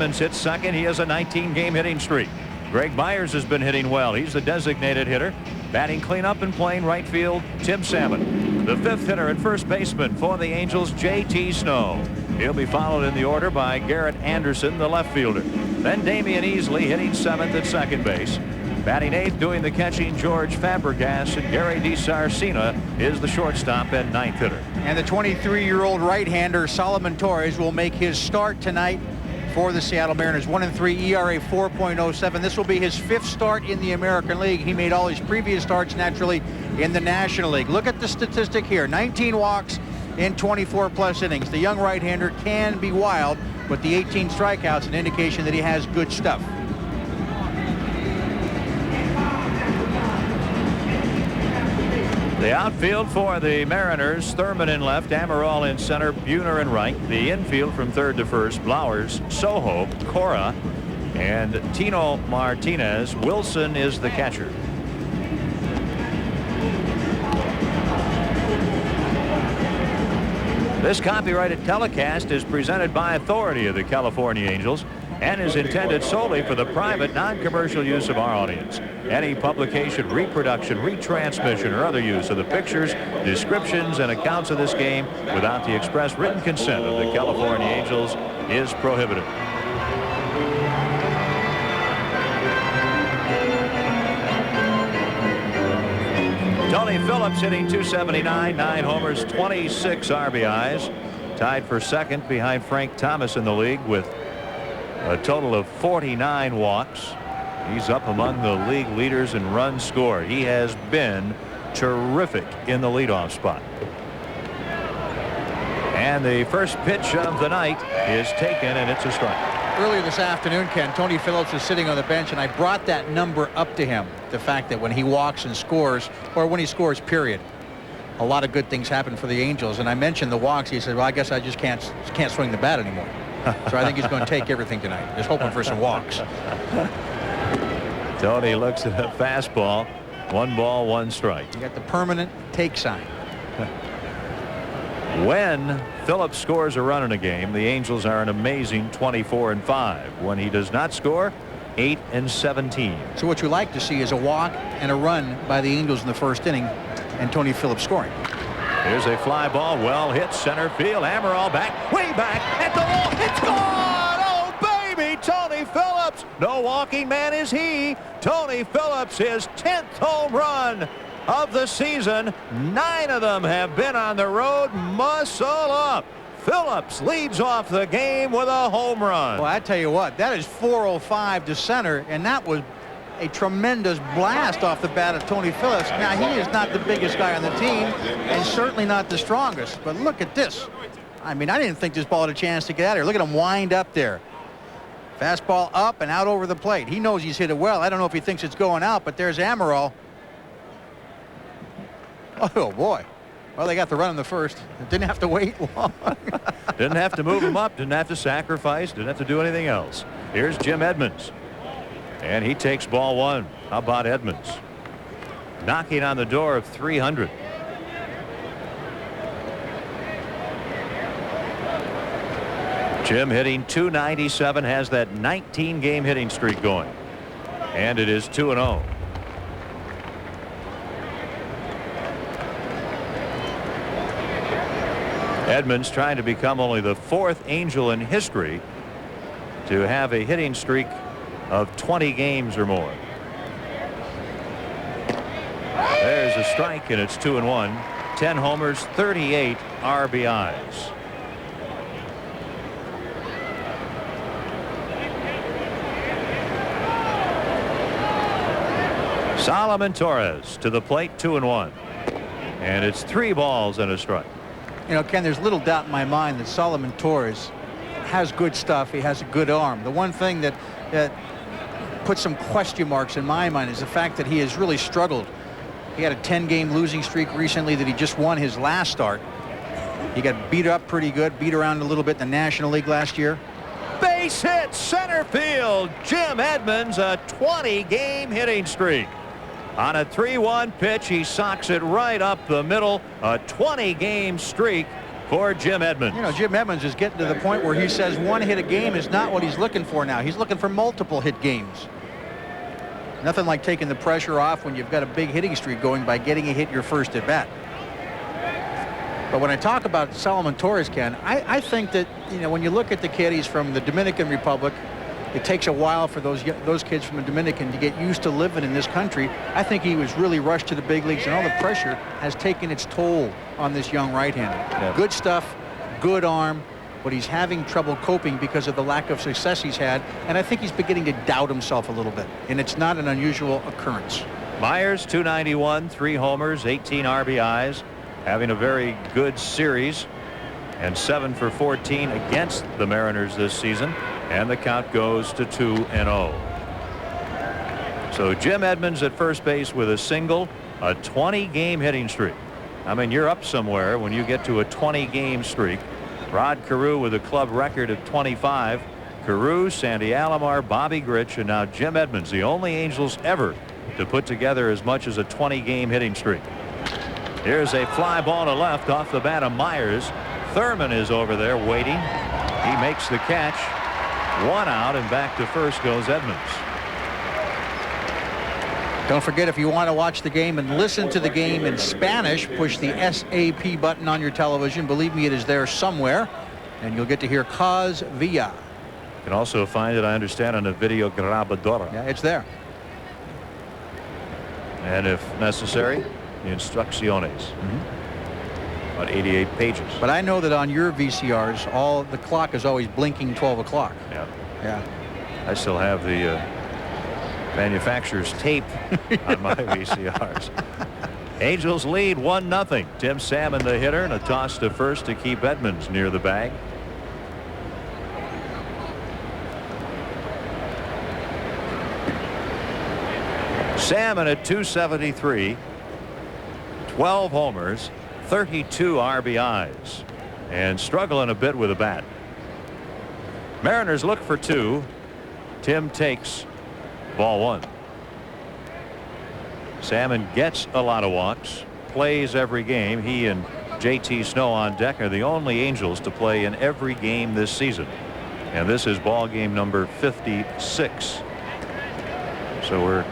Hits second. He has a 19-game hitting streak. Greg Myers has been hitting well. He's the designated hitter. Batting cleanup and playing right field, Tim Salmon. The fifth hitter and first baseman for the Angels, J.T. Snow. He'll be followed in the order by Garrett Anderson, the left fielder. Then Damian Easley hitting seventh at second base. Batting eighth, doing the catching, George Fabregas, and Gary DiSarcina is the shortstop and ninth hitter. And the 23-year-old right-hander Solomon Torres will make his start tonight for the Seattle Mariners. 1-3 ERA 4.07. This will be his fifth start in the American League. He made all his previous starts naturally in the National League. Look at the statistic here. 19 walks in 24+ innings. The young right-hander can be wild, but the 18 strikeouts an indication that he has good stuff. The outfield for the Mariners, Thurman in left, Amaral in center, Buhner in right. The infield from third to first, Blowers, Soho, Cora, and Tino Martinez. Wilson is the catcher. This copyrighted telecast is presented by authority of the California Angels and is intended solely for the private, non-commercial use of our audience. Any publication, reproduction, retransmission, or other use of the pictures, descriptions, and accounts of this game without the express written consent of the California Angels is prohibited. Tony Phillips hitting .279, 9 homers, 26 RBIs. Tied for second behind Frank Thomas in the league with a total of 49 walks. He's up among the league leaders in runs scored. He has been terrific in the leadoff spot. And the first pitch of the night is taken, and it's a strike. Earlier this afternoon, Ken, Tony Phillips was sitting on the bench, and I brought that number up to him. The fact that when he walks and scores, or when he scores, period, a lot of good things happen for the Angels. And I mentioned the walks. He said, well, I guess I just can't swing the bat anymore. So I think he's going to take everything tonight. Just hoping for some walks. Tony looks at a fastball. 1 ball, 1 strike. You got the permanent take sign. When Phillips scores a run in a game, the Angels are an amazing 24-5. When he does not score, 8-17. So what you like to see is a walk and a run by the Angels in the first inning, and Tony Phillips scoring. Here's a fly ball, well hit, center field. Amaral back, way back at the wall. It's gone! Oh, baby, Tony Phillips. No walking man is he. Tony Phillips, his 10th home run of the season. 9 of them have been on the road. Muscle up. Phillips leads off the game with a home run. Well, I tell you what, that is 405 to center, and that was a tremendous blast off the bat of Tony Phillips. Now, he is not the biggest guy on the team and certainly not the strongest, but look at this. I mean, I didn't think this ball had a chance to get out of here. Look at him wind up there. Fastball up and out over the plate. He knows he's hit it well. I don't know if he thinks it's going out, but there's Amaral. Oh, boy. Well, they got the run in the first. Didn't have to wait long. Didn't have to move him up. Didn't have to sacrifice. Didn't have to do anything else. Here's Jim Edmonds. And he takes ball 1. How about Edmonds? Knocking on the door of 300. Jim hitting .297, has that 19-game hitting streak going. And it is 2-0. Edmonds trying to become only the 4th Angel in history to have a hitting streak of 20 games or more. There's a strike, and it's 2-1. 10 homers, 38 RBIs. Solomon Torres to the plate, 2-1. And it's 3 balls and a strike. You know, Ken, there's little doubt in my mind that Solomon Torres has good stuff. He has a good arm. The one thing that puts some question marks in my mind is the fact that he has really struggled. He had a 10-game losing streak recently that he just won his last start. He got beat up pretty good, beat around a little bit in the National League last year. Base hit, center field. Jim Edmonds, a 20-game hitting streak. On a 3-1 pitch, he socks it right up the middle. A 20-game streak for Jim Edmonds. You know, Jim Edmonds is getting to the point where he says one hit a game is not what he's looking for now. He's looking for multiple hit games. Nothing like taking the pressure off when you've got a big hitting streak going by getting a hit your first at bat. But when I talk about Solomon Torres, Ken, I think that, you know, when you look at the kid, he's from the Dominican Republic. It takes a while for those kids from the Dominican to get used to living in this country. I think he was really rushed to the big leagues, and all the pressure has taken its toll on this young right-hander. Yep. Good stuff, good arm, but he's having trouble coping because of the lack of success he's had, and I think he's beginning to doubt himself a little bit, and it's not an unusual occurrence. Myers, 291, 3 homers, 18 RBIs, having a very good series, and 7 for 14 against the Mariners this season, and the count goes to 2-0. So Jim Edmonds at first base with a single, a 20-game hitting streak. I mean, you're up somewhere when you get to a 20-game streak. Rod Carew with a club record of 25. Carew, Sandy Alomar, Bobby Grich, and now Jim Edmonds, the only Angels ever to put together as much as a 20-game hitting streak. Here's a fly ball to left off the bat of Myers. Thurman is over there waiting. He makes the catch. 1 out, and back to first goes Edmonds. Don't forget, if you want to watch the game and listen to the game in Spanish, push the SAP button on your television. Believe me, it is there somewhere, and you'll get to hear Cause Villa. You can also find it, I understand, on a video grabadora. Yeah, it's there. And if necessary, the instrucciones. About 88 pages. But I know that on your VCRs, the clock is always blinking 12 o'clock. Yeah. Yeah. I still have the manufacturer's tape on my VCRs. Angels lead 1-0. Tim Salmon the hitter, and a toss to first to keep Edmonds near the bag. Salmon at 273, 12 homers, 32 RBIs, and struggling a bit with the bat. Mariners look for 2. Tim takes ball 1. Salmon gets a lot of walks, plays every game. He and JT Snow on deck are the only Angels to play in every game this season, and this is ball game number 56. So we're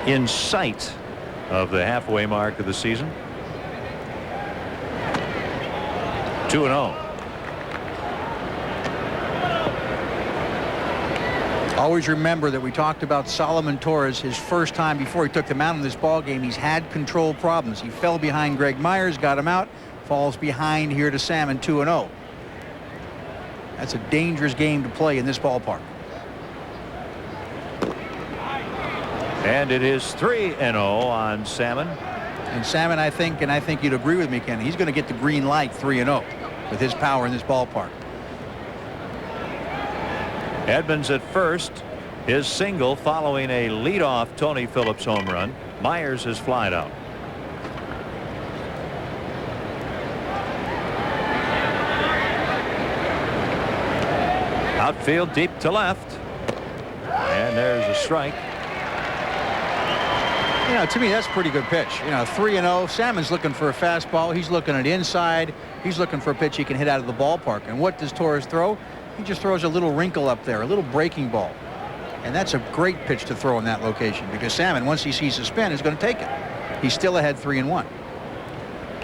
in sight of the halfway mark of the season. 2-0. Always remember that we talked about Solomon Torres his first time before he took the mound in this ball game. He's had control problems. He fell behind Greg Myers, got him out, falls behind here to Salmon. 2-0. That's a dangerous game to play in this ballpark. And it is 3-0 on Salmon. And Salmon, I think you'd agree with me, Ken, he's going to get the green light 3-0 with his power in this ballpark. Edmonds at first, his single following a leadoff Tony Phillips home run. Myers is flied out. Outfield deep to left, and there's a strike. You know, to me, that's a pretty good pitch. You know, 3-0. Salmon's looking for a fastball. He's looking at inside. He's looking for a pitch he can hit out of the ballpark. And what does Torres throw? He just throws a little wrinkle up there, a little breaking ball. And that's a great pitch to throw in that location, because Salmon, once he sees the spin, is going to take it. He's still ahead 3-1.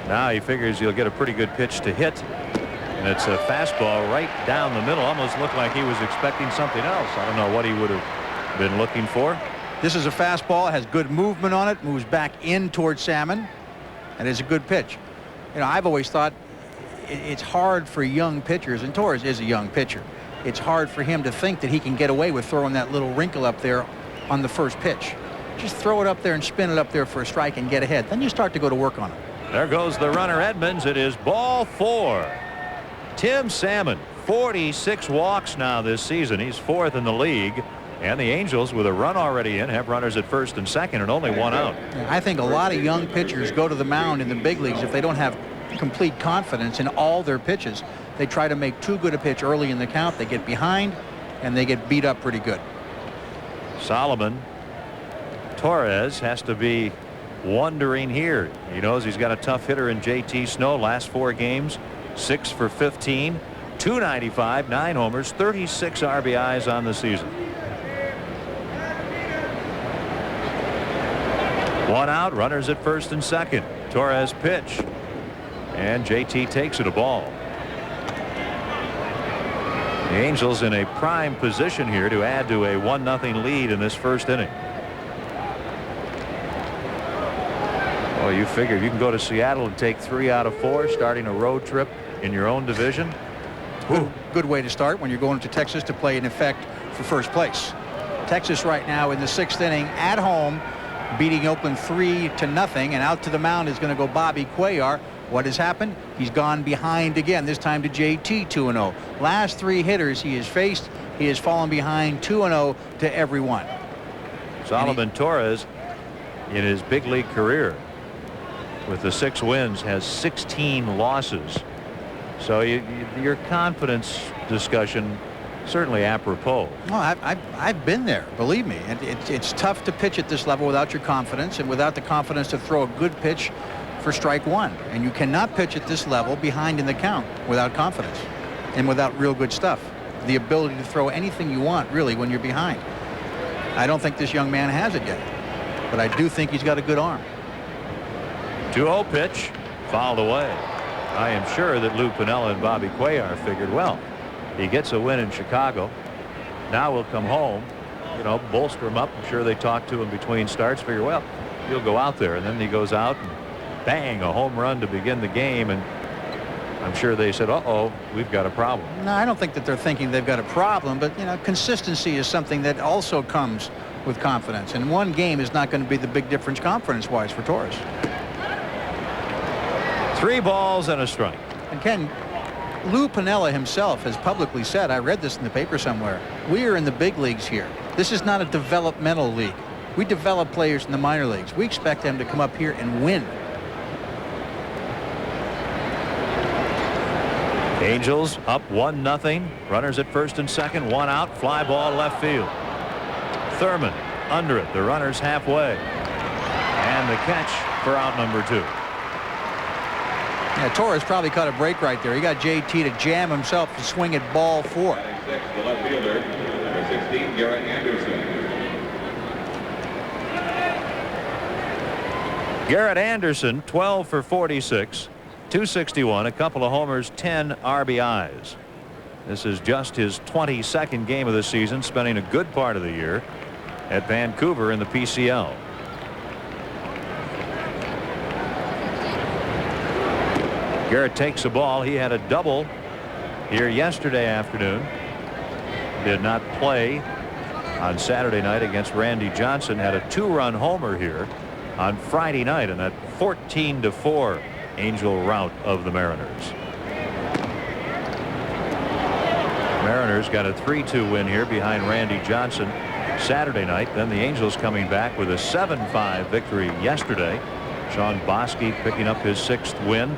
Now he figures he'll get a pretty good pitch to hit. And it's a fastball right down the middle. Almost looked like he was expecting something else. I don't know what he would have been looking for. This is a fastball, has good movement on it, moves back in towards Salmon, and is a good pitch. You know, I've always thought it's hard for young pitchers, and Torres is a young pitcher. It's hard for him to think that he can get away with throwing that little wrinkle up there on the first pitch. Just throw it up there and spin it up there for a strike and get ahead. Then you start to go to work on it. There goes the runner, Edmonds. It is ball 4. Tim Salmon, 46 walks now this season. He's 4th in the league. And the Angels, with a run already in, have runners at first and second and only 1 out. I think a lot of young pitchers go to the mound in the big leagues if they don't have complete confidence in all their pitches. They try to make too good a pitch early in the count. They get behind and they get beat up pretty good. Solomon Torres has to be wondering here. He knows he's got a tough hitter in JT Snow. Last 4 games, 6 for 15, 295, 9 homers, 36 RBIs on the season. 1 out, runners at first and second. Torres pitch, and JT takes it a ball. The Angels in a prime position here to add to a 1-0 lead in this first inning. Well, you figure you can go to Seattle and take 3 out of 4, starting a road trip in your own division. Good way to start when you're going to Texas to play in effect for first place. Texas right now in the 6th inning at home, beating Oakland 3-0, and out to the mound is going to go Bobby Cuellar. What has happened? He's gone behind again, this time to JT 2-0. Last 3 hitters he has faced, he has fallen behind 2-0 to everyone. Solomon Torres, in his big league career with the 6 wins, has 16 losses. So your confidence discussion certainly apropos. No, I've been there, believe me, and it's tough to pitch at this level without your confidence and without the confidence to throw a good pitch for strike 1. And you cannot pitch at this level behind in the count without confidence and without real good stuff. The ability to throw anything you want really when you're behind. I don't think this young man has it yet, but I do think he's got a good arm. 2-0 pitch, fouled away. I am sure that Lou Piniella and Bobby Cuellar figured, well, he gets a win in Chicago. Now we'll come home, bolster him up. I'm sure they talk to him between starts, figure, well, he'll go out there. And then he goes out and bang, a home run to begin the game. And I'm sure they said, uh-oh, we've got a problem. No, I don't think that they're thinking they've got a problem, but consistency is something that also comes with confidence. And one game is not going to be the big difference confidence-wise for Torres. 3 balls and a strike. And Ken, Lou Piniella himself has publicly said, I read this in the paper somewhere, we are in the big leagues here. This is not a developmental league. We develop players in the minor leagues. We expect them to come up here and win. Angels up 1-0. Runners at first and second. 1 out. Fly ball left field. Thurman under it. The runner's halfway. And the catch for out number 2. Yeah, Torres probably caught a break right there. He got JT to jam himself to swing at ball 4. The left fielder, number 16, Garrett Anderson. Garrett Anderson, 12 for 46, 261, a couple of homers, 10 RBIs. This is just his 22nd game of the season, spending a good part of the year at Vancouver in the PCL. Garrett takes a ball. He had a double here yesterday afternoon. Did not play on Saturday night against Randy Johnson. Had a 2-run homer here on Friday night in that 14-4 Angel rout of the Mariners. Mariners got a 3-2 win here behind Randy Johnson Saturday night. Then the Angels coming back with a 7-5 victory yesterday. Sean Bosky picking up his 6th win.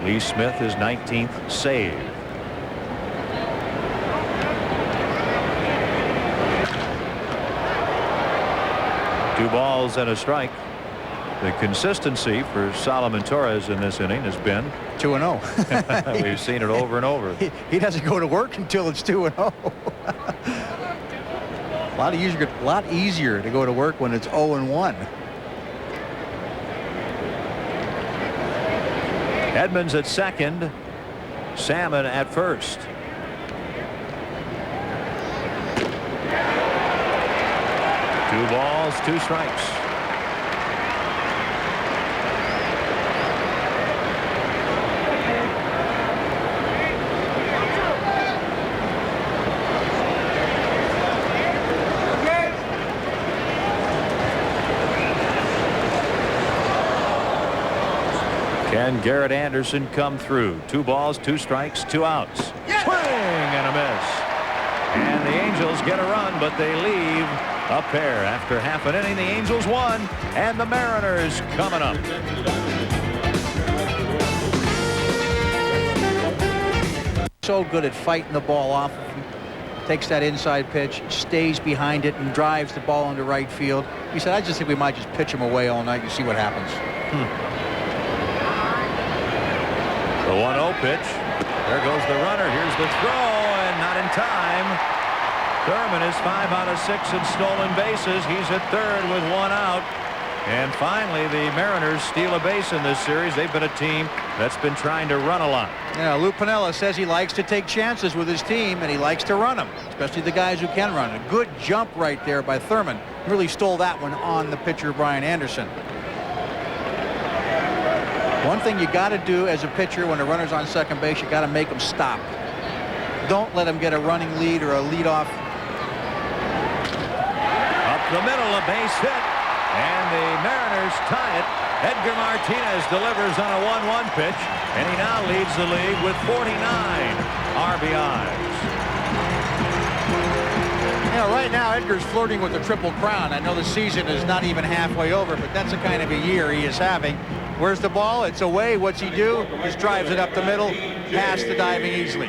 Lee Smith his 19th save. Two balls and a strike. The consistency for Solomon Torres in this inning has been 2-0. We've seen it over and over. He doesn't go to work until it's 2-0. A lot easier to go to work when it's 0-1. Edmonds at second. Salmon at first. Two balls, 2 strikes. Can Garrett Anderson come through? 2 balls, 2 strikes, 2 outs. Swing and a miss. And the Angels get a run, but they leave a pair. After half an inning, the Angels won, and the Mariners coming up. So good at fighting the ball off. Takes that inside pitch, stays behind it, and drives the ball into right field. He said, I just think we might just pitch him away all night and see what happens. The 1-0 pitch. There goes the runner. Here's the throw, and not in time. Thurman is 5 out of 6 in stolen bases. He's at third with 1 out. And finally, the Mariners steal a base in this series. They've been a team that's been trying to run a lot. Yeah, Lou Piniella says he likes to take chances with his team, and he likes to run them, especially the guys who can run. A good jump right there by Thurman. Really stole that one on the pitcher, Brian Anderson. One thing you got to do as a pitcher when a runner's on second base, you got to make them stop. Don't let them get a running lead or a leadoff. Up the middle, a base hit. And the Mariners tie it. Edgar Martinez delivers on a 1-1 pitch, and he now leads the league with 49 RBIs. You know, right now Edgar's flirting with the Triple Crown. I know the season is not even halfway over, but that's the kind of a year he is having. Where's the ball? It's away. What's he do? Just drives it up the middle, past the diving easily.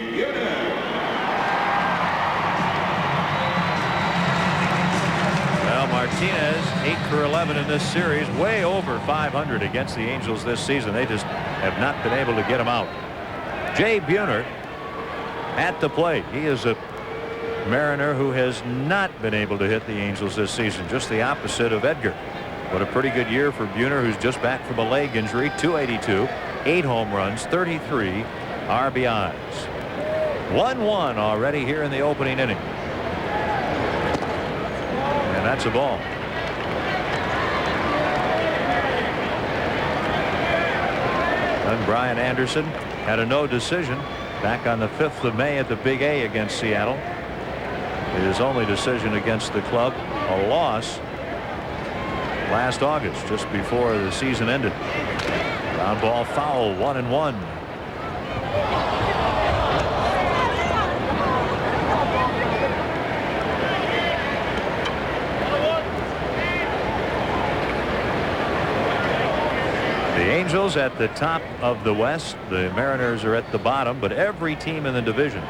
Martinez 8 for 11 in this series, way over 500 against the Angels this season. They just have not been able to get him out. Jay Buhner at the plate. He is a Mariner who has not been able to hit the Angels this season. Just the opposite of Edgar. What a pretty good year for Buhner, who's just back from a leg injury. 282, 8 home runs, 33 RBIs. 1-1 already here in the opening inning. And that's a ball. And Brian Anderson had a no decision back on the 5th of May at the Big A against Seattle. His only decision against the club, a loss last August, just before the season ended. Ground ball foul, 1-1. The Angels at the top of the West. The Mariners are at the bottom, but every team in the division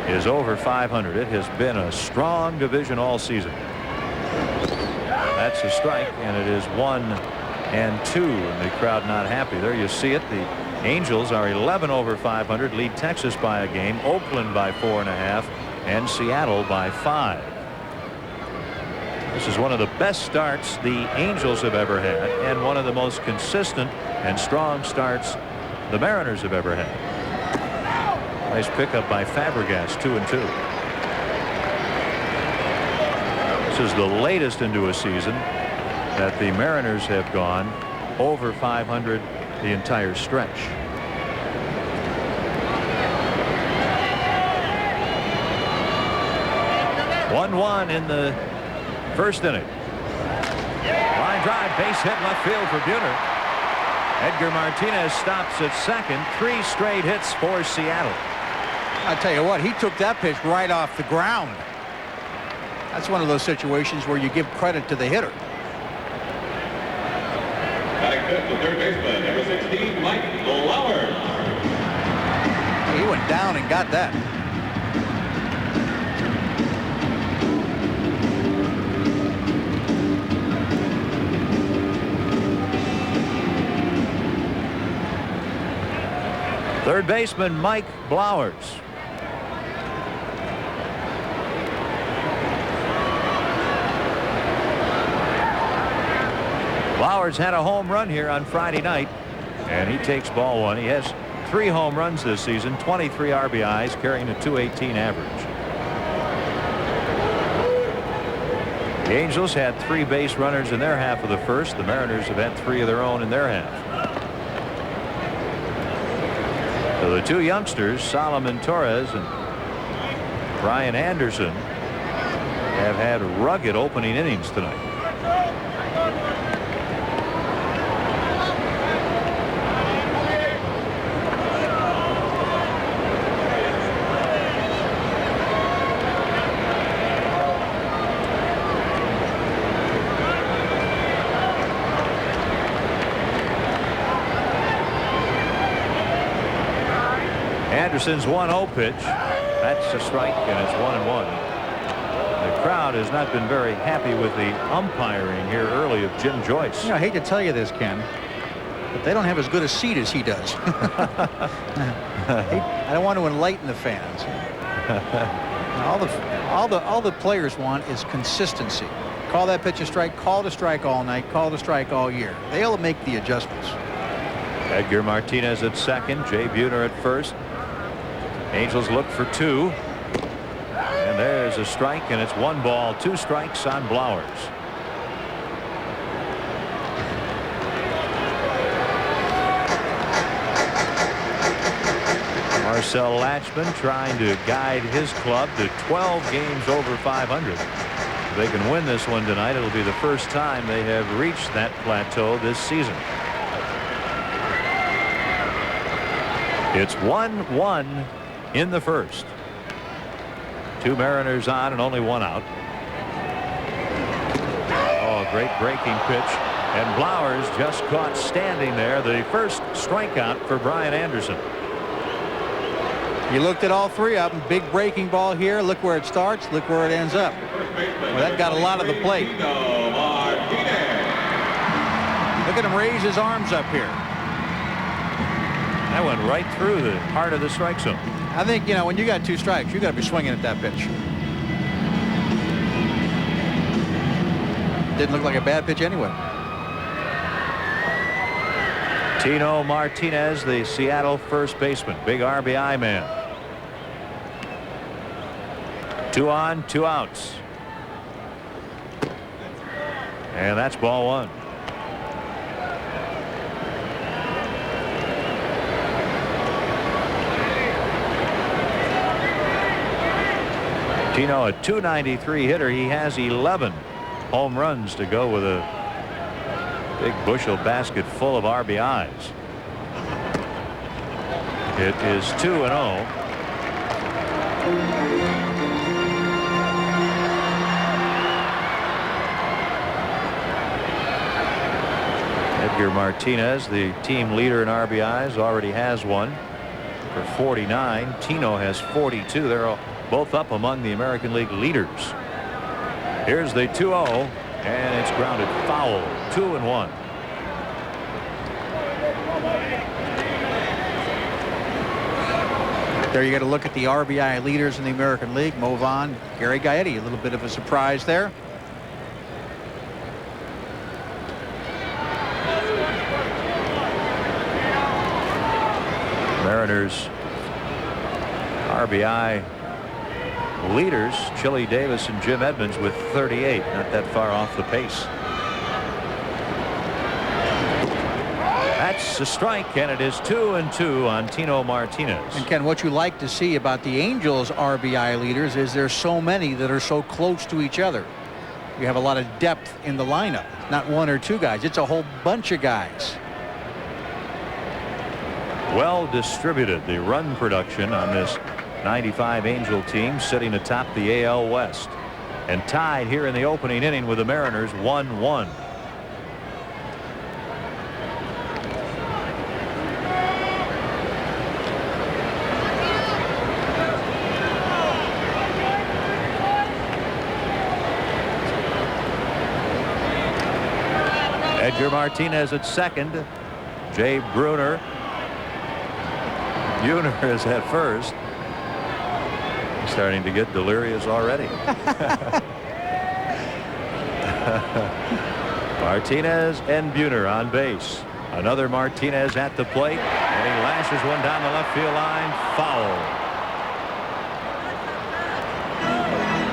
is over 500. It has been a strong division all season. That's a strike, and it is 1-2, and the crowd not happy. There you see it. The Angels are 11 over 500, lead Texas by a game, Oakland by 4.5, and Seattle by 5. This is one of the best starts the Angels have ever had, and one of the most consistent and strong starts the Mariners have ever had. Nice pickup by Fabregas, 2-2. This is the latest into a season that the Mariners have gone over 500 the entire stretch. One in the first inning. Line drive, base hit left field for Buhner. Edgar Martinez stops at second. 3 straight hits for Seattle. I tell you what, he took that pitch right off the ground. That's one of those situations where you give credit to the hitter. Batting fifth, the third baseman, number 16, Mike Blowers. He went down and got that. Third baseman Mike Blowers. Blowers had a home run here on Friday night, and he takes ball 1. He has 3 home runs this season, 23 RBIs, carrying a .218 average. The Angels had 3 base runners in their half of the first. The Mariners have had 3 of their own in their half. So the 2 youngsters, Solomon Torres and Brian Anderson, have had rugged opening innings tonight. Anderson's 1-0 pitch. That's a strike, and it's 1-1. The crowd has not been very happy with the umpiring here early of Jim Joyce. You know, I hate to tell you this, Ken, But they don't have as good a seat as he does. I don't want to enlighten the fans. All the players want is consistency. Call that pitch a strike, call it a strike all night, call it a strike all year. They'll make the adjustments. Edgar Martinez at second, Jay Buhner at first. Angels look for 2. And there's a strike, and it's 1 ball, 2 strikes on Blowers. Marcel Latchman trying to guide his club to 12 games over 500. If they can win this one tonight, it'll be the first time they have reached that plateau this season. It's 1-1 in the first. 2 Mariners on and only 1 out. Oh, great breaking pitch. And Blowers just caught standing there. The first strikeout for Brian Anderson. You looked at all 3 of them. Big breaking ball here. Look where it starts. Look where it ends up. Well, that got a lot of the plate. Look at him raise his arms up here. That went right through the heart of the strike zone. I think, you know, when you got 2 strikes, you got to be swinging at that pitch. Didn't look like a bad pitch anyway. Tino Martinez, the Seattle first baseman, big RBI man. 2 on, 2 outs. And that's ball 1. Tino, a .293 hitter. He has 11 home runs to go with a big bushel basket full of RBIs. It is 2-0. Edgar Martinez, the team leader in RBIs, already has one for 49. Tino has 42. They're both up among the American League leaders. Here's the 2-0, and it's grounded foul. 2-1. There you got to look at the RBI leaders in the American League. Mo Vaughn, Gary Gaetti, a little bit of a surprise there. Mariners RBI leaders, Chili Davis and Jim Edmonds with 38, not that far off the pace. That's a strike, and it is 2-2 on Tino Martinez. And Ken, what you like to see about the Angels RBI leaders is there's so many that are so close to each other. You have a lot of depth in the lineup, not 1 or 2 guys. It's a whole bunch of guys. Well distributed, the run production on this 95 Angel team, sitting atop the AL West and tied here in the opening inning with the Mariners 1-1. Edgar Martinez at second. Jay Buhner is at first. Starting to get delirious already. Martinez and Buhner on base. Another Martinez at the plate, and he lashes one down the left field line. Foul.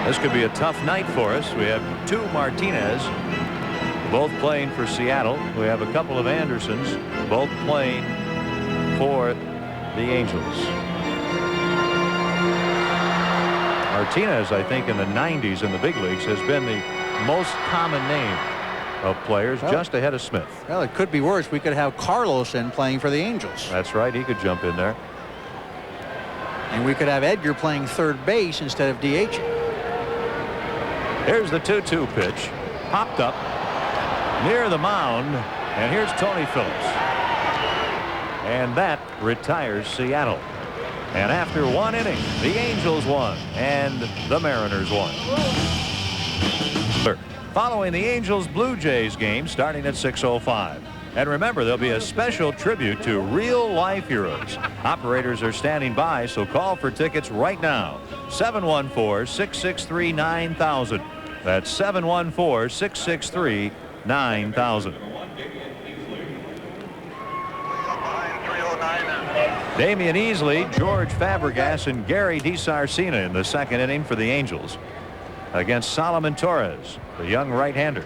This could be a tough night for us. We have 2 Martinez, both playing for Seattle. We have a couple of Andersons, both playing for the Angels. Martinez, I think, in the 90s in the big leagues has been the most common name of players, just ahead of Smith. Well, it could be worse. We could have Carlos in playing for the Angels. That's right. He could jump in there. And we could have Edgar playing third base instead of DH. Here's the 2-2 pitch. Popped up near the mound. And here's Tony Phillips. And that retires Seattle. And after 1 inning, the Angels won and the Mariners won. Following the Angels Blue Jays game starting at 6:05. And remember, there'll be a special tribute to real-life heroes. Operators are standing by, so call for tickets right now. 714-663-9000. That's 714-663-9000. Damian Easley, George Fabregas, and Gary DiSarcina in the second inning for the Angels against Solomon Torres, the young right-hander.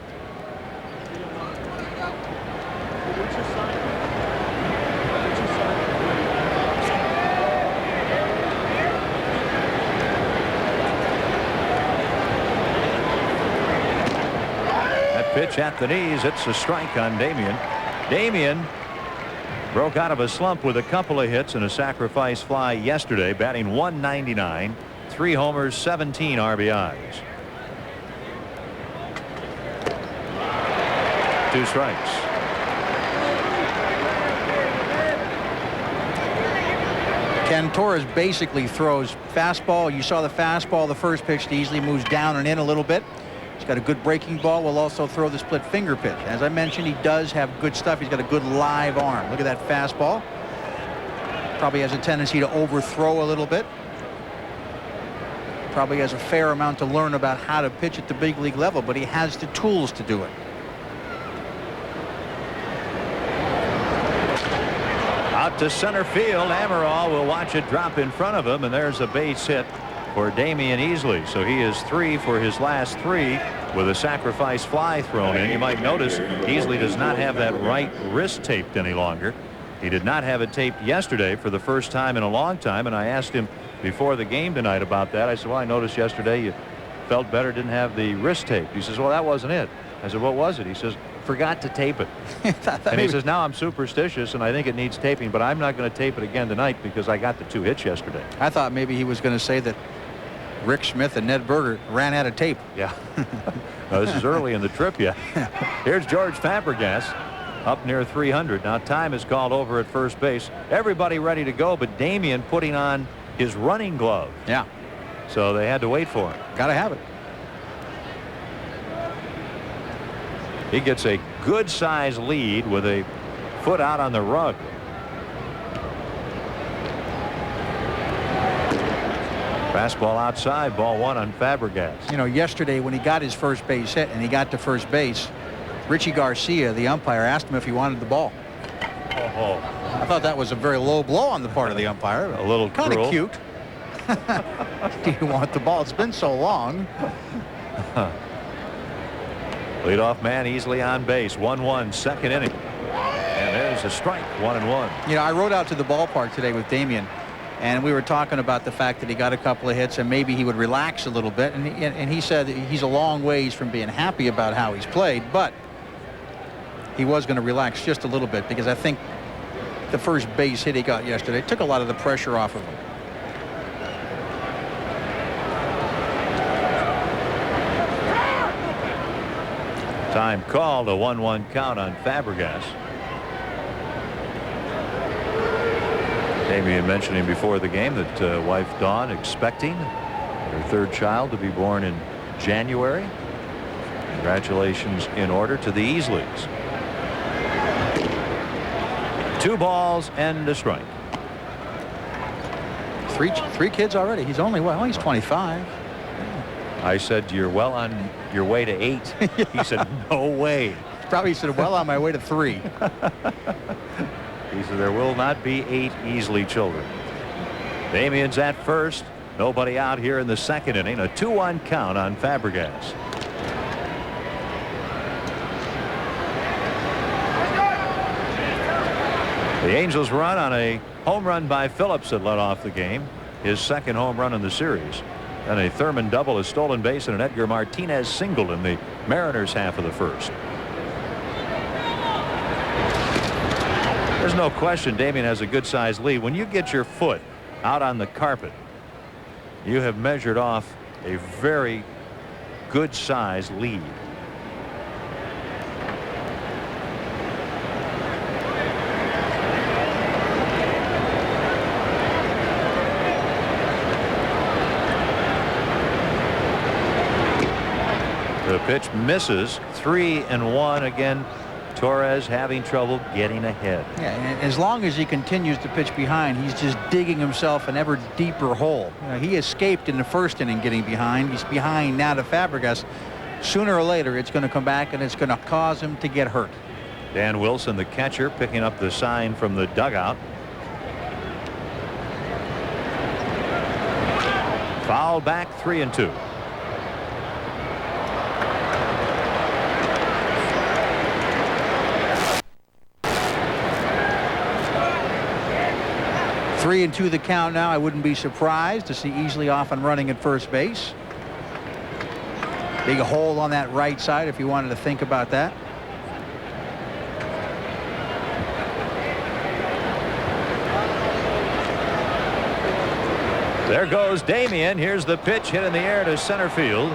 That pitch at the knees. It's a strike on Damian. Damian broke out of a slump with a couple of hits and a sacrifice fly yesterday, batting .199, 3 homers, 17 RBIs. 2 strikes. Ken, Torres basically throws fastball. You saw the fastball, the first pitch to Easley, moves down and in a little bit. He's got a good breaking ball. Will also throw the split finger pitch. As I mentioned, he does have good stuff. He's got a good live arm. Look at that fastball. Probably has a tendency to overthrow a little bit. Probably has a fair amount to learn about how to pitch at the big league level, but he has the tools to do it. Out to center field. Amaral will watch it drop in front of him, and there's a base hit for Damian Easley. So he is 3 for his last 3 with a sacrifice fly thrown in. You might notice Easley does not have that right wrist taped any longer. He did not have it taped yesterday for the first time in a long time, and I asked him before the game tonight about that. I said, well, I noticed yesterday you felt better, didn't have the wrist taped. He says, well, that wasn't it. I said, what was it? He says, forgot to tape it. And he says, now I'm superstitious and I think it needs taping, but I'm not going to tape it again tonight because I got the 2 hits yesterday. I thought maybe he was going to say that Rick Smith and Ned Berger ran out of tape. Yeah. No, this is early in the trip yet. Here's George Fabregas up near 300. Now time is called over at first base. Everybody ready to go, but Damian putting on his running glove. Yeah. So they had to wait for him. Got to have it. He gets a good size lead with a foot out on the rug. Fastball outside, ball 1 on Fabregas. You know, yesterday when he got his first base hit and he got to first base, Richie Garcia, the umpire, asked him if he wanted the ball. Oh. I thought that was a very low blow on the part of the umpire. A little kind of cute. Do you want the ball? It's been so long. Leadoff man Easley on base. 1-1, second inning. And there's a strike. 1-1. You know, I rode out to the ballpark today with Damian, and we were talking about the fact that he got a couple of hits and maybe he would relax a little bit. And he said he's a long ways from being happy about how he's played, but he was going to relax just a little bit because I think the first base hit he got yesterday took a lot of the pressure off of him. Time called, a 1-1 count on Fabregas. Damian mentioning before the game that wife Dawn expecting her 3rd child to be born in January. Congratulations in order to the Easleys. 2 balls and a strike. Three kids already. He's only, well, he's 25. I said, you're well on your way to 8. He said, no way. Probably said, well, on my way to 3. He said, there will not be 8 Easley children. Damian's at first. Nobody out here in the second inning. A 2-1 count on Fabregas. The Angels run on a home run by Phillips that led off the game. His 2nd home run in the series. And a Thurman double, a stolen base, and an Edgar Martinez single in the Mariners' half of the first. There's no question Damian has a good-sized lead. When you get your foot out on the carpet, you have measured off a very good-sized lead. The pitch misses. 3-1 again Torres having trouble getting ahead. Yeah, and as long as he continues to pitch behind, he's just digging himself an ever deeper hole. He escaped in the first inning getting behind. He's behind now to Fabregas. Sooner or later, it's going to come back, and it's going to cause him to get hurt. Dan Wilson, the catcher, picking up the sign from the dugout. Foul back, 3-2. Three and two the count now. I wouldn't be surprised to see Easley off and running at first base. Big hole on that right side if you wanted to think about that. There goes Damian. Here's the pitch hit in the air to center field.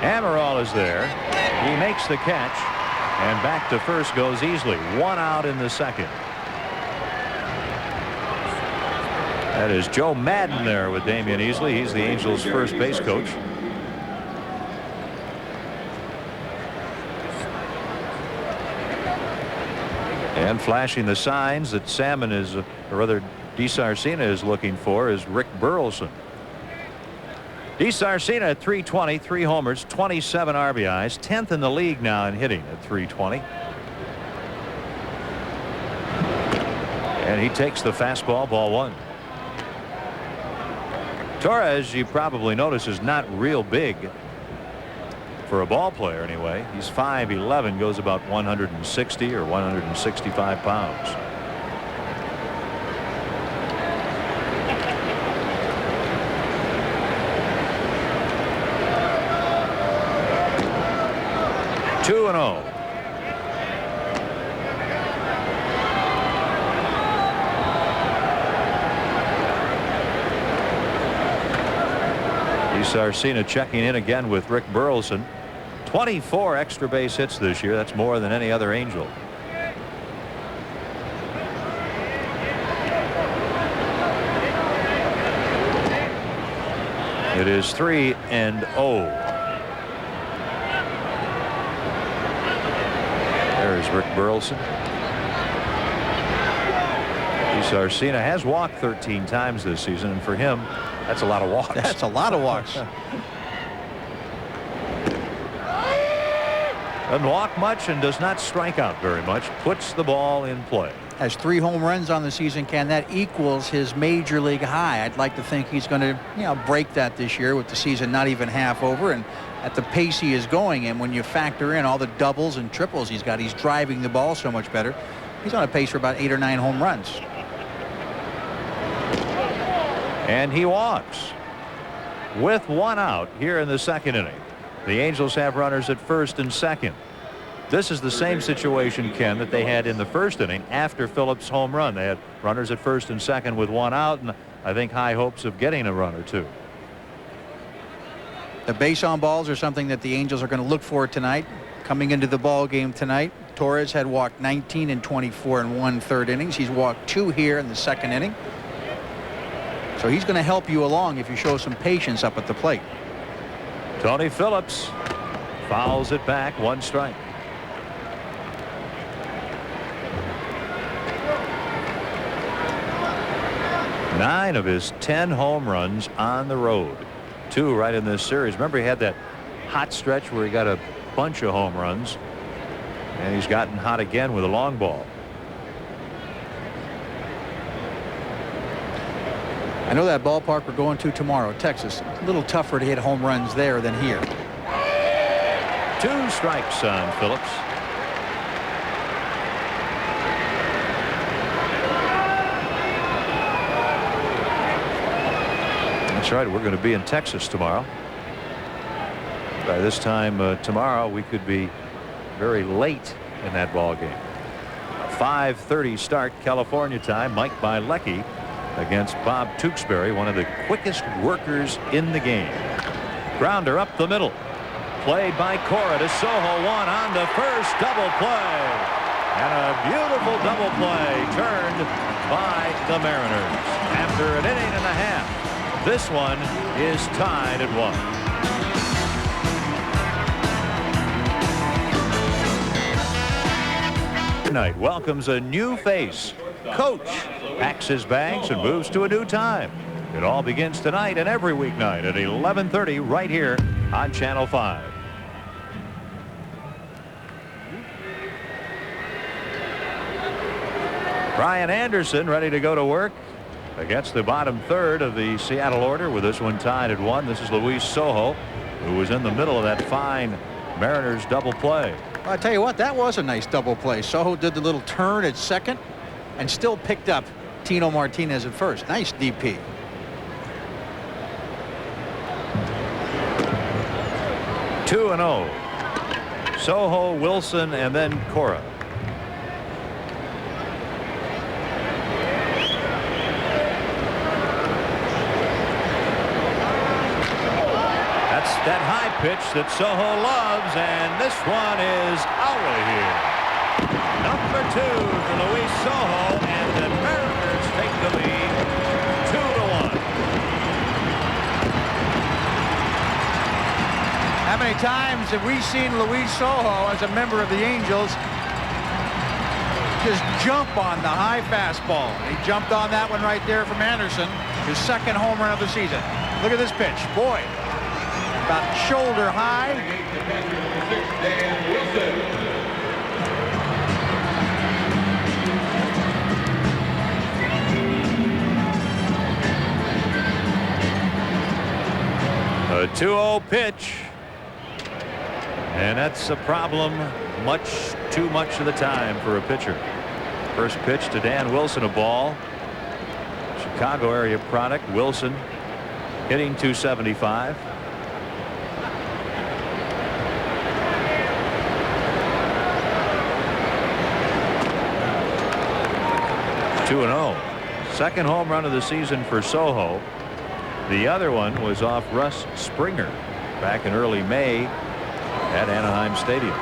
Amaral is there. He makes the catch, and back to first goes Easley. 1 out in the second. That is Joe Madden there with Damian Easley. He's the Angels' first base coach. And flashing the signs that Salmon is, or rather DeSarcina is looking for, is Rick Burleson. DeSarcina at 320, 3 homers, 27 RBIs, 10th in the league now in hitting at 320. And he takes the fastball, ball 1. Torres, you probably notice, is not real big for a ball player anyway. He's 5'11", goes about 160 or 165 pounds. Two and 0. DeSarcina checking in again with Rick Burleson. 24 extra base hits this year. That's more than any other Angel. It is 3-0. There's Rick Burleson. DeSarcina has walked 13 times this season, and for him, that's a lot of walks. That's a lot of walks. Doesn't walk much and does not strike out very much. Puts the ball in play. Has 3 home runs on the season, Ken. That equals his major league high. I'd like to think he's going to, break that this year with the season not even half over. And at the pace he is going, and when you factor in all the doubles and triples he's got, he's driving the ball so much better. He's on a pace for about 8 or 9 home runs. And he walks with 1 out here in the second inning. The Angels have runners at first and second. This is the same situation, Ken, that they had in the first inning after Phillips' home run. They had runners at first and second with 1 out, and I think high hopes of getting a run or 2. The base on balls are something that the Angels are going to look for tonight. Coming into the ball game tonight, Torres had walked 19 and 24 in 1/3 innings. He's walked 2 here in the second inning. So he's going to help you along if you show some patience up at the plate. Tony Phillips fouls it back, 1 strike. Nine of his 10 home runs on the road. 2 right in this series. Remember, he had that hot stretch where he got a bunch of home runs, and he's gotten hot again with a long ball. I know that ballpark we're going to tomorrow, Texas. A little tougher to hit home runs there than here. 2 strikes on Phillips. That's right. We're going to be in Texas tomorrow. By this time tomorrow, we could be very late in that ball game. 5:30 start California time. Mike Bilecki against Bob Tewksbury, one of the quickest workers in the game. Grounder up the middle. Played by Cora to Soho. 1 on to first. Double play. And a beautiful double play turned by the Mariners. After an inning and a half, this one is tied at 1. Night welcomes a new face. Coach packs his bags and moves to a new time. It all begins tonight and every weeknight at 11:30 right here on Channel 5. Brian Anderson ready to go to work against the bottom third of the Seattle order with this one tied at 1. This is Luis Sojo, who was in the middle of that fine Mariners double play. Well, I tell you what, that was a nice double play. Sojo did the little turn at second and still picked up Tino Martinez at first. Nice DP. Two and 0. Sojo, Wilson, and then Cora. That high pitch that Sojo loves, and this one is out of here. Number 2 for Luis Sojo, and the Mariners take the lead 2-1. How many times have we seen Luis Sojo as a member of the Angels just jump on the high fastball? He jumped on that one right there from Anderson, his second home run of the season. Look at this pitch. Boy. About shoulder high. A 2-0 pitch. And that's a problem too much of the time for a pitcher. First pitch to Dan Wilson, a ball. Chicago area product. Wilson hitting .275. 2-0. Second home run of the season for Sojo. The other one was off Russ Springer back in early May at Anaheim Stadium.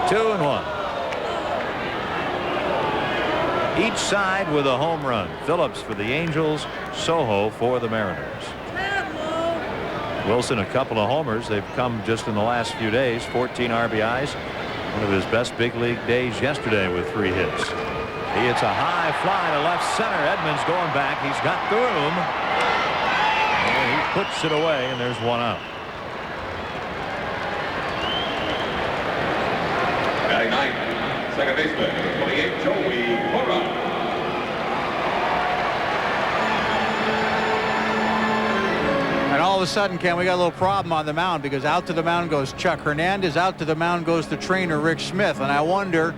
Two and 1. Each side with a home run. Phillips for the Angels, Sojo for the Mariners. Wilson a couple of homers. They've come just in the last few days. 14 RBIs. One of his best big league days yesterday with 3 hits. He hits a high fly to left center. Edmonds going back. He's got the room. And he puts it away, and there's 1 out. Batting ninth, second baseman, number 28, Joey Cora. And all of a sudden, Ken, we got a little problem on the mound because out to the mound goes Chuck Hernandez. Out to the mound goes the trainer, Rick Smith. And I wonder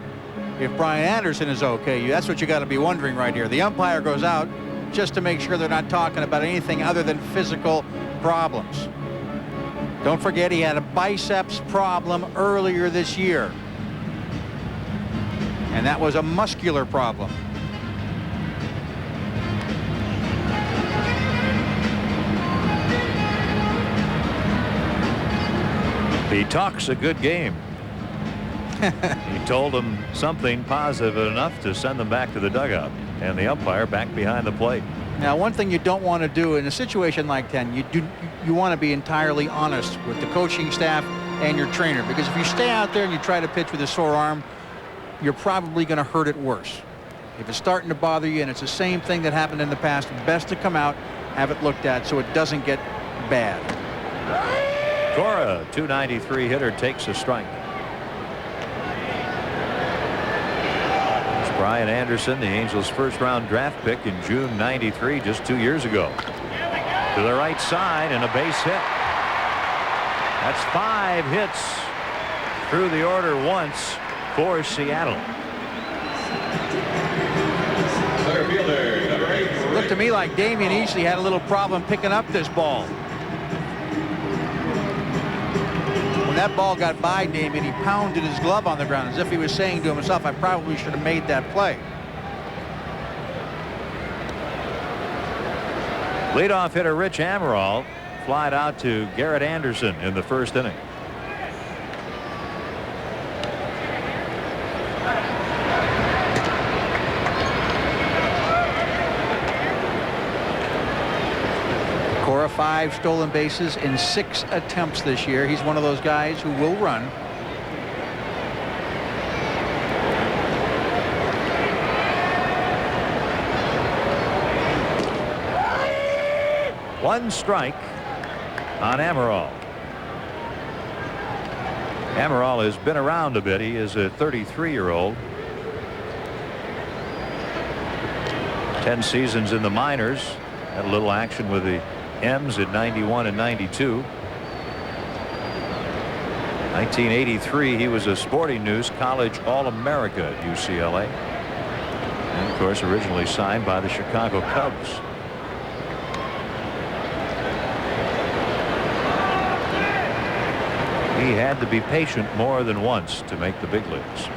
if Brian Anderson is okay. That's what you got to be wondering right here. The umpire goes out just to make sure they're not talking about anything other than physical problems. Don't forget he had a biceps problem earlier this year. And that was a muscular problem. He talks a good game. He told them something positive enough to send them back to the dugout, and the umpire back behind the plate. Now, one thing you don't want to do in a situation like that, you want to be entirely honest with the coaching staff and your trainer, because if you stay out there and you try to pitch with a sore arm, you're probably going to hurt it worse. If it's starting to bother you and it's the same thing that happened in the past, best to come out, have it looked at so it doesn't get bad. Cora, .293 hitter, takes a strike. It's Brian Anderson, the Angels' first-round draft pick in June '93, just 2 years ago. To the right side and a base hit. That's 5 hits through the order once for Seattle. Center fielder, number 8. Looked to me like Damian Easley had a little problem picking up this ball. When that ball got by Damian, he pounded his glove on the ground as if he was saying to himself, I probably should have made that play. Leadoff hitter Rich Amaral flied out to Garrett Anderson in the first inning. Cora Cora, 5 stolen bases in 6 attempts this year. He's one of those guys who will run. One strike on Amaral. Amaral has been around a bit. He is a 33-year-old. 10 seasons in the minors. Had a little action with the M's in 91 and 92. 1983, he was a Sporting News College All-America at UCLA. And, of course, originally signed by the Chicago Cubs. He had to be patient more than once to make the big leagues.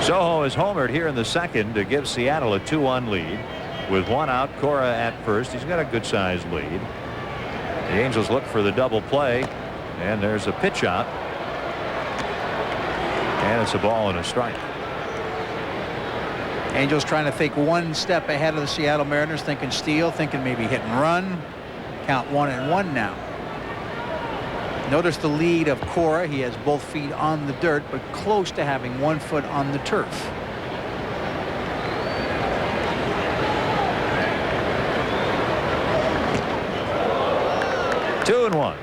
Soho is homered here in the second to give Seattle a 2-1 lead. With 1 out, Cora at first. He's got a good sized lead. The Angels look for the double play, and there's a pitch out, and it's a ball and a strike. Angels trying to think one step ahead of the Seattle Mariners, thinking steal, thinking maybe hit and run. Count 1-1 now. Notice the lead of Cora. He has both feet on the dirt, but close to having 1 foot on the turf. Two and one.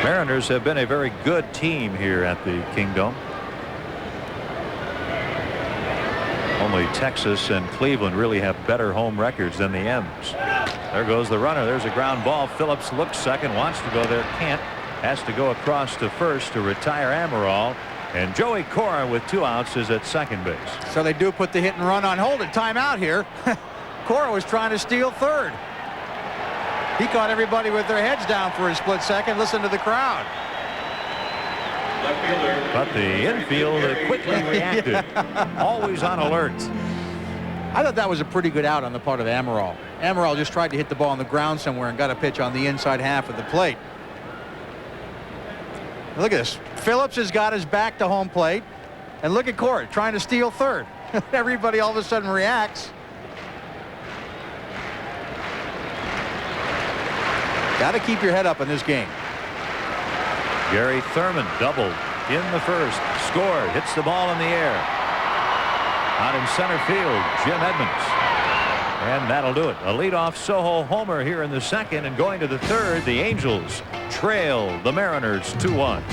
Mariners have been a very good team here at the Kingdome. Only Texas and Cleveland really have better home records than the M's. There goes the runner. There's a ground ball. Phillips looks second, wants to go there, can't. Has to go across to first to retire Amaral. And Joey Cora with 2 outs is at second base. So they do put the hit and run on hold. And timeout here. Cora was trying to steal third. He caught everybody with their heads down for a split second. Listen to the crowd. But the infield quickly reacted. Always on alert. I thought that was a pretty good out on the part of Amaral. Amaral just tried to hit the ball on the ground somewhere and got a pitch on the inside half of the plate. Look at this. Phillips has got his back to home plate. And look at Cora trying to steal third. Everybody all of a sudden reacts. Got to keep your head up in this game. Gary Thurman doubled in the first. Scored. Hits the ball in the air. Out in center field, Jim Edmonds. And that'll do it. A leadoff Soho homer here in the second. And going to the third, the Angels trail the Mariners 2-1.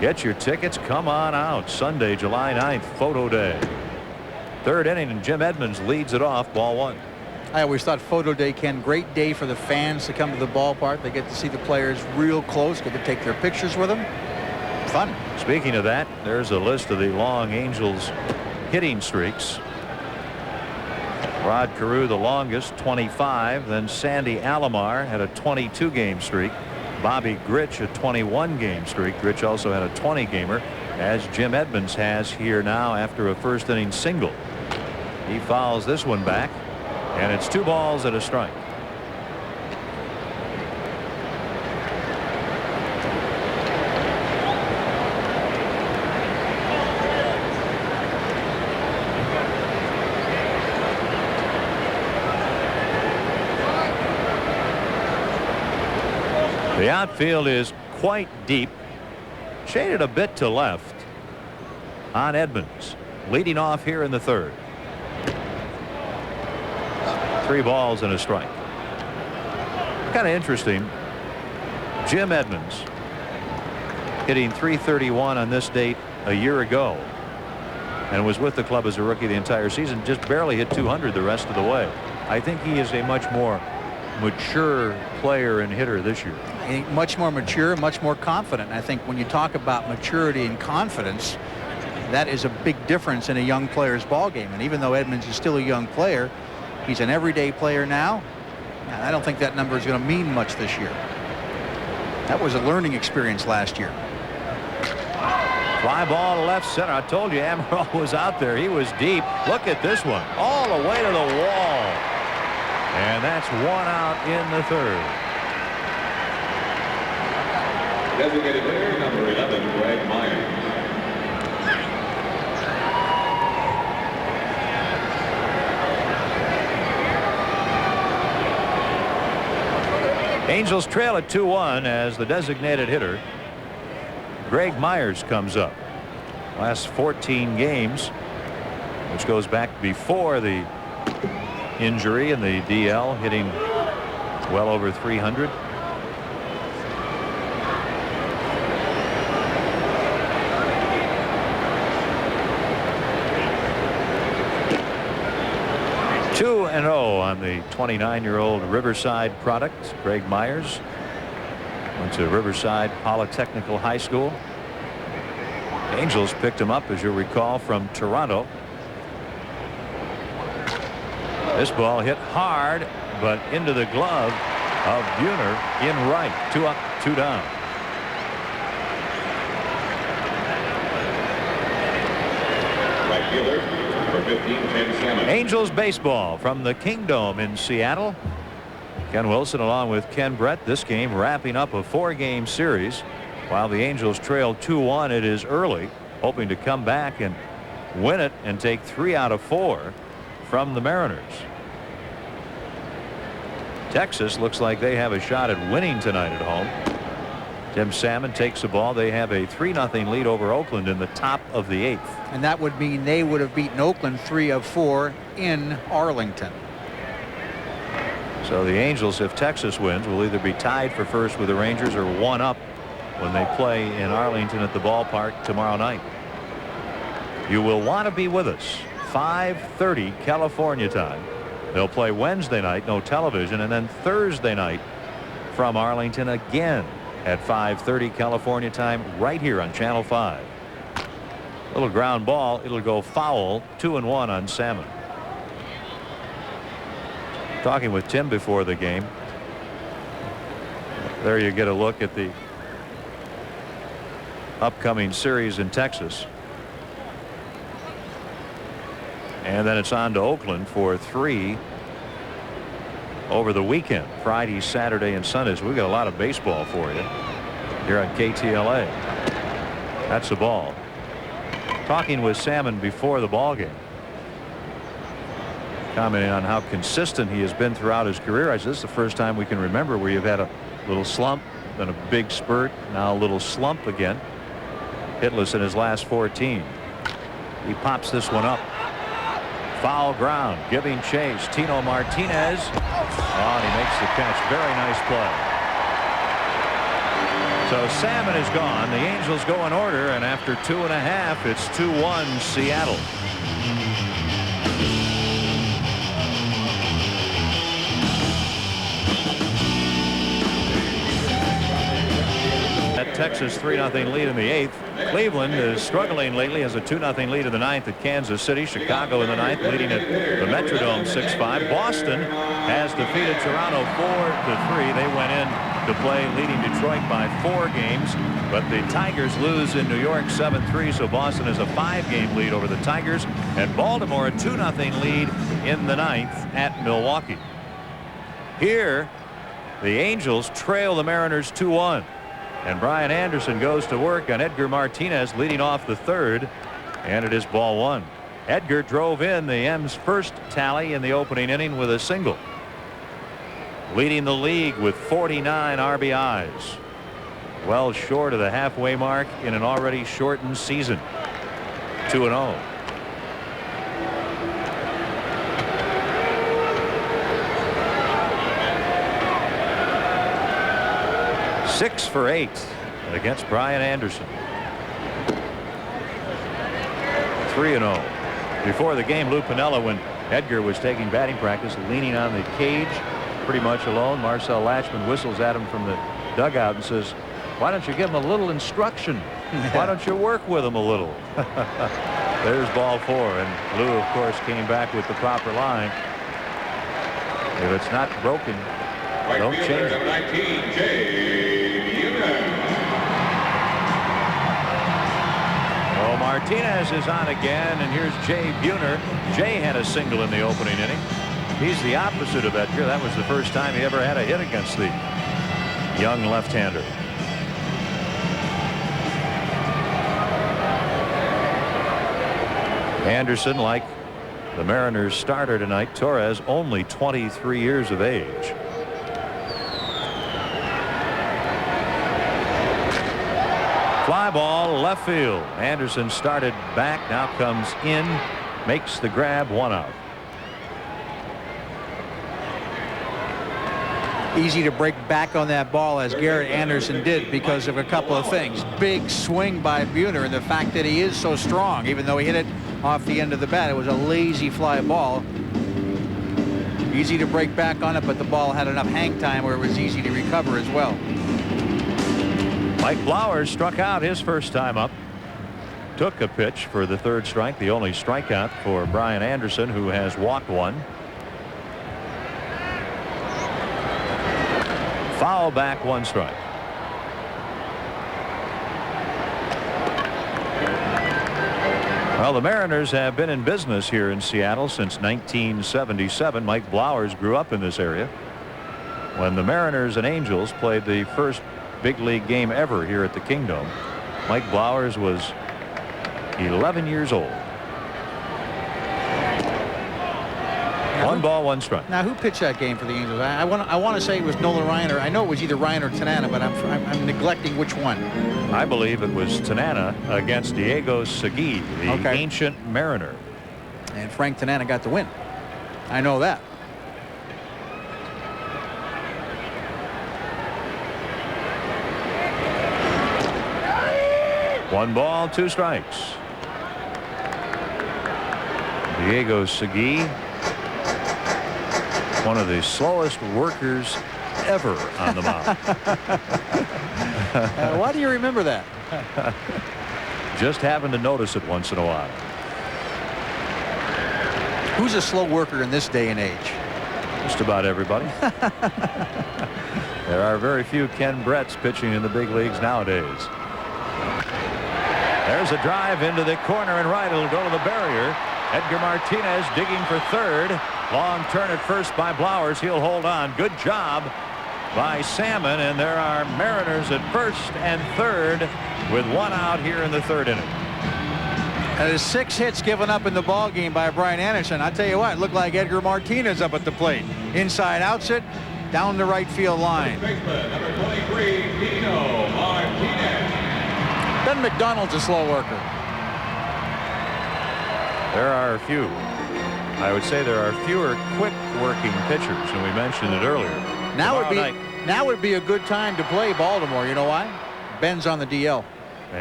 Get your tickets. Come on out. Sunday, July 9th, photo day. Third inning, and Jim Edmonds leads it off, ball 1. I always thought photo day, Ken, great day for the fans to come to the ballpark. They get to see the players real close, get to take their pictures with them. Fun. Speaking of that, there's a list of the long Angels hitting streaks. Rod Carew the longest, 25. Then Sandy Alomar had a 22-game streak. Bobby Grich a 21-game streak. Grich also had a 20-gamer, as Jim Edmonds has here now after a first inning single. He fouls this one back, and it's 2 balls and a strike. The outfield is quite deep, shaded a bit to left on Edmonds, leading off here in the third. 3 balls and a strike. Kind of interesting. Jim Edmonds hitting .331 on this date a year ago, and was with the club as a rookie the entire season. Just barely hit .200 the rest of the way. I think he is a much more mature player and hitter this year. much more mature, much more confident. And I think when you talk about maturity and confidence, that is a big difference in a young player's ball game. And even though Edmonds is still a young player, he's an everyday player now. And I don't think that number is going to mean much this year. That was a learning experience last year. Fly ball to left center. I told you Amaral was out there. He was deep. Look at this one. All the way to the wall. And that's one out in the third. Designated hitter number 11, Greg Myers. Angels trail at 2-1 as the designated hitter Greg Myers comes up. Last 14 games, which goes back before the injury and the DL, hitting well over 300. Two and 0 on the 29-year-old Riverside product. Greg Myers went to Riverside Polytechnical High School. Angels picked him up, as you'll recall, from Toronto. This ball hit hard, but into the glove of Buhner in right. 2 up, 2 down. Right fielder, number 15, Tim Salmon. Angels baseball from the Kingdome in Seattle. Ken Wilson along with Ken Brett. This game wrapping up a 4-game series. While the Angels trail 2-1, it is early, hoping to come back and win it and take 3 out of 4 from the Mariners. Texas looks like they have a shot at winning tonight at home. Tim Salmon takes the ball. They have a 3-0 lead over Oakland in the top of the 8th. And that would mean they would have beaten Oakland 3 of 4 in Arlington. So the Angels, if Texas wins, will either be tied for first with the Rangers or 1 up when they play in Arlington at the ballpark tomorrow night. You will want to be with us. 5:30 California time. They'll play Wednesday night, no television, and then Thursday night from Arlington again at 5:30 California time right here on Channel 5. Little ground ball. It'll go foul. 2-1 on Salmon. Talking with Tim before the game. There you get a look at the upcoming series in Texas. And then it's on to Oakland for 3 over the weekend. Friday, Saturday, and Sunday. So we've got a lot of baseball for you here on KTLA. That's the ball. Talking with Salmon before the ball game, commenting on how consistent he has been throughout his career. I said, this is the first time we can remember where you've had a little slump, then a big spurt, now a little slump again. Hitless in his last 14. He pops this one up. Foul ground, giving chase. Tino Martinez. Oh, and he makes the catch. Very nice play. So Salmon is gone. The Angels go in order, and after 2.5, it's 2-1 Seattle. That Texas 3-0 lead in the 8th. Cleveland is struggling lately, has a 2-0 lead in the 9th at Kansas City. Chicago in the 9th leading at the Metrodome 6-5. Boston has defeated Toronto 4-3. They went in to play leading Detroit by 4 games, but the Tigers lose in New York 7-3. So Boston has a 5-game lead over the Tigers, and Baltimore a 2-0 lead in the 9th at Milwaukee. Here the Angels trail the Mariners 2-1. And Brian Anderson goes to work on Edgar Martinez leading off the 3rd, and it is ball 1. Edgar drove in the M's first tally in the opening inning with a single, leading the league with 49 RBIs. Well short of the halfway mark in an already shortened season. 2-0. Six for 8 against Brian Anderson. 3-0. Before the game, Lou Piniella, when Edgar was taking batting practice, leaning on the cage pretty much alone. Marcel Latchman whistles at him from the dugout and says, why don't you give him a little instruction? Why don't you work with him a little? There's ball 4, and Lou, of course, came back with the proper line. If it's not broken, Right don't fielder, change it. number 19, Jay Buhner. Well, Martinez is on again, and here's Jay Buhner. Jay had a single in the opening inning. He's the opposite of Edgar. That was the first time he ever had a hit against the young left-hander. Anderson, like the Mariners starter tonight, Torres, only 23 years of age. Fly ball left field. Anderson started back, now comes in, makes the grab, 1 out. Easy to break back on that ball, as Garrett Anderson did, because of a couple of things. Big swing by Buhner, and the fact that he is so strong. Even though he hit it off the end of the bat, it was a lazy fly ball. Easy to break back on it, but the ball had enough hang time where it was easy to recover as well. Mike Blowers struck out his first time up. Took a pitch for the 3rd strike, the only strikeout for Brian Anderson, who has walked 1. Foul back, 1 strike. Well, the Mariners have been in business here in Seattle since 1977. Mike Blowers grew up in this area when the Mariners and Angels played the first big league game ever here at the Kingdome. Mike Blowers was 11 years old. 1 ball, 1 strike. Now, who pitched that game for the Angels? I want to say it was Nolan Ryan, or I know it was either Ryan or Tanana, but I'm neglecting which one. I believe it was Tanana against Diego Segui, the ancient Mariner. And Frank Tanana got the win. I know that. One ball, 2 strikes. Diego Segui, one of the slowest workers ever on the mound. Why do you remember that? Just happened to notice it once in a while. Who's a slow worker in this day and age? Just about everybody. There are very few Ken Bretts pitching in the big leagues nowadays. There's a drive into the corner and right. It'll go to the barrier. Edgar Martinez digging for 3rd. Long turn at first by Blowers. He'll hold on. Good job by Salmon, and there are Mariners at 1st and 3rd with 1 out here in the 3rd inning. And there's 6 hits given up in the ball game by Brian Anderson. I tell you what, it looked like Edgar Martinez up at the plate. Inside outs it, down the right field line. Number 23, Tino Martinez. Ben McDonald's a slow worker. There are a few. I would say there are fewer quick working pitchers, and we mentioned it earlier. Now would be a good time to play Baltimore. You know why? Ben's on the DL.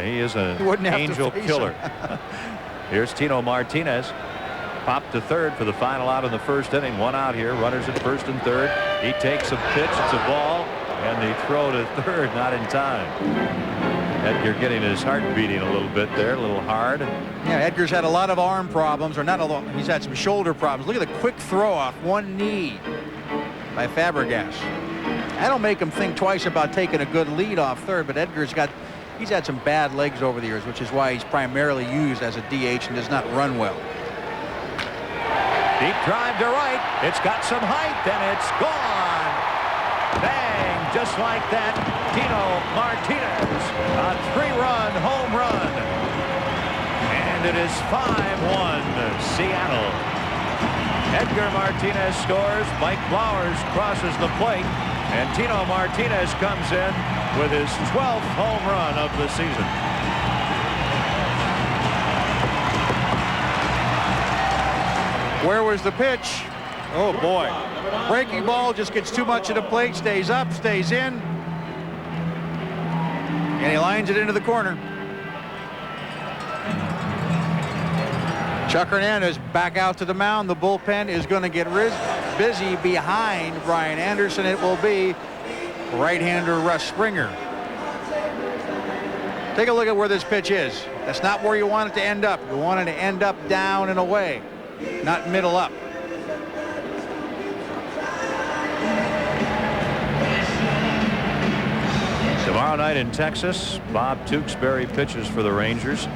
He is an angel killer. Here's Tino Martinez. Popped to 3rd for the final out in the 1st inning. 1 out here. Runners at 1st and 3rd. He takes a pitch. It's a ball. And the throw to 3rd, not in time. Edgar getting his heart beating a little bit there, a little hard. Yeah, Edgar's had a lot of arm problems, or not a lot. He's had some shoulder problems. Look at the quick throw off one knee by Fabregas. That'll make him think twice about taking a good lead off 3rd, but he's had some bad legs over the years, which is why he's primarily used as a DH and does not run well. Deep drive to right. It's got some height, and it's gone. Bang! Just like that, Tino Martinez, a 3-run home run. And it is 5-1 Seattle. Edgar Martinez scores. Mike Blowers crosses the plate. And Tino Martinez comes in with his 12th home run of the season. Where was the pitch? Oh, boy. Breaking ball just gets too much of the plate, stays up, stays in. And he lines it into the corner. Chuck Hernandez back out to the mound. The bullpen is going to get busy behind Brian Anderson. It will be right-hander Russ Springer. Take a look at where this pitch is. That's not where you want it to end up. You want it to end up down and away, not middle up. Tomorrow night in Texas, Bob Tewksbury pitches for the Rangers.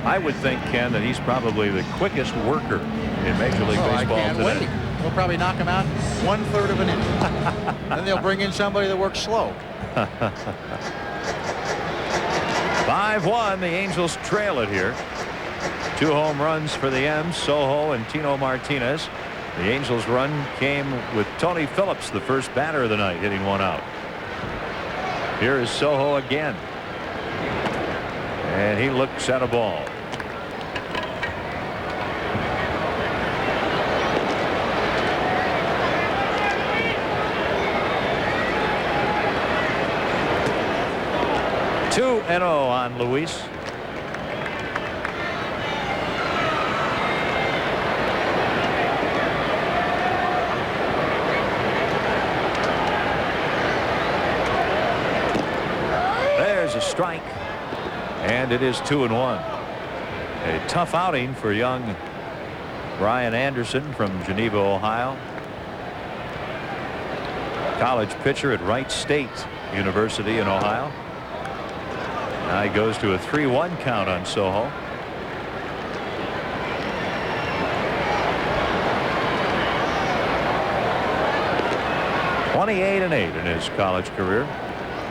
I would think, Ken, that he's probably the quickest worker in Major League Baseball I can't today. wait. They'll probably knock him out 1/3 of an inning. Then they'll bring in somebody that works slow. 5-1, the Angels trail it here. 2 home runs for the M's, Soho and Tino Martinez. The Angels' run came with Tony Phillips, the first batter of the night, hitting 1 out. Here is Soho again. And he looks at a ball. Two and 0 on Luis. There's a strike. And it is 2-1. A tough outing for young Brian Anderson from Geneva, Ohio. College pitcher at Wright State University in Ohio. Now he goes to a 3-1 count on Soho. .28-8 in his college career.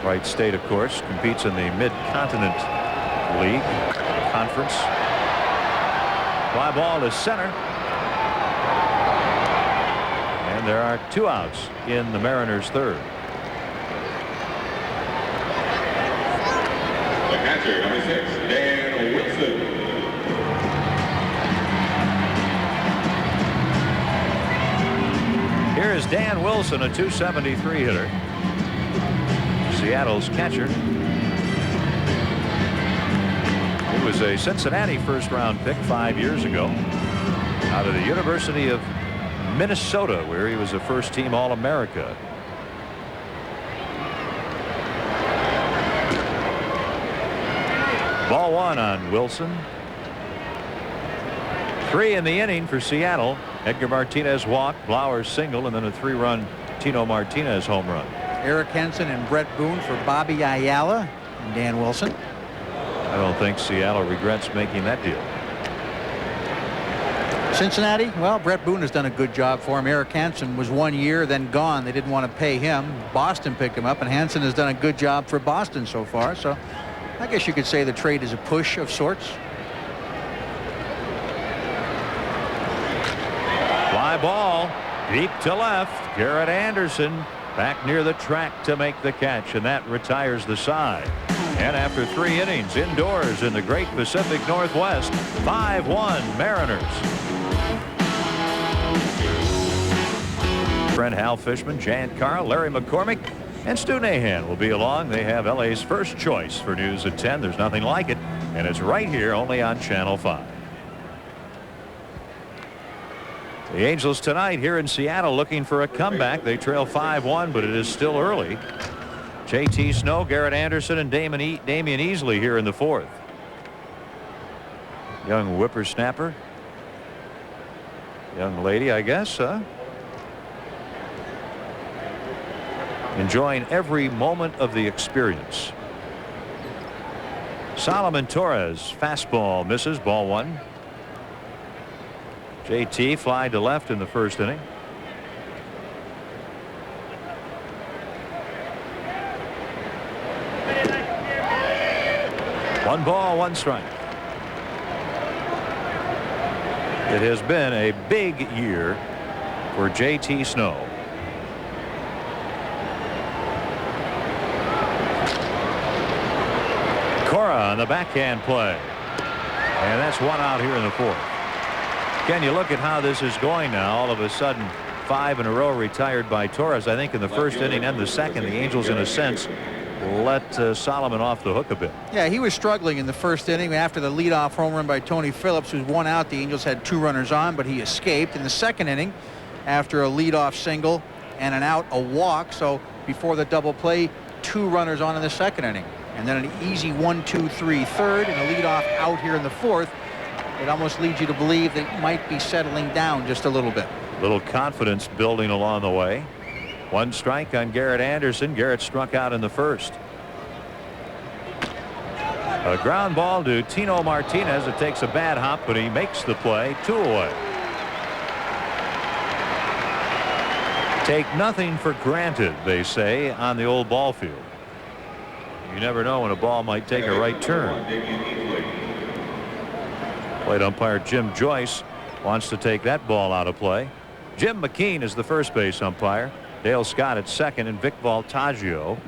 Wright State, of course, competes in the Mid-Continent League Conference. Fly ball to center. And there are 2 outs in the Mariners' third. The catcher, number 6, Dan Wilson. Here is Dan Wilson, a .273 hitter. Seattle's catcher. He was a Cincinnati first-round pick 5 years ago out of the University of Minnesota, where he was a first-team All-America. Ball 1 on Wilson. 3 in the inning for Seattle. Edgar Martinez walk, Blauer single, and then a 3-run Tino Martinez home run. Eric Henson and Brett Boone for Bobby Ayala and Dan Wilson. I don't think Seattle regrets making that deal. Cincinnati, well, Brett Boone has done a good job for him. Eric Hansen was 1 year, then gone. They didn't want to pay him. Boston picked him up, and Hansen has done a good job for Boston so far. So I guess you could say the trade is a push of sorts. Fly ball deep to left. Garrett Anderson back near the track to make the catch, and that retires the side. And after 3 innings indoors in the great Pacific Northwest, 5-1 Mariners. Friend Hal Fishman, Jan Carl, Larry McCormick, and Stu Nahan will be along. They have LA's first choice for news at 10. There's nothing like it, and it's right here only on Channel 5. The Angels tonight here in Seattle looking for a comeback. They trail 5-1, but it is still early. J.T. Snow, Garrett Anderson, and Damian Easley here in the 4th. Young whippersnapper. Young lady, I guess, huh? Enjoying every moment of the experience. Solomon Torres, fastball misses, ball 1. JT fly to left in the first inning. One ball, 1 strike. It has been a big year for JT Snow. Cora on the backhand play. And that's 1 out here in the 4th. Can you look at how this is going now? All of a sudden 5 in a row retired by Torres. I think in the first inning and the second, the Angels in a sense let Solomon off the hook a bit. Yeah, he was struggling in the first inning after the leadoff home run by Tony Phillips, who's 1 out. The Angels had 2 runners on, but he escaped in the second inning after a leadoff single and an out, a walk. So before the double play, 2 runners on in the second inning, and then an easy 1-2-3 third and a leadoff out here in the fourth. It almost leads you to believe that he might be settling down just a little bit. Little confidence building along the way. 1 strike on Garrett Anderson. Garrett struck out in the first. A ground ball to Tino Martinez. It takes a bad hop, but he makes the play. 2 away. Take nothing for granted, they say, on the old ball field. You never know when a ball might take a right turn. Plate umpire Jim Joyce wants to take that ball out of play. Jim McKean is the first base umpire. Dale Scott at second, and Vic Voltaggio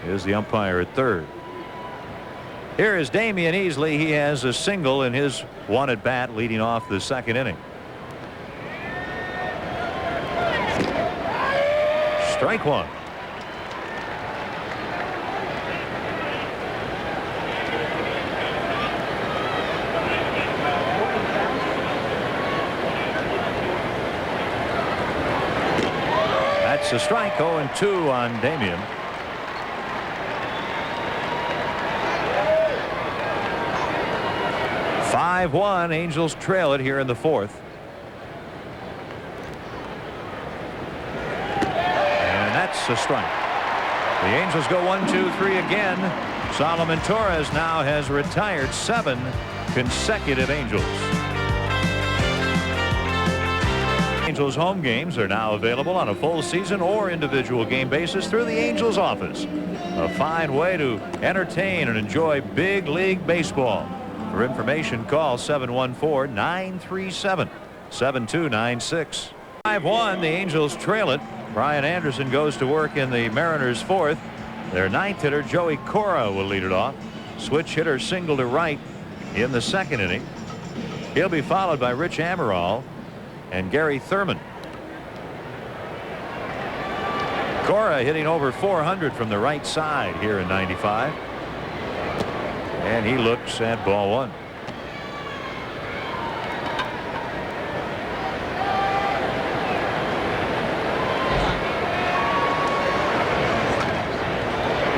is the umpire at third. Here is Damian Easley. He has a single in his 1 at bat leading off the second inning. Strike 1. That's a strike. 0-2 on Damian. (5-1). Angels trail it here in the fourth. And that's a strike. The Angels go 1-2-3 again. Solomon Torres now has retired 7 consecutive Angels. Angels home games are now available on a full season or individual game basis through the Angels office. A fine way to entertain and enjoy big league baseball. For information, call 714-937-7296. 5-1. The Angels trail it. Brian Anderson goes to work in the Mariners' fourth. Their 9th hitter, Joey Cora, will lead it off. Switch hitter single to right in the second inning. He'll be followed by Rich Amaral and Gary Thurman. Cora hitting over 400 from the right side here in 95. And he looks at ball 1.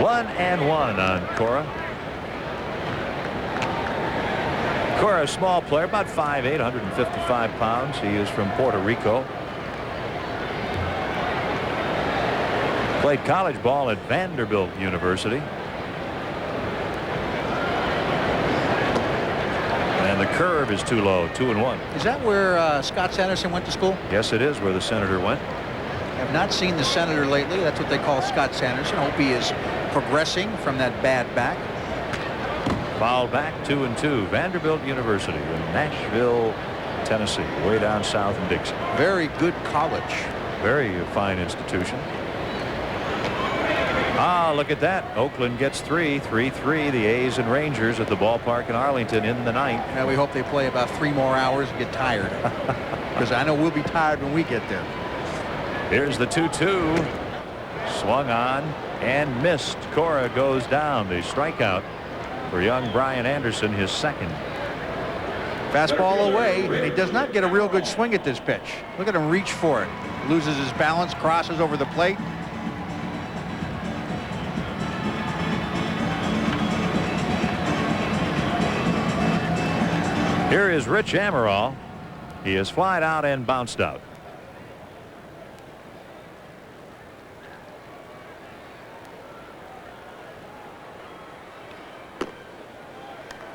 One and 1 on Cora. Cora, a small player, about 5'8", 155 pounds. He is from Puerto Rico. Played college ball at Vanderbilt University. And the curve is too low. 2-1. Is that where Scott Sanderson went to school? Yes, it is where the Senator went. I have not seen the Senator lately. That's what they call Scott Sanderson. I hope he is progressing from that bad back. Foul back. 2-2. Vanderbilt University in Nashville, Tennessee, way down south in Dixie. Very good college. Very fine institution. Ah, look at that. Oakland gets 3-3. The A's and Rangers at the ballpark in Arlington in the ninth. Now we hope they play about 3 more hours and get tired. Because I know we'll be tired when we get there. Here's the 2-2. Swung on and missed. Cora goes down. The strikeout for young Brian Anderson, his second. Fastball away, and he does not get a real good swing at this pitch. Look at him reach for it. Loses his balance, crosses over the plate. Here is Rich Amaral. He is flied out and bounced out.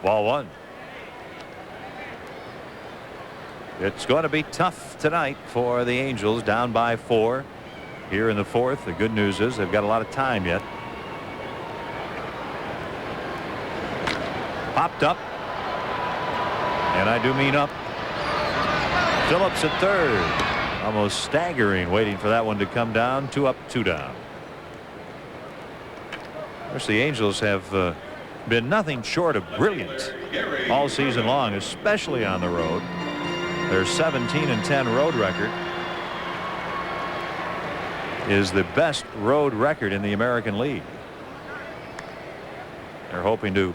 Ball 1. It's going to be tough tonight for the Angels, down by 4 here in the fourth. The good news is they've got a lot of time yet. Popped up. And I do mean up. Phillips at third. Almost staggering, waiting for that one to come down. 2 up, 2 down. Of course, the Angels have been nothing short of brilliant all season long, especially on the road. Their 17-10 road record is the best road record in the American League. They're hoping to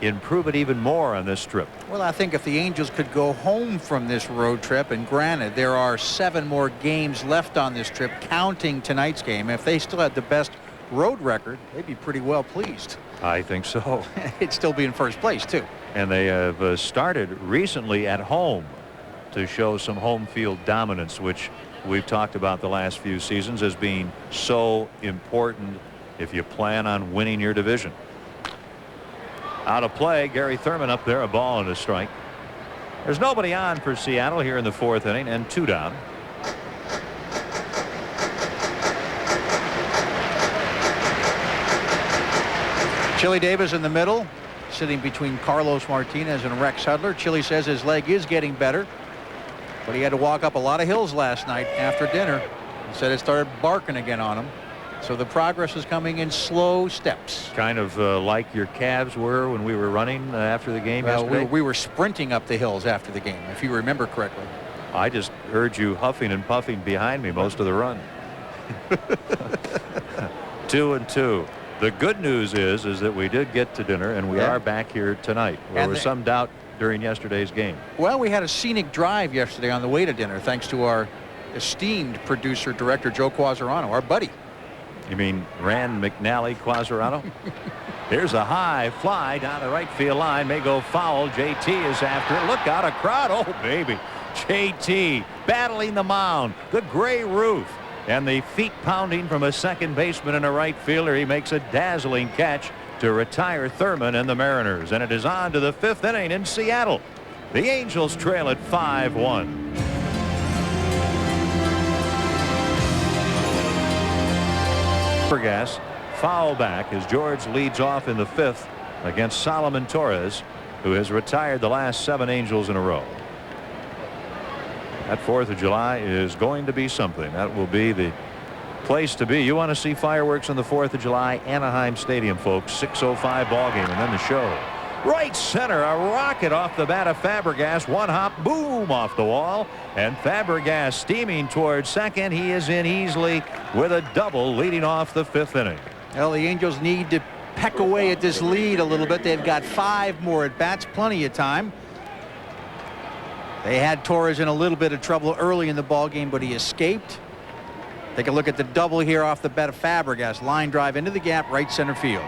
improve it even more on this trip? Well, I think if the Angels could go home from this road trip, and granted there are 7 more games left on this trip counting tonight's game, if they still had the best road record, they'd be pretty well pleased. I think so. It'd still be in first place too. And they have started recently at home to show some home field dominance, which we've talked about the last few seasons as being so important if you plan on winning your division. Out of play, Gary Thurman up there, a ball and a strike. There's nobody on for Seattle here in the 4th inning, and 2 down. Chili Davis in the middle, sitting between Carlos Martinez and Rex Hudler. Chili says his leg is getting better, but he had to walk up a lot of hills last night after dinner. He said it started barking again on him. So the progress is coming in slow steps. Kind of like your calves were when we were running after the game yesterday. We were sprinting up the hills after the game, if you remember correctly. I just heard you huffing and puffing behind me most of the run. 2-2. The good news is that we did get to dinner, and we are back here tonight. There was some doubt during yesterday's game. Well, we had a scenic drive yesterday on the way to dinner, thanks to our esteemed producer, director Joe Quasarano, our buddy. You mean Rand McNally Quasarano? Here's a high fly down the right field line. May go foul. JT is after it. Look out, a crowd. Oh, baby. JT battling the mound. The gray roof. And the feet pounding from a second baseman and a right fielder. He makes a dazzling catch to retire Thurman and the Mariners. And it is on to the 5th inning in Seattle. The Angels trail at 5-1. Fabregas foul back as George leads off in the 5th against Solomon Torres, who has retired the last 7 Angels in a row. That 4th of July is going to be something. That will be the place to be. You want to see fireworks on the 4th of July, Anaheim Stadium, folks. 6:05 ball game, and then the show. Right center, a rocket off the bat of Fabregas. One hop, boom, off the wall. And Fabregas steaming towards second. He is in easily with a double leading off the 5th inning. Well, the Angels need to peck away at this lead a little bit. They've got 5 more at bats, plenty of time. They had Torres in a little bit of trouble early in the ball game, but he escaped. Take a look at the double here off the bat of Fabregas. Line drive into the gap, right center field.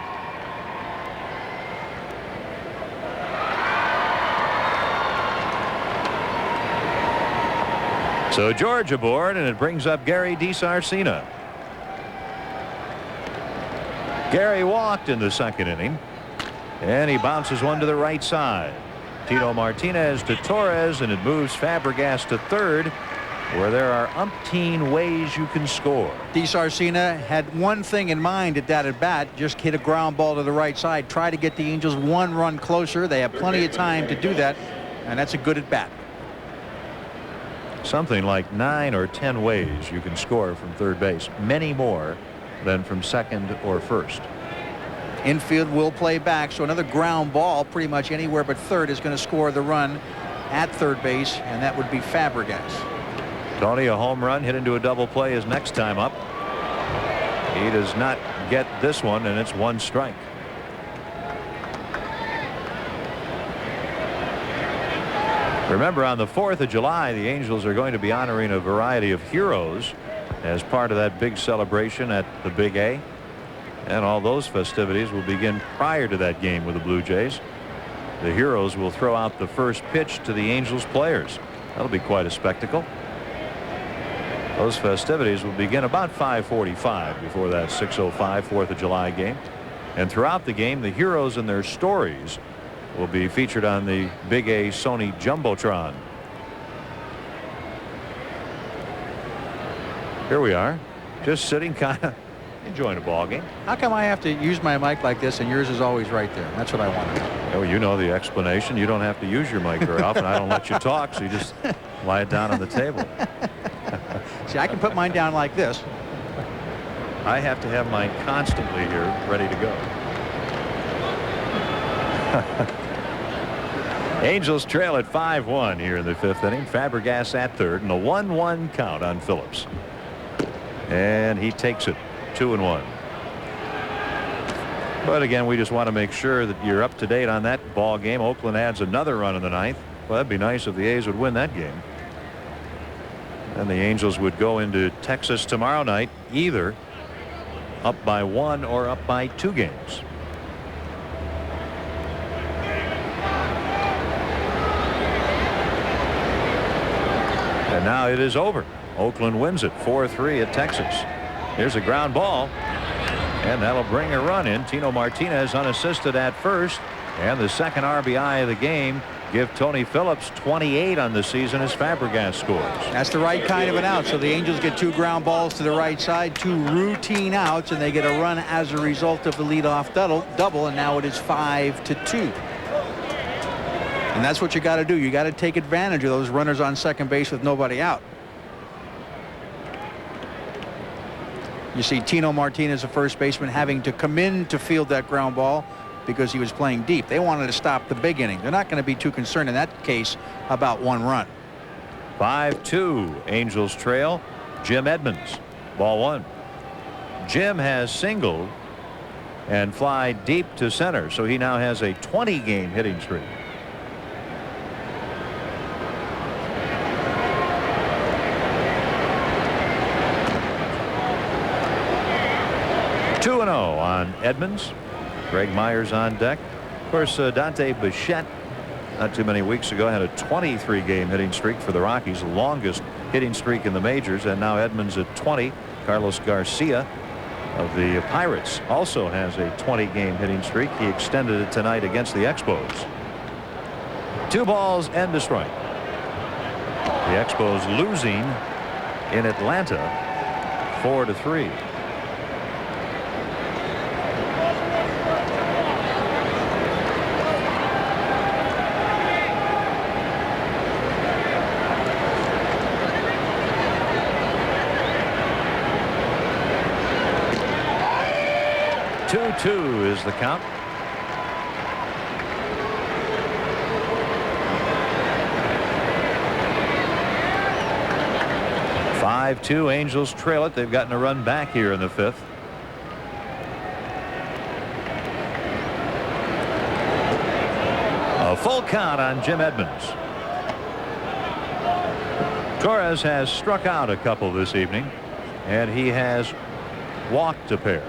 So George aboard, and it brings up Gary DiSarcina. Gary walked in the 2nd inning, and he bounces one to the right side. Tito Martinez to Torres, and it moves Fabregas to 3rd, where there are umpteen ways you can score. DiSarcina had one thing in mind at that at bat, just hit a ground ball to the right side, try to get the Angels 1 run closer. They have plenty of time to do that, and that's a good at bat. Something like 9 or 10 ways you can score from 3rd base, many more than from 2nd or 1st. Infield will play back, so another ground ball pretty much anywhere but 3rd is going to score the run at 3rd base, and that would be Fabregas. Tony, a home run hit into a double play his next time up. He does not get this one, and it's 1 strike. Remember, on the 4th of July, the Angels are going to be honoring a variety of heroes as part of that big celebration at the Big A. And all those festivities will begin prior to that game with the Blue Jays. The heroes will throw out the first pitch to the Angels players. That'll be quite a spectacle. Those festivities will begin about 5:45 before that 6:05 4th of July game. And throughout the game, the heroes and their stories will be featured on the Big A Sony Jumbotron. Here we are, just sitting, kind of enjoying a ball game. How come I have to use my mic like this and yours is always right there? That's what I want. Oh, you know the explanation. You don't have to use your mic very often. I don't let you talk, so you just lie it down on the table. See, I can put mine down like this. I have to have mine constantly here, ready to go. Angels trail at 5-1 here in the 5th inning. Fabregas at 3rd, and a 1-1 count on Phillips. And he takes it, 2-1. But again, we just want to make sure that you're up to date on that ball game. Oakland adds another run in the ninth. Well, that'd be nice if the A's would win that game. And the Angels would go into Texas tomorrow night either up by 1 or up by 2 games. And now it is over. Oakland wins it 4-3 at Texas. Here's a ground ball, and that'll bring a run in. Tino Martinez unassisted at first, and the second RBI of the game. Give Tony Phillips 28 on the season as Fabregas scores. That's the right kind of an out. So the Angels get 2 ground balls to the right side, 2 routine outs, and they get a run as a result of the leadoff double, and now it is 5-2. And that's what you got to do. You got to take advantage of those runners on second base with nobody out. You see Tino Martinez, a first baseman, having to come in to field that ground ball because he was playing deep. They wanted to stop the big inning. They're not going to be too concerned in that case about 1 run. 5-2 Angels trail. Jim Edmonds, ball 1. Jim has singled and fly deep to center, so he now has a 20-game hitting streak. Two 2-0 on Edmonds. Greg Myers on deck. Of course, Dante Bichette not too many weeks ago had a 23-game hitting streak for the Rockies, longest hitting streak in the majors, and now Edmonds at 20. Carlos Garcia of the Pirates also has a 20-game hitting streak. He extended it tonight against the Expos. 2 balls and a strike. The Expos losing in Atlanta 4-3. Two is the count. (5-2) Angels trail it. They've gotten a run back here in the 5th. A full count on Jim Edmonds. Torres has struck out a couple this evening, and he has walked a pair.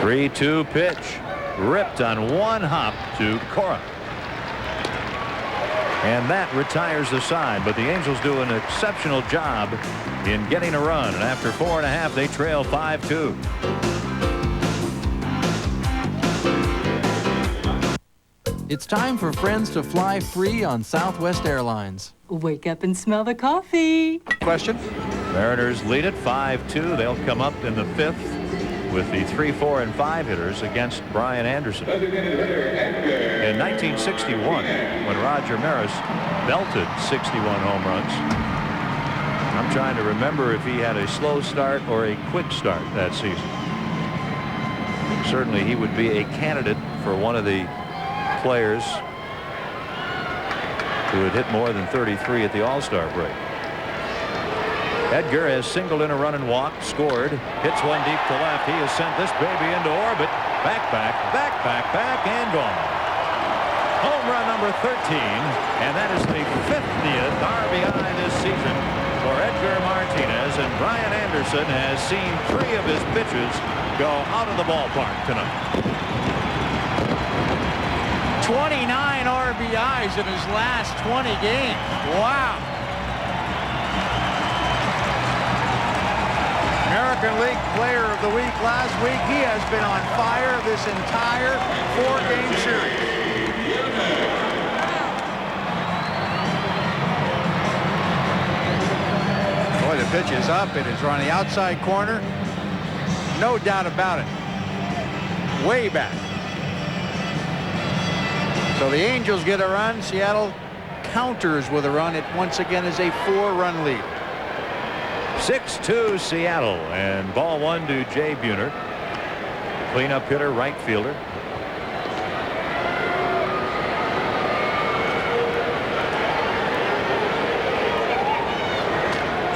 (3-2) pitch ripped on one hop to Cora, and that retires the side. But the Angels do an exceptional job in getting a run, and after 4.5 they trail 5-2. It's time for friends to fly free on Southwest Airlines. Wake up and smell the coffee. Question. Mariners lead it 5-2. They'll come up in the 5th with the 3, 4, and 5 hitters against Brian Anderson. In 1961, when Roger Maris belted 61 home runs, I'm trying to remember if he had a slow start or a quick start that season. Certainly he would be a candidate for one of the players who had hit more than 33 at the All-Star break. Edgar has singled in a run and walked, scored, hits one deep to left. He has sent this baby into orbit. Back, and gone. Home run number 13, and that is the 50th RBI this season for Edgar Martinez, and Brian Anderson has seen 3 of his pitches go out of the ballpark tonight. 29 RBIs in his last 20 games. Wow. American League Player of the Week last week. He has been on fire this entire 4-game series. Boy, the pitch is up. It is on the outside corner. No doubt about it. Way back. So the Angels get a run. Seattle counters with a run. It once again is a 4-run lead. 6-2 Seattle, and ball 1 to Jay Buhner. Cleanup hitter, right fielder.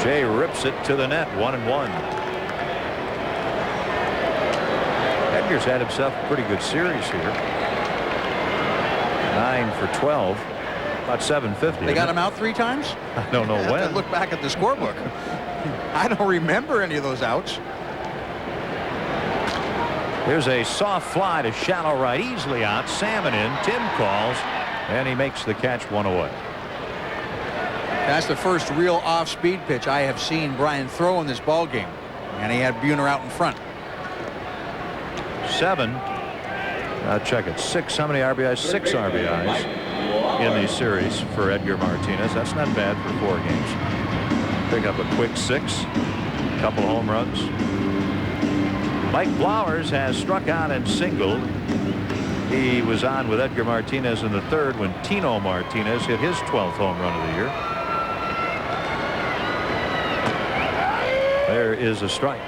Jay rips it to the net. 1-1. Edgar's had himself a pretty good series here. 9 for 12. About 750. They got him out 3 times? I don't know I have when. to look back at the scorebook. I don't remember any of those outs. Here's a soft fly to shallow right, easily out. Salmon in. Tim calls, and he makes the catch, 1 away. That's the first real off-speed pitch I have seen Brian throw in this ball game, and he had Buhner out in front. 7. I'll check it. 6. How many RBIs? 6 RBIs in the series for Edgar Martinez. That's not bad for 4 games. Pick up a quick 6. Couple home runs. Mike Blowers has struck out and singled. He was on with Edgar Martinez in the 3rd when Tino Martinez hit his 12th home run of the year. There is a strike.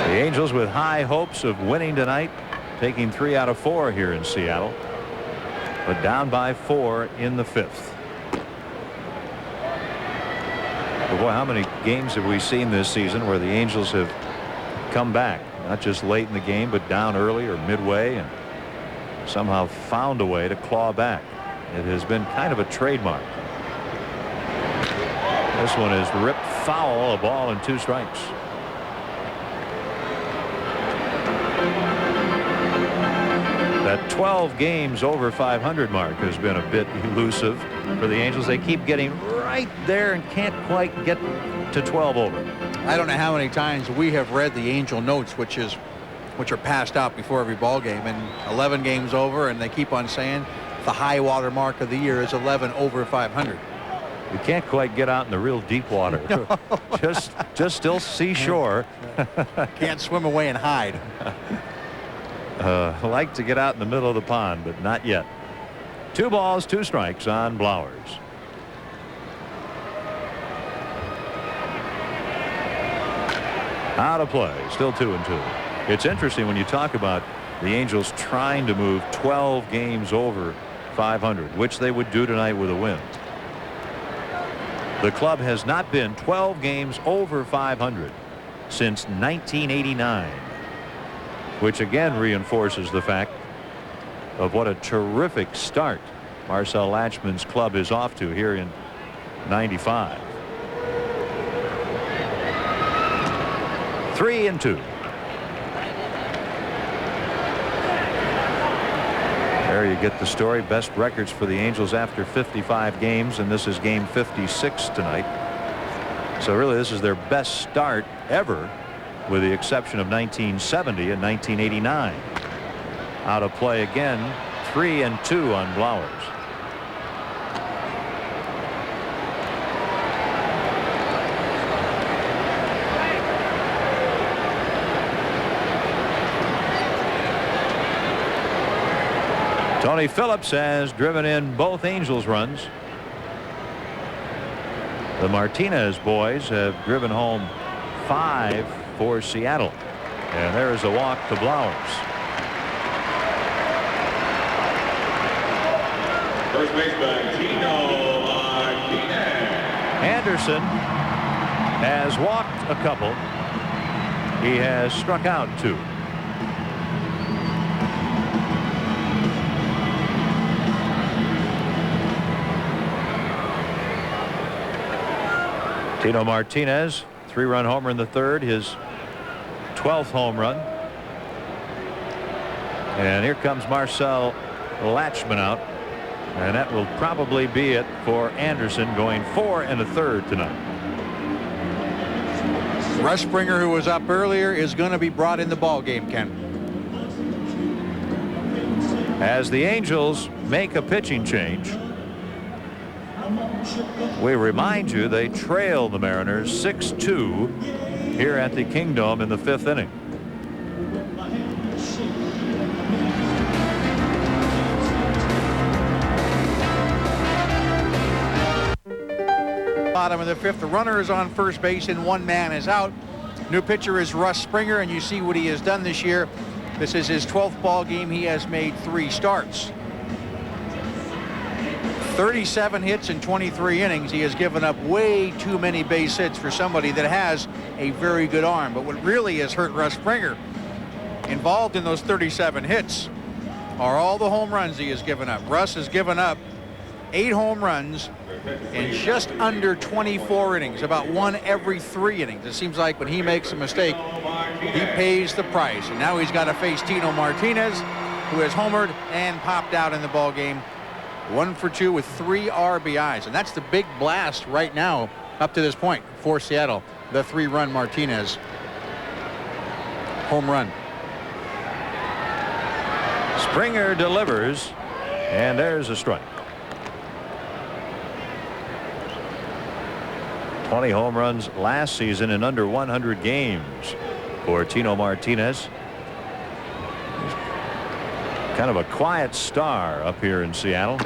The Angels with high hopes of winning tonight, taking 3 out of 4 here in Seattle, but down by 4 in the 5th. But boy, how many games have we seen this season where the Angels have come back, not just late in the game, but down early or midway, and somehow found a way to claw back. It has been kind of a trademark. This one is ripped foul, a ball and 2 strikes. That 12 games over 500 mark has been a bit elusive for the Angels. They keep getting right there and can't quite get to 12 over. I don't know how many times we have read the Angel notes, which are passed out before every ball game, and 11 games over, and they keep on saying the high water mark of the year is 11 over 500. You can't quite get out in the real deep water. just still seashore. Can't swim away and hide. Like to get out in the middle of the pond, but not yet. 2 balls, 2 strikes on Blowers. Out of play, still 2-2. It's interesting when you talk about the Angels trying to move 12 games over 500, which they would do tonight with a win. The club has not been 12 games over 500 since 1989, which again reinforces the fact of what a terrific start Marcel Latchman's club is off to here in 95. 3-2. There you get the story. Best records for the Angels after 55 games, and this is game 56 tonight. So really this is their best start ever, with the exception of 1970 and 1989. Out of play again. 3-2 on Blowers. Tony Phillips has driven in both Angels runs. The Martinez boys have driven home 5 for Seattle. And there is a walk to Blowers. First baseman Tino Martinez. Anderson has walked a couple. He has struck out 2. Tino Martinez, 3-run homer in the 3rd, his 12th home run. And here comes Marcel Latchman out, and that will probably be it for Anderson, going 4 1/3 tonight. Russ Springer, who was up earlier, is going to be brought in the ball game, Ken. As the Angels make a pitching change, we remind you they trail the Mariners 6-2 here at the Kingdome in the 5th inning. Bottom of the 5th, the runner is on first base and 1 man is out. New pitcher is Russ Springer, and you see what he has done this year. This is his 12th ball game. He has made 3 starts. 37 hits in 23 innings. He has given up way too many base hits for somebody that has a very good arm. But what really has hurt Russ Springer involved in those 37 hits are all the home runs he has given up. Russ has given up 8 home runs in just under 24 innings, about 1 every 3 innings. It seems like when he makes a mistake, he pays the price. And now he's got to face Tino Martinez, who has homered and popped out in the ball game. 1 for 2 with 3 RBIs. And that's the big blast right now up to this point for Seattle. The 3-run Martinez home run. Springer delivers, and there's a strike. 20 home runs last season in under 100 games for Tino Martinez. He's kind of a quiet star up here in Seattle.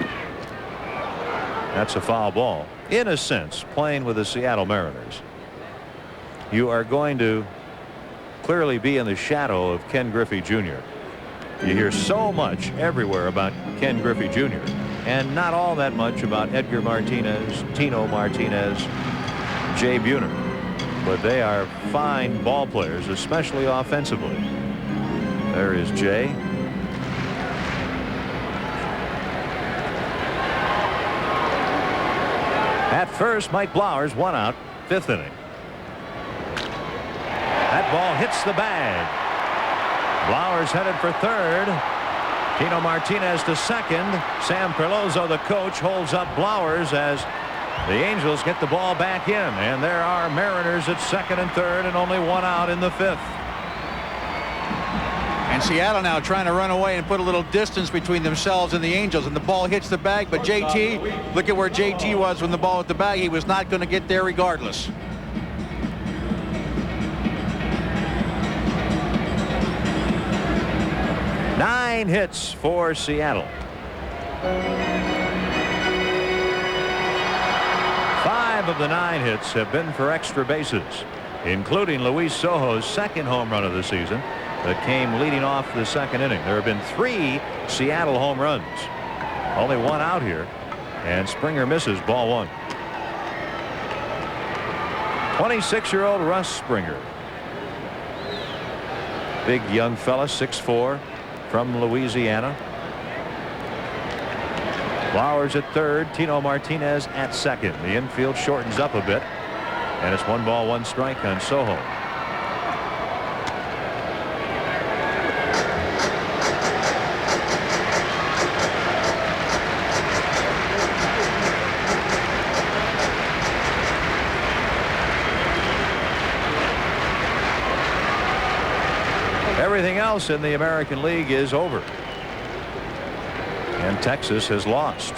That's a foul ball. In a sense, playing with the Seattle Mariners, you are going to clearly be in the shadow of Ken Griffey Jr. You hear so much everywhere about Ken Griffey Jr. and not all that much about Edgar Martinez, Tino Martinez, Jay Buhner. But they are fine ball players, especially offensively. There is Jay. At first, Mike Blowers, 1 out, 5th inning. That ball hits the bag. Blowers headed for 3rd. Tino Martinez to 2nd. Sam Perlozzo, the coach, holds up Blowers as the Angels get the ball back in. And there are Mariners at 2nd and 3rd and only 1 out in the 5th. And Seattle now trying to run away and put a little distance between themselves and the Angels. And the ball hits the bag. But JT, look at where JT was when the ball hit the bag. He was not going to get there regardless. Nine hits for Seattle. 5 of the 9 hits have been for extra bases, including Luis Sojo's 2nd home run of the season that came leading off the 2nd inning. There have been 3 Seattle home runs. Only 1 out here, and Springer misses ball 1. 26-year-old Russ Springer. Big young fella, 6'4", from Louisiana. Flowers at 3rd, Tino Martinez at 2nd. The infield shortens up a bit, and it's 1 ball, 1 strike on Sojo. Everything else in the American League is over. And Texas has lost.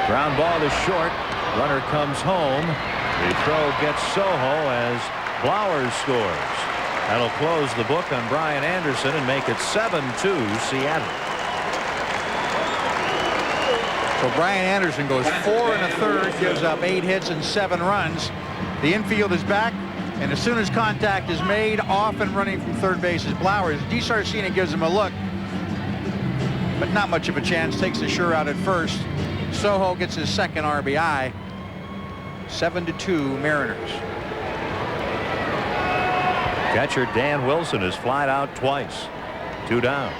Ground ball to short. Runner comes home. The throw gets Sojo as Blowers scores. That'll close the book on Brian Anderson and make it 7-2 Seattle. So Brian Anderson goes 4 1/3, gives up 8 hits and 7 runs. The infield is back. And as soon as contact is made, off and running from 3rd base is Blowers. DiSarcina gives him a look, but not much of a chance. Takes the sure out at first. Sojo gets his 2nd RBI. 7-2 Mariners. Catcher Dan Wilson has flied out twice. 2 down.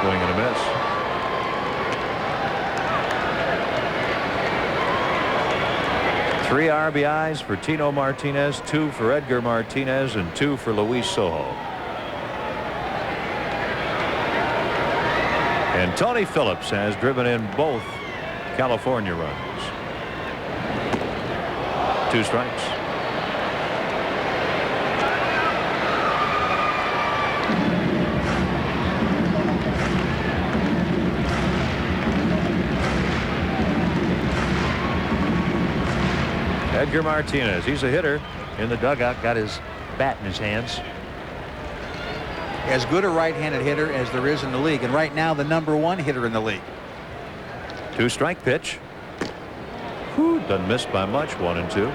Swing and a miss. Three RBIs for Tino Martinez, 2 for Edgar Martinez, and 2 for Luis Sojo. And Tony Phillips has driven in both California runs. 2 strikes. Edgar Martinez, he's a hitter in the dugout, got his bat in his hands. As good a right-handed hitter as there is in the league, and right now the #1 hitter in the league. 2-strike pitch. Whew, doesn't miss by much. 1-2.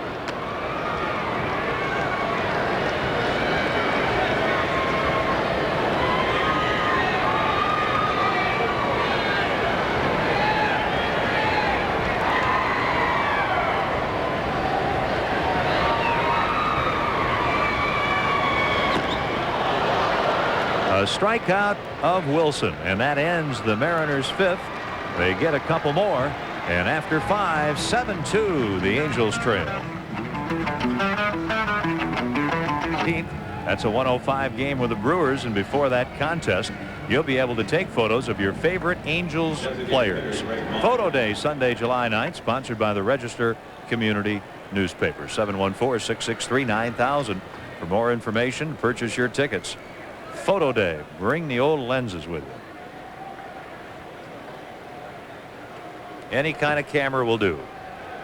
A strikeout of Wilson, and that ends the Mariners' fifth. They get a couple more, and after 5, 7-2, the Angels trail. That's a 105 game with the Brewers, and before that contest, you'll be able to take photos of your favorite Angels players. Photo Day, Sunday, July 9th, sponsored by the Register Community Newspaper. 714-663-9000. For more information, purchase your tickets. Photo Day. Bring the old lenses with you. Any kind of camera will do.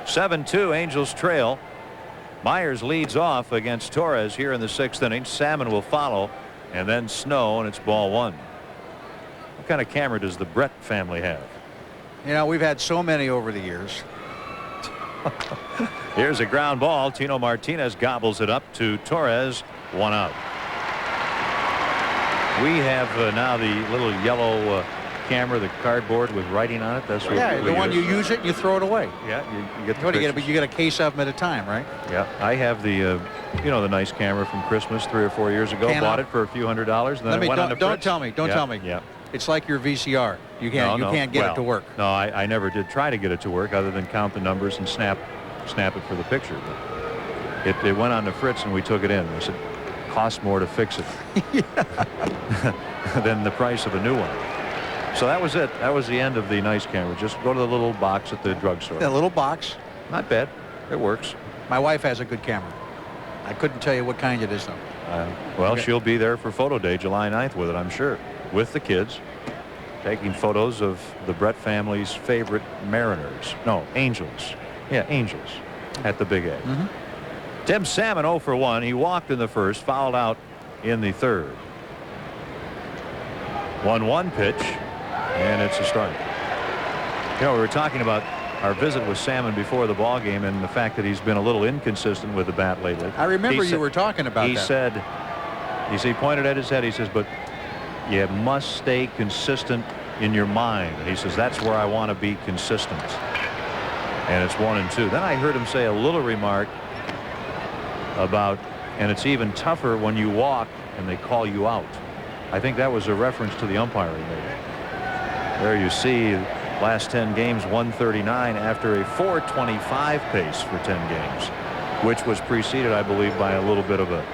7-2, Angels trail. Myers leads off against Torres here in the 6th inning. Salmon will follow, and then Snow, and it's ball 1. What kind of camera does the Brett family have? You know, we've had so many over the years. Here's a ground ball. Tino Martinez gobbles it up to Torres. 1 out. We have now the little yellow camera, the cardboard with writing on it. That's what the one you use it and you throw it away. Yeah, you get the but you get a case of them at a time, right? Yeah, I have the you know, the nice camera from Christmas 3 or 4 years ago. Bought it for a few $100s, and then it went on the don't tell me. Don't tell me. Yeah. It's like your VCR. You can't get it to work. No, I never did try to get it to work other than count the numbers and snap it for the picture. But it went on to Fritz, and we took it in. I said, cost more to fix it than the price of a new one. So that was it. That was the end of the nice camera. Just go to the little box at the drugstore. That little box. Not bad. It works. My wife has a good camera. I couldn't tell you what kind it is, though. Well, Okay. she'll be there for Photo Day, July 9th with it, I'm sure. With the kids. Taking photos of the Brett family's favorite Mariners. No, Angels. Yeah, Angels. At the Big A. Tim Salmon 0 for 1. He walked in the first, fouled out in the third. 1-1 pitch, and it's a strike. You know, we were talking about our visit with Salmon before the ball game and the fact that he's been a little inconsistent with the bat lately. I remember you were talking about he that. He pointed at his head. He says, but you must stay consistent in your mind. And he says, that's where I want to be consistent. And it's 1-2. Then I heard him say a little remark about, and it's even tougher when you walk and they call you out. I think that was a reference to the umpiring maybe. There you see last 10 games, 139 after a 425 pace for 10 games, which was preceded, I believe, by a little bit of a,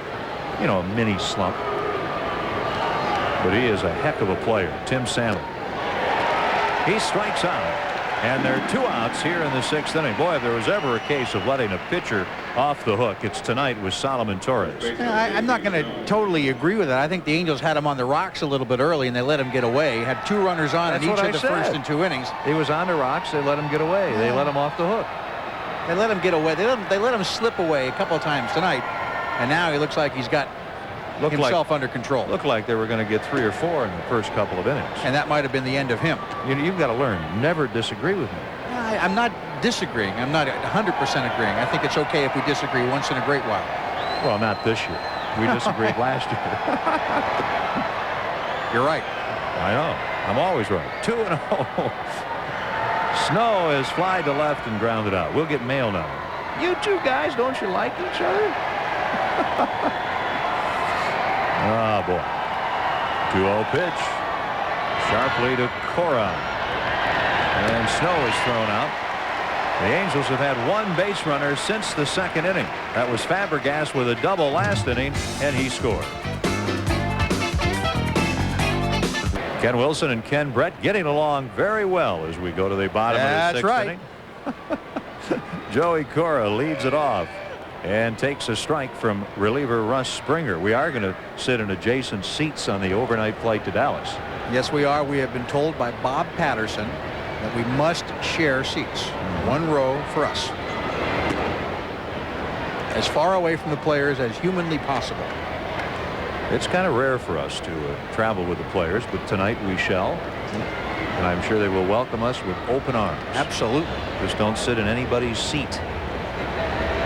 you know, a mini slump. But he is a heck of a player, Tim Salmon. He strikes out, and there are 2 outs here in the 6th inning. Boy, if there was ever a case of letting a pitcher off the hook, it's tonight with Solomon Torres. I'm not going to totally agree with that. I think the Angels had him on the rocks a little bit early, and they let him get away. Had 2 runners on in each of the first and 2 innings. He was on the rocks. They let him get away. They let him off the hook. They let him get away. They let him slip away a couple of times tonight, and now he looks like he's got himself under control. Looked like they were going to get 3 or 4 in the first couple of innings. And that might have been the end of him. You've got to learn. Never disagree with me. I'm not disagreeing. I'm not 100% agreeing. I think it's okay if we disagree once in a great while. Well, not this year. We disagreed last year. You're right. I know. I'm always right. 2-0. Snow is fly to left and grounded out. We'll get mail now. You two guys, don't you like each other? Oh, boy. 2-0 pitch. Sharply to Cora. And Snow is thrown out. The Angels have had 1 base runner since the 2nd inning. That was Fabregas with a double last inning, and he scored. Ken Wilson and Ken Brett getting along very well as we go to the bottom of the 6th inning. Joey Cora leads it off and takes a strike from reliever Russ Springer. We are going to sit in adjacent seats on the overnight flight to Dallas. Yes, we are. We have been told by Bob Patterson that we must share seats. 1 row for us. As far away from the players as humanly possible. It's kind of rare for us to travel with the players, but tonight we shall. And I'm sure they will welcome us with open arms. Absolutely. Just don't sit in anybody's seat.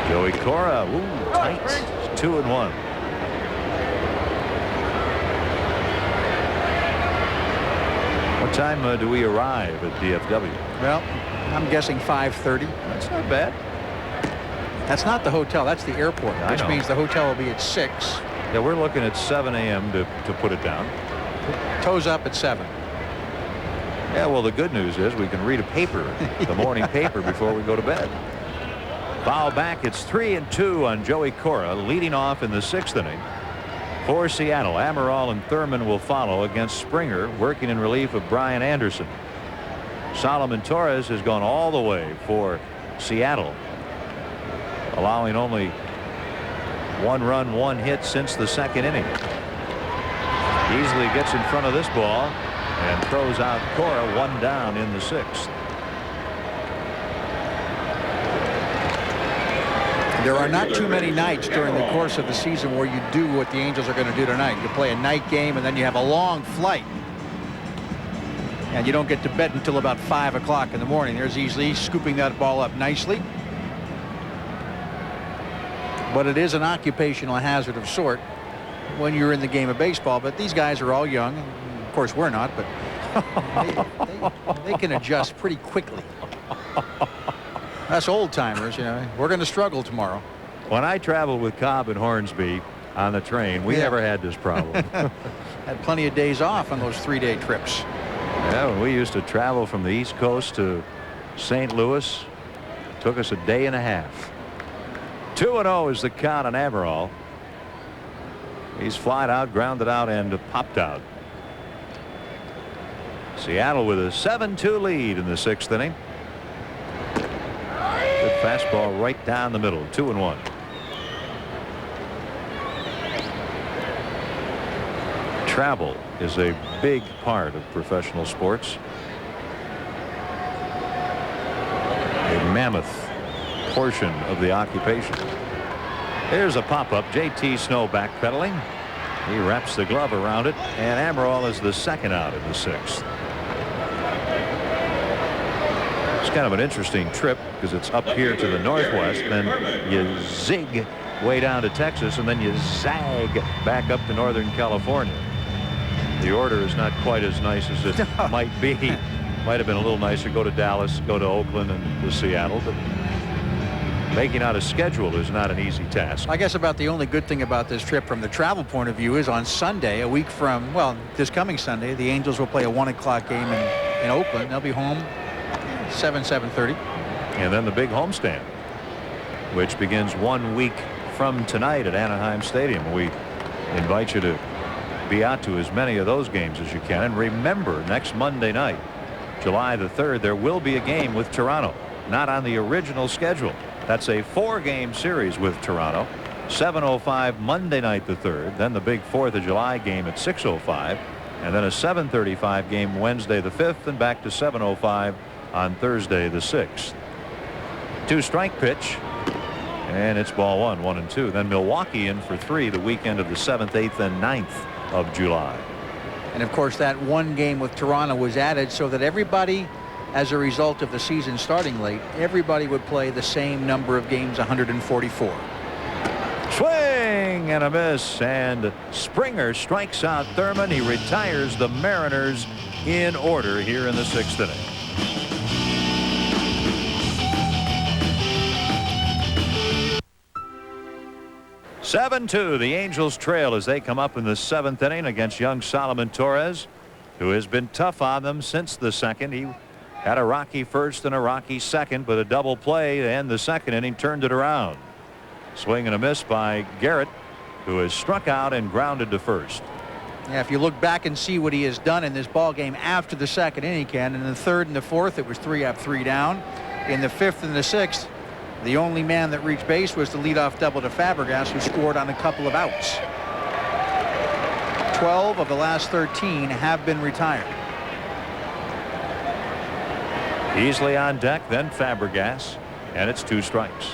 Joey Cora, ooh, tight. 2-1. What time do we arrive at DFW? Well, I'm guessing 5:30. That's not bad. That's not the hotel. That's the airport, I which know. means the hotel will be at 6. Yeah, we're looking at 7 a.m. to put it down. Toes up at 7. Yeah, well, the good news is we can read a paper, the morning paper, before we go to bed. Foul back. It's 3-2 on Joey Cora, leading off in the 6th inning. For Seattle, Amaral and Thurman will follow against Springer, working in relief of Brian Anderson. Solomon Torres has gone all the way for Seattle, allowing only 1 run, 1 hit since the 2nd inning. Easily gets in front of this ball and throws out Cora, 1 down in the 6th. There are not too many nights during the course of the season where you do what the Angels are going to do tonight. You play a night game and then you have a long flight. And you don't get to bed until about 5 o'clock in the morning. There's Easley scooping that ball up nicely. But it is an occupational hazard of sort when you're in the game of baseball. But these guys are all young. Of course, we're not, but they can adjust pretty quickly. Us old timers, you know, we're going to struggle tomorrow. When I traveled with Cobb and Hornsby on the train, we never had this problem. Had plenty of days off on those 3-day trips. Yeah, when we used to travel from the East Coast to St. Louis, it took us a day and a half. 2-0 is the count on Amaral. He's flied out, grounded out, and popped out. Seattle with a 7-2 lead in the 6th inning. Good fastball right down the middle. 2-1. Travel is a big part of professional sports. A mammoth portion of the occupation. Here's a pop-up. JT Snow backpedaling. He wraps the glove around it, and Amaral is the 2nd out in the 6th. It's kind of an interesting trip because it's up here to the northwest, then you zig way down to Texas, and then you zag back up to Northern California. The order is not quite as nice as it might be. Might have been a little nicer. Go to Dallas, go to Oakland, and to Seattle, but making out a schedule is not an easy task. I guess about the only good thing about this trip from the travel point of view is on Sunday, a week from, well, this coming Sunday, the Angels will play a 1 o'clock game in Oakland. They'll be home 7:30. And then the big homestand, which begins 1 week from tonight at Anaheim Stadium. We invite you to be out to as many of those games as you can. And remember, next Monday night, July the 3rd, there will be a game with Toronto, not on the original schedule. That's a 4-game series with Toronto. 7:05 Monday night the 3rd, then the big 4th of July game at 6:05, and then a 7:35 game Wednesday the 5th, and back to 7:05 on Thursday the 6th. 2-strike pitch, and it's ball 1, 1-2. Then Milwaukee in for 3 the weekend of the 7th, 8th, and 9th of July. And of course, that 1 game with Toronto was added so that everybody, as a result of the season starting late, everybody would play the same number of games, 144. Swing and a miss, and Springer strikes out Thurman. He retires the Mariners in order here in the 6th inning. (7-2) the Angels trail as they come up in the 7th inning against young Solomon Torres, who has been tough on them since the 2nd. He had a rocky 1st and a rocky 2nd, but a double play to end the 2nd inning turned it around. Swing and a miss by Garrett, who has struck out and grounded to 1st. Yeah, if you look back and see what he has done in this ball game after the 2nd inning, Ken, in the 3rd and the 4th, it was 3 up, 3 down. In the 5th and the 6th, the only man that reached base was the leadoff double to Fabregas, who scored on a couple of outs. 12 of the last 13 have been retired. Easily on deck, then Fabregas, and it's 2 strikes.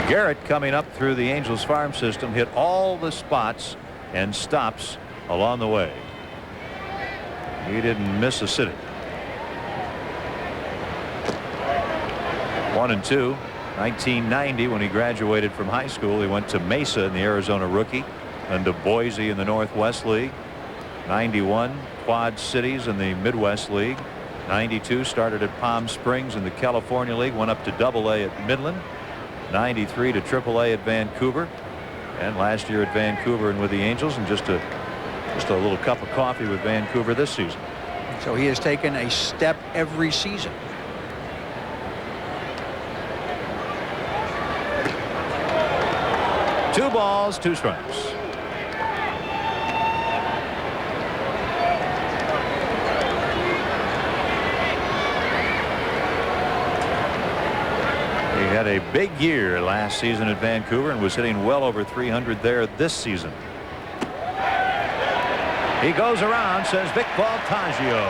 Garrett, coming up through the Angels farm system, hit all the spots and stops along the way. He didn't miss a sitting. 1-2. 1990, when he graduated from high school, he went to Mesa in the Arizona Rookie, and to Boise in the Northwest League. 91, Quad Cities in the Midwest League. 92, started at Palm Springs in the California League, went up to AA at Midland. 93 to AAA at Vancouver. and last year at Vancouver and with the Angels, and just a little cup of coffee with Vancouver this season. So he has taken a step every season. Two balls, two strikes. He had a big year last season at Vancouver and was hitting well over 300 there this season. He goes around, says Vic Voltaggio.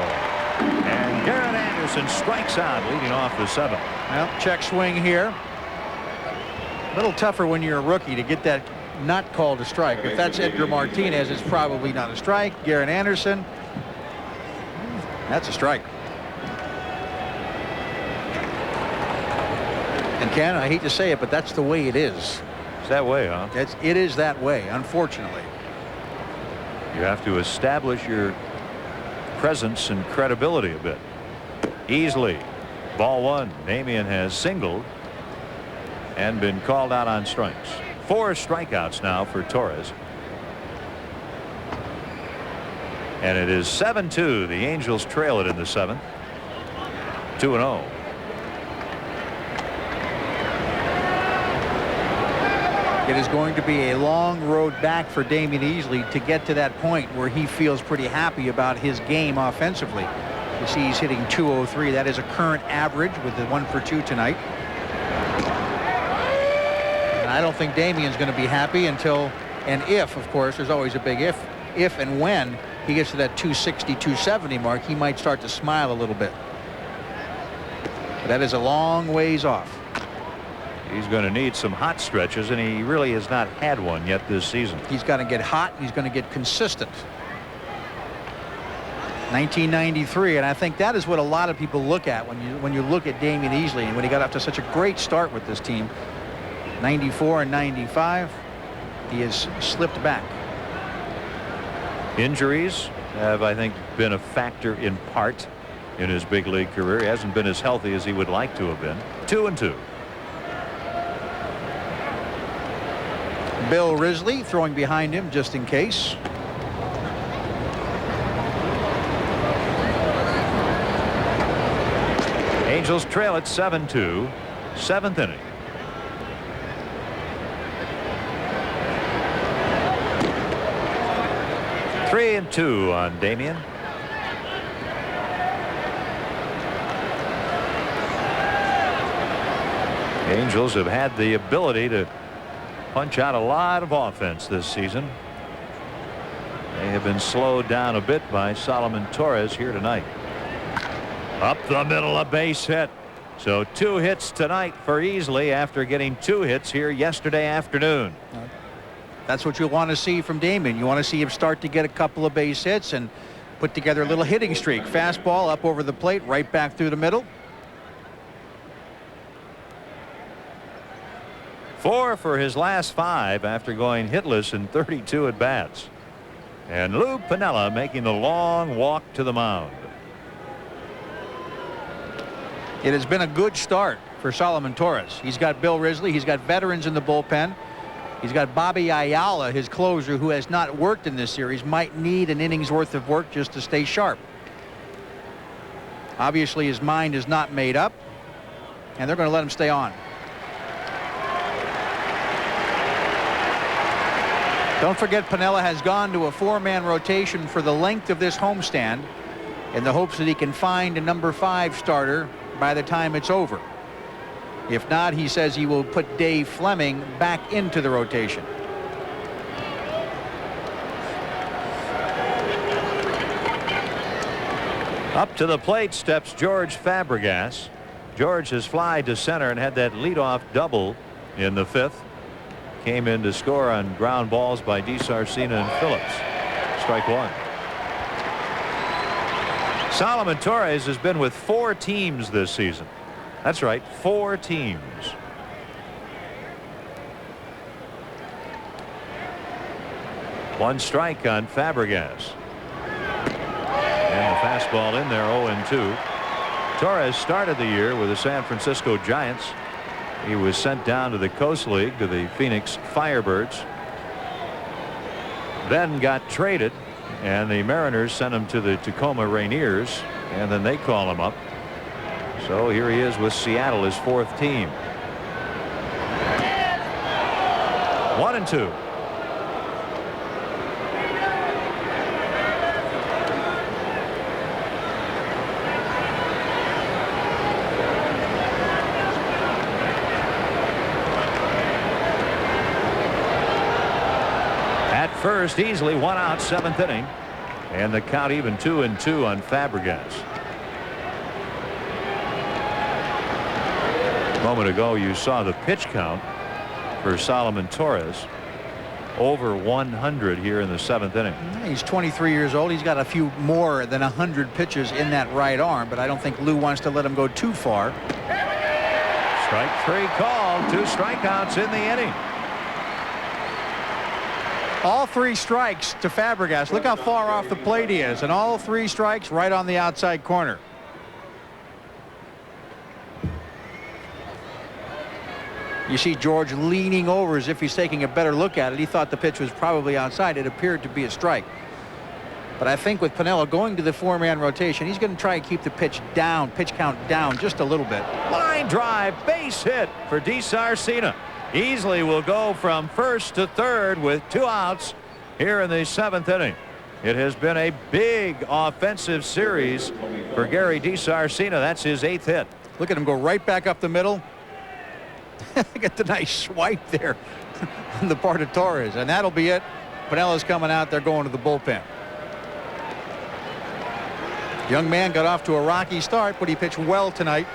And Garrett Anderson strikes out, leading off the 7th. Well, check swing here. A little tougher when you're a rookie to get that not called a strike. If that's Edgar Martinez, it's probably not a strike. Garrett Anderson, that's a strike. And Ken, I hate to say it, but that's the way it is. It's that way, huh? It is that way, unfortunately. You have to establish your presence and credibility a bit. Easily. Ball 1. Damian has singled and been called out on strikes. 4 strikeouts now for Torres. And it is 7-2. The Angels trail it in the 7th. 2-0. It is going to be a long road back for Damian Easley to get to that point where he feels pretty happy about his game offensively. You see he's hitting .203. That is a current average with the 1 for 2 tonight. And I don't think Damian's going to be happy until, and if, of course, there's always a big if and when he gets to that 260, 270 mark, he might start to smile a little bit. But that is a long ways off. He's going to need some hot stretches, and he really has not had one yet this season. He's got to get hot. He's going to get consistent. 1993, and I think that is what a lot of people look at when you look at Damian Easley, and when he got off to such a great start with this team. 94 and 95, he has slipped back. Injuries have, I think, been a factor in part in his big league career. He hasn't been as healthy as he would like to have been. 2-2. Bill Risley throwing behind him just in case. Angels trail at 7-2. 7th inning. Three and 2 on Damian. The Angels have had the ability to punch out a lot of offense this season. They have been slowed down a bit by Solomon Torres here tonight. Up the middle, a base hit. So 2 hits tonight for Easley after getting 2 hits here yesterday afternoon. That's what you want to see from Damian. You want to see him start to get a couple of base hits and put together a little hitting streak. Fastball up over the plate, right back through the middle. 4 for his last 5 after going hitless in 32 at bats. And Lou Piniella making the long walk to the mound. It has been a good start for Solomon Torres. He's got Bill Risley. He's got veterans in the bullpen. He's got Bobby Ayala, his closer, who has not worked in this series, might need an inning's worth of work just to stay sharp. Obviously, his mind is not made up, and they're going to let him stay on. Don't forget, Piniella has gone to a 4-man rotation for the length of this homestand in the hopes that he can find a number 5 starter by the time it's over. If not, he says he will put Dave Fleming back into the rotation. Up to the plate steps George Fabregas. George has fly to center and had that leadoff double in the 5th. Came in to score on ground balls by DeSarcina and Phillips. Strike 1. Solomon Torres has been with 4 teams this season. That's right, 4 teams. One strike on Fabregas. And the fastball in there, 0-2. Torres started the year with the San Francisco Giants. He was sent down to the Coast League to the Phoenix Firebirds. then got traded, and the Mariners sent him to the Tacoma Rainiers, and then they call him up. So here he is with Seattle, his 4th team. 1-2. At first, easily 1 out, 7th inning, and the count even 2-2 on Fabregas. A moment ago, you saw the pitch count for Solomon Torres, over 100 here in the 7th inning. He's 23 years old. He's got a few more than 100 pitches in that right arm, but I don't think Lou wants to let him go too far. Strike 3 called. 2 strikeouts in the inning. All 3 strikes to Fabregas. Look how far off the plate he is, and all 3 strikes right on the outside corner. You see George leaning over as if he's taking a better look at it. He thought the pitch was probably outside. It appeared to be a strike. But I think with Piniella going to the 4-man rotation, he's going to try and keep the pitch count down just a little bit. Line drive, base hit for DiSarcina. Easily will go from 1st to 3rd with 2 outs here in the 7th inning. It has been a big offensive series for Gary DiSarcina. That's his 8th hit. Look at him go right back up the middle. Look at the nice swipe there on the part of Torres, and that'll be it. Piniella's coming out. They're going to the bullpen. Young man got off to a rocky start, but he pitched well tonight.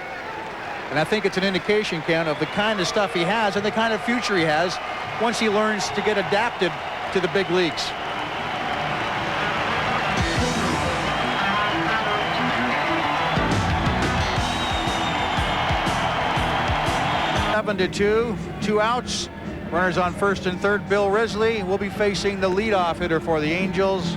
And I think it's an indication, Ken, of the kind of stuff he has and the kind of future he has once he learns to get adapted to the big leagues. To 2 outs. Runners on 1st and 3rd. Bill Risley will be facing the leadoff hitter for the Angels,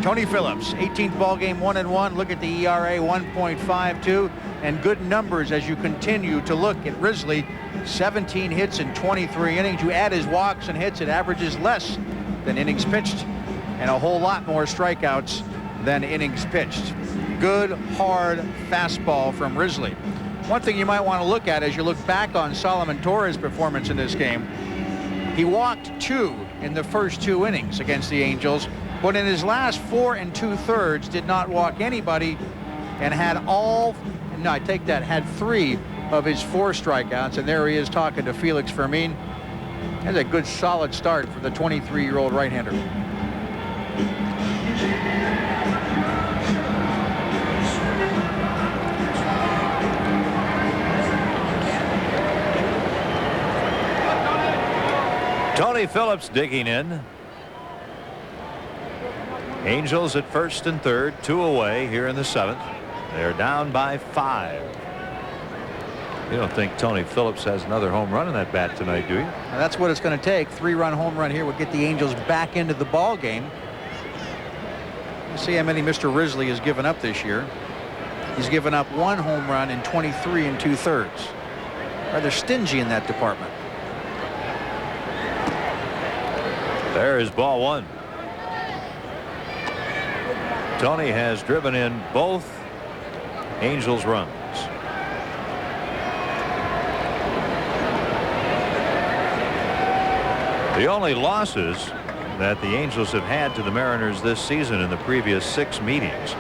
Tony Phillips. 18th ball game, 1-1. Look at the ERA, 1.52, and good numbers as you continue to look at Risley. 17 hits in 23 innings. You add his walks and hits, it averages less than innings pitched, and a whole lot more strikeouts than innings pitched. Good hard fastball from Risley. One thing you might want to look at as you look back on Solomon Torres' performance in this game, he walked 2 in the first 2 innings against the Angels, but in his last 4 2/3 did not walk anybody and had had 3 of his 4 strikeouts, and there he is talking to Felix Fermin. That's a good solid start for the 23-year-old right-hander. Tony Phillips digging in. Angels at 1st and 3rd, 2 away here in the 7th. They're down by 5. You don't think Tony Phillips has another home run in that bat tonight, do you? Now that's what it's going to take. 3-run home run here would get the Angels back into the ball game. Let's see how many Mr. Risley has given up this year. He's given up 1 home run in 23 2/3. Rather stingy in that department. There is ball 1. Tony has driven in both Angels runs. The only losses that the Angels have had to the Mariners this season in the previous 6 meetings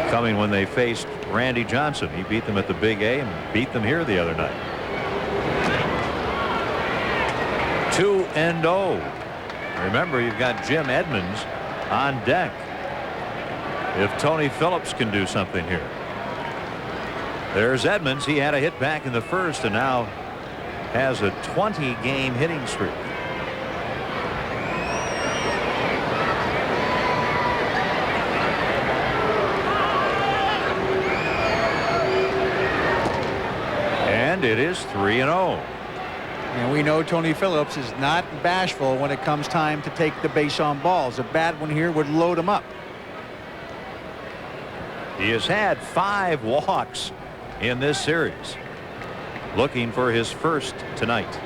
coming when they faced Randy Johnson. He beat them at the Big A and beat them here the other night. 2-0. Remember, you've got Jim Edmonds on deck if Tony Phillips can do something here. There's Edmonds. He had a hit back in the 1st and now has a 20-game hitting streak. And it is 3-0. And we know Tony Phillips is not bashful when it comes time to take the base on balls. A bad one here would load him up. He has had 5 walks in this series. Looking for his 1st tonight.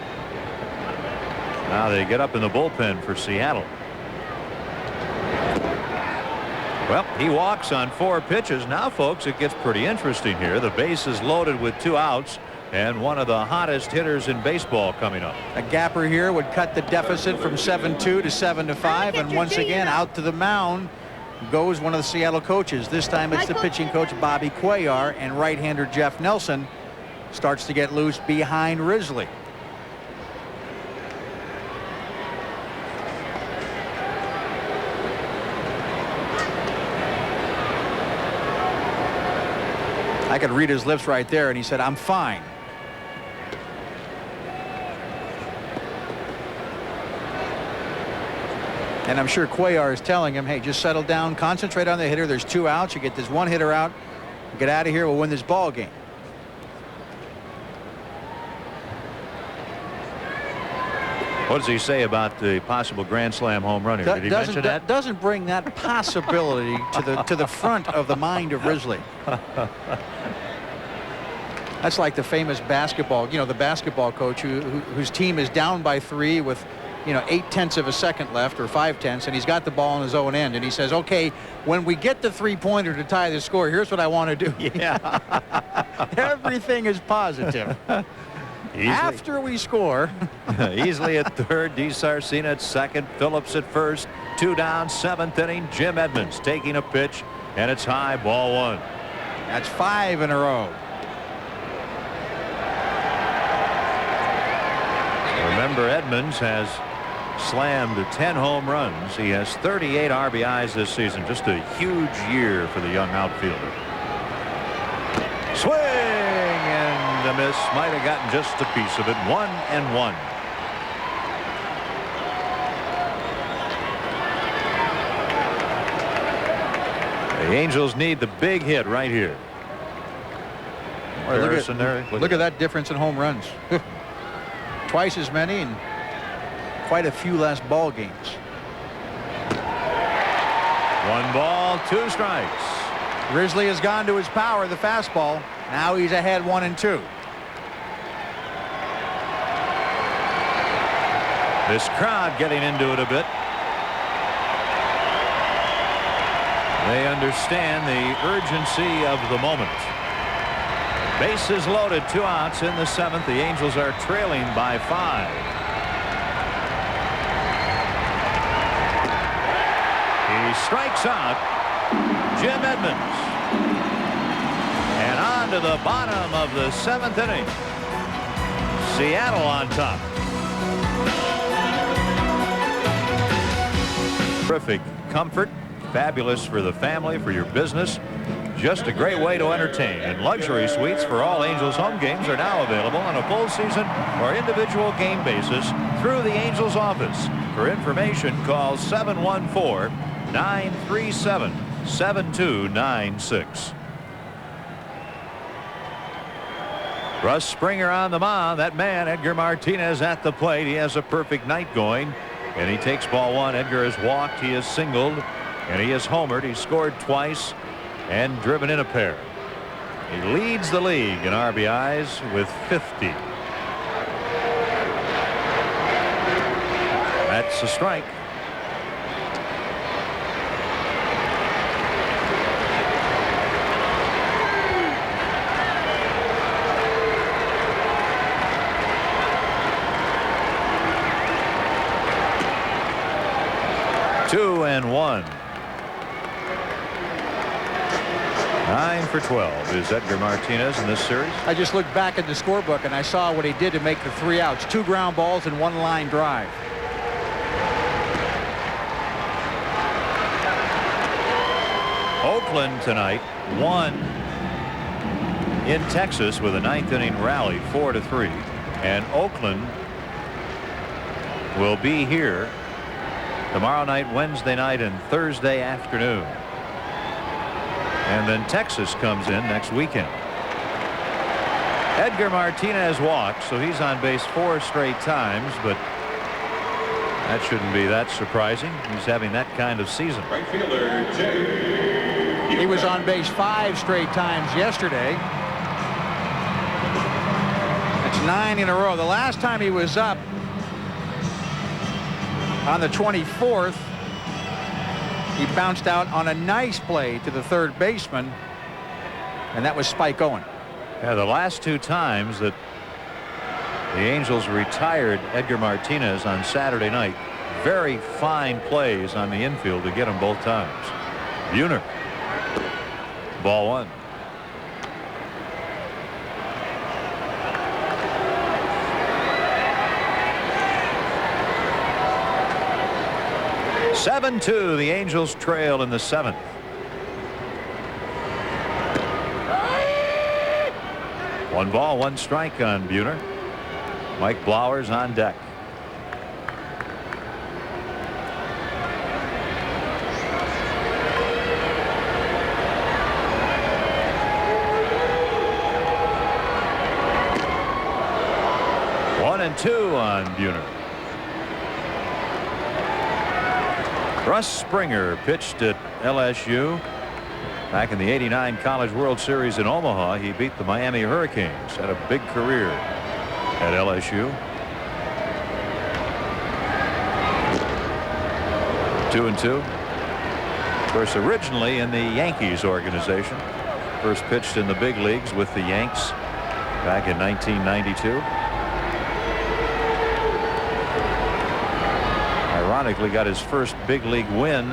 Now they get up in the bullpen for Seattle. Well, he walks on 4 pitches. Now, folks, it gets pretty interesting here. The base is loaded with 2 outs, and one of the hottest hitters in baseball coming up. A gapper here would cut the deficit from 7-2 to 7-5, and once again out to the mound goes one of the Seattle coaches. This time it's the pitching coach Bobby Cuellar, and right-hander Jeff Nelson starts to get loose behind Risley. I could read his lips right there, and he said, "I'm fine." And I'm sure Cuellar is telling him, hey, just settle down, concentrate on the hitter. There's 2 outs. You get this 1 hitter out. Get out of here. We'll win this ball game. What does he say about the possible grand slam home run here? Did he mention that? Doesn't bring that possibility to the front of the mind of Risley. That's like the famous basketball, the basketball coach whose team is down by 3 with 8/10 of a second left, or 5/10, and he's got the ball on his own end, and he says, okay, when we get the 3-pointer to tie the score, here's what I want to do. Yeah. Everything is positive. After we score. Easily at third, DeSarcina at second, Phillips at first, 2 down, 7th inning. Jim Edmonds taking a pitch, and it's high, ball 1. That's 5 in a row. Remember, Edmonds has slammed 10 home runs. He has 38 RBIs this season. Just a huge year for the young outfielder. Swing and a miss. Might have gotten just a piece of it. 1-1. The Angels need the big hit right here. Look at that difference in home runs. Twice as many and quite a few less ball games. 1 ball, 2 strikes. Risley has gone to his power, the fastball. Now he's ahead 1-2. This crowd getting into it a bit. They understand the urgency of the moment. Bases loaded, 2 outs in the 7th. The Angels are trailing by 5. He strikes out Jim Edmonds. And on to the bottom of the 7th inning. Seattle on top. Terrific comfort. Fabulous for the family, for your business. Just a great way to entertain, and luxury suites for all Angels home games are now available on a full season or individual game basis through the Angels office. For information, call 714-937-7296. Russ Springer on the mound. That man, Edgar Martinez, at the plate. He has a perfect night going, and he takes ball 1. Edgar has walked, he has singled, and he has homered. He scored twice and driven in a pair. He leads the league in RBIs with 50. That's a strike. Two and 1. 9 for 12 is Edgar Martinez in this series. I just looked back at the scorebook and I saw what he did to make the 3 outs. 2 ground balls and 1 line drive. Oakland tonight won in Texas with a 9th inning rally, 4-3, and Oakland will be here tomorrow night, Wednesday night, and Thursday afternoon. And then Texas comes in next weekend. Edgar Martinez walked, so he's on base 4 straight times, but that shouldn't be that surprising. He's having that kind of season. Right fielder, Jay. He was on base 5 straight times yesterday. That's 9 in a row. The last time he was up on the 24th He bounced out on a nice play to the third baseman, and that was Spike Owen. Yeah, the last two times that the Angels retired Edgar Martinez on Saturday night, very fine plays on the infield to get him both times. Buhner. Ball one. (7-2). The Angels trail in the seventh. One ball, one strike on Buhner. Mike Blowers on deck. One and two on Buhner. Russ Springer pitched at LSU. Back in the '89 College World Series in Omaha, he beat the Miami Hurricanes. Had a big career at LSU. 2-2. Of course, originally in the Yankees organization. First pitched in the big leagues with the Yanks back in 1992. Ironically, got his first big league win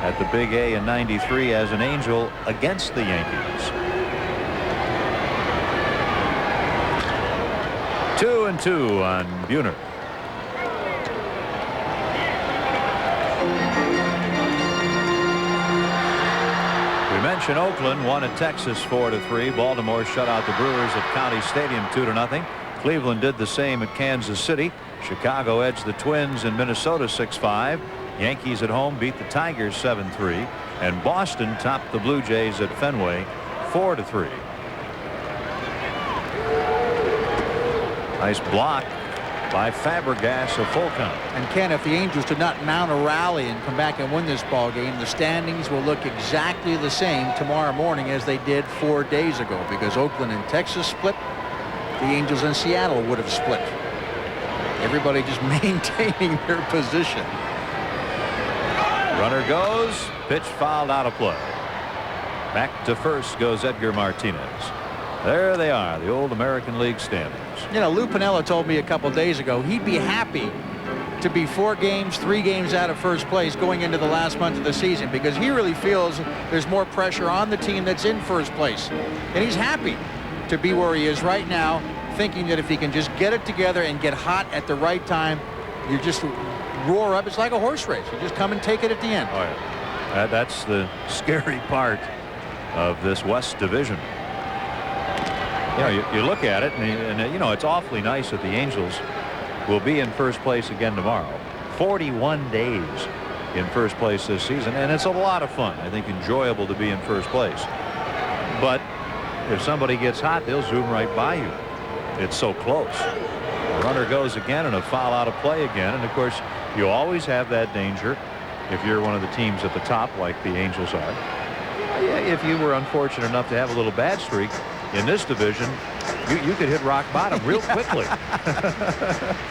at the Big A in '93 as an Angel against the Yankees. 2-2 on Buhner. We mentioned Oakland won at Texas 4-3. Baltimore shut out the Brewers at County Stadium 2-0. Cleveland did the same at Kansas City. Chicago edged the Twins in Minnesota 6-5. Yankees at home beat the Tigers 7-3, and Boston topped the Blue Jays at Fenway 4-3. Nice block by Fabregas, a full count. And Ken, if the Angels did not mount a rally and come back and win this ball game, the standings will look exactly the same tomorrow morning as they did 4 days ago, because Oakland and Texas split. The Angels in Seattle would have split. Everybody just maintaining their position. Runner goes. Pitch fouled out of play. Back to first goes Edgar Martinez. There they are, the old American League standings. You know, Lou Piniella told me a couple days ago he'd be happy to be 4 games, 3 games out of first place going into the last month of the season, because he really feels there's more pressure on the team that's in first place. And he's happy to be where he is right now, thinking that if he can just get it together and get hot at the right time, you just roar up. It's like a horse race. You just come and take it at the end. Oh, yeah. That's the scary part of this West Division. You know, you look at it, and you know, it's awfully nice that the Angels will be in first place again tomorrow. 41 days in first place this season, and it's a lot of fun. I think enjoyable to be in first place. But if somebody gets hot, they'll zoom right by you. It's so close. The runner goes again, and a foul out of play again. And of course, you always have that danger if you're one of the teams at the top like the Angels are. If you were unfortunate enough to have a little bad streak in this division, you could hit rock bottom real quickly.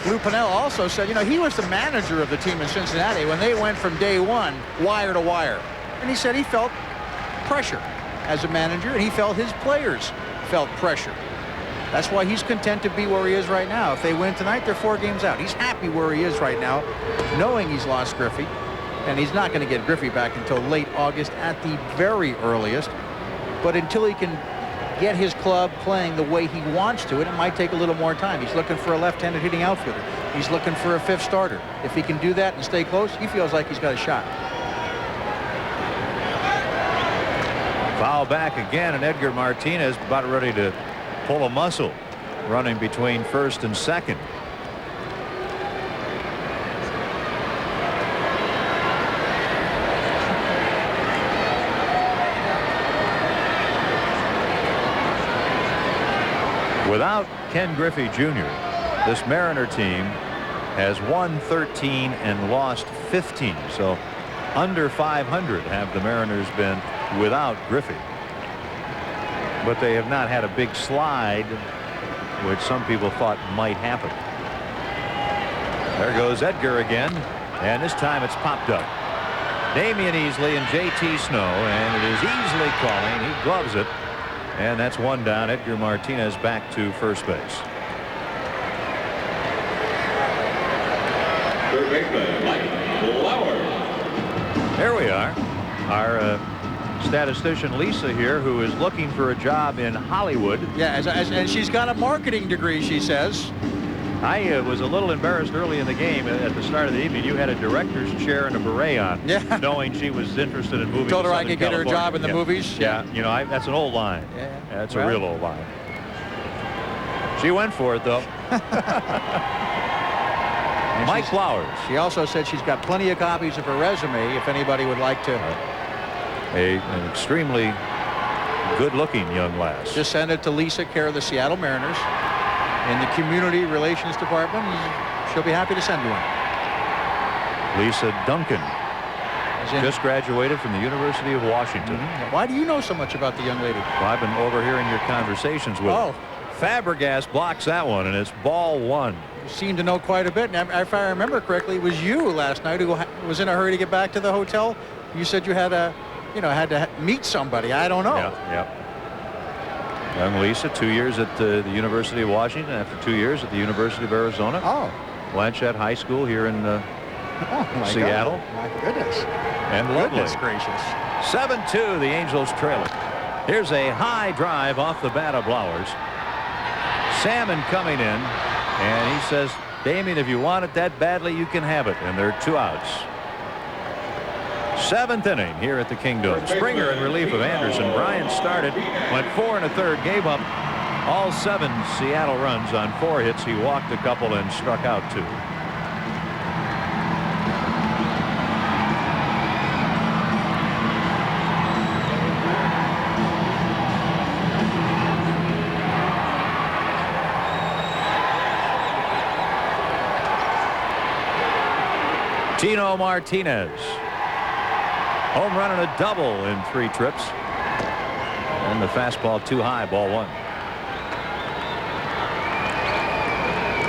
Lou Piniella also said, you know, he was the manager of the team in Cincinnati when they went from day one wire to wire. And he said he felt pressure as a manager, and he felt his players felt pressure. That's why he's content to be where he is right now. If they win tonight, they're 4 games out. He's happy where he is right now, knowing he's lost Griffey, and he's not going to get Griffey back until late August at the very earliest. But until he can get his club playing the way he wants to, it might take a little more time. He's looking for a left-handed hitting outfielder. He's looking for a 5th starter. If he can do that and stay close, he feels like he's got a shot. Foul back again, and Edgar Martinez about ready to pull a muscle, running between first and second. Without Ken Griffey Jr., this Mariner team has won 13 and lost 15. So under 500 have the Mariners been without Griffey. But they have not had a big slide, which some people thought might happen. There goes Edgar again, and this time it's popped up. Damian Easley and J.T. Snow, and it is Easley calling. He gloves it, and that's one down. Edgar Martinez back to first base. Third baseman, Mike Flowers. There we are. Our statistician Lisa here, who is looking for a job in Hollywood. Yeah, and she's got a marketing degree, she says. I was a little embarrassed early in the game at the start of the evening. You had a director's chair and a beret on, yeah. Knowing she was interested in movies. Told her to I could get her a job in the movies. Yeah, you know, that's an old line. Yeah, that's a real old line. She went for it, though. Mike Flowers. She also said she's got plenty of copies of her resume if anybody would like to. An extremely good-looking young lass. Just send it to Lisa, care of the Seattle Mariners, in the Community Relations Department. She'll be happy to send you one. Lisa Duncan just graduated from the University of Washington. Why do you know so much about the young lady? Well, I've been overhearing your conversations with her. Fabregas blocks that one, and it's ball one. You seem to know quite a bit. And if I remember correctly, it was you last night who was in a hurry to get back to the hotel. You said you had to meet somebody. I don't know. Yeah. Young Lisa, 2 years at the University of Washington. After 2 years at the University of Arizona. Blanchette High School here in Seattle. My goodness. And goodness gracious. 7-2, the Angels trailing. Here's a high drive off the bat of Flowers. Salmon coming in, and he says, Damian, if you want it that badly, you can have it. And there are 2 outs. 7th inning here at the Kingdome. Springer in relief of Anderson. Bryant started, went 4 1/3, gave up all 7 Seattle runs on 4 hits. He walked a couple and struck out 2. Tino Martinez. Home run and a double in 3 trips. And the fastball too high, ball 1.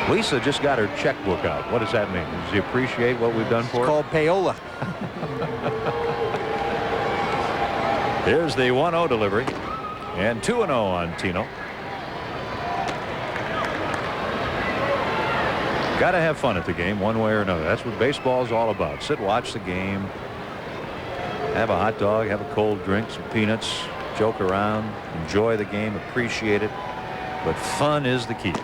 Lisa just got her checkbook out. What does that mean? Does he appreciate what we've done for her? It's called payola. Here's the 1-0 delivery. And 2-0 on Tino. Got to have fun at the game one way or another. That's what baseball is all about. Sit, watch the game, have a hot dog, have a cold drink, some peanuts, joke around, enjoy the game, appreciate it. But fun is the key.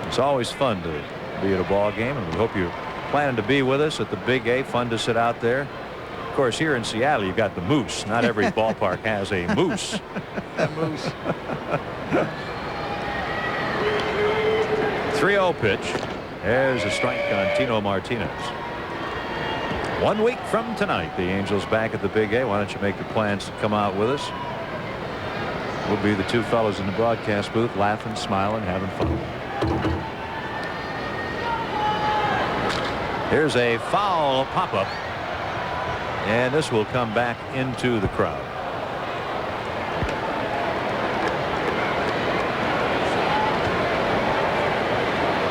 It's always fun to be at a ball game, and we hope you're planning to be with us at the Big A. Fun to sit out there. Of course, here in Seattle, you've got the moose. Not every ballpark has a moose. That moose. 3-0 pitch. There's a strike on Tino Martinez. 1 week from tonight, the Angels back at the Big A. Why don't you make your plans to come out with us? We'll be the 2 fellows in the broadcast booth, laughing, smiling, having fun. Here's a foul pop-up, and this will come back into the crowd.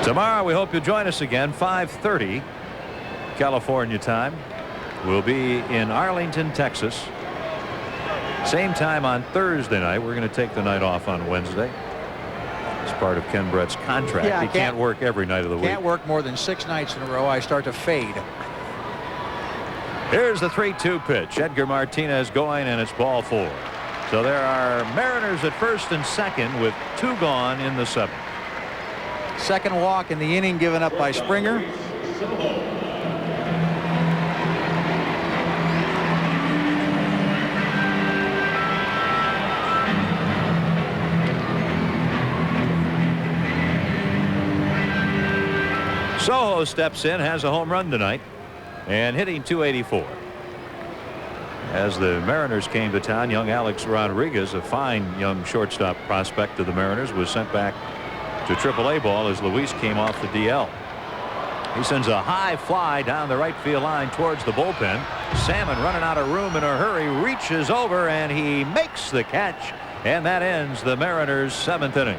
Tomorrow, we hope you'll join us again, 5:30 California time. We'll be in Arlington, Texas. Same time on Thursday night. We're going to take the night off on Wednesday. It's part of Ken Brett's contract. Yeah, he can't work every night of the week. Can't work more than 6 nights in a row. I start to fade. Here's the 3-2 pitch. Edgar Martinez going, and it's ball 4. So there are Mariners at first and second with 2 gone in the 7th. Second walk in the inning given up by Springer. Soho steps in, has a home run tonight, and hitting .284. As the Mariners came to town, young Alex Rodriguez, a fine young shortstop prospect of the Mariners, was sent back to AAA ball as Luis came off the DL. He sends a high fly down the right field line towards the bullpen. Salmon, running out of room in a hurry, reaches over and he makes the catch, and that ends the Mariners' 7th inning.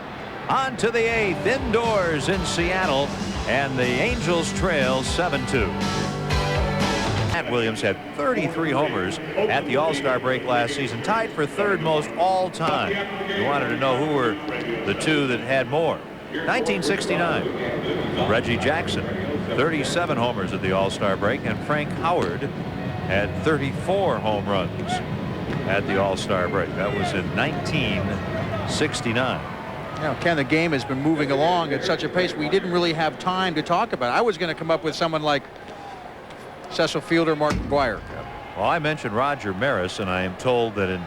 On to the 8th, indoors in Seattle, and the Angels trail 7-2. Matt Williams had 33 homers at the All-Star break last season, tied for third most all time. You wanted to know who were the two that had more. 1969, Reggie Jackson, 37 homers at the All-Star break, and Frank Howard had 34 home runs at the All-Star break. That was in 1969. You know, Ken, the game has been moving along at such a pace we didn't really have time to talk about. I was going to come up with someone like Cecil Fielder, Mark McGwire. Well, I mentioned Roger Maris, and I am told that in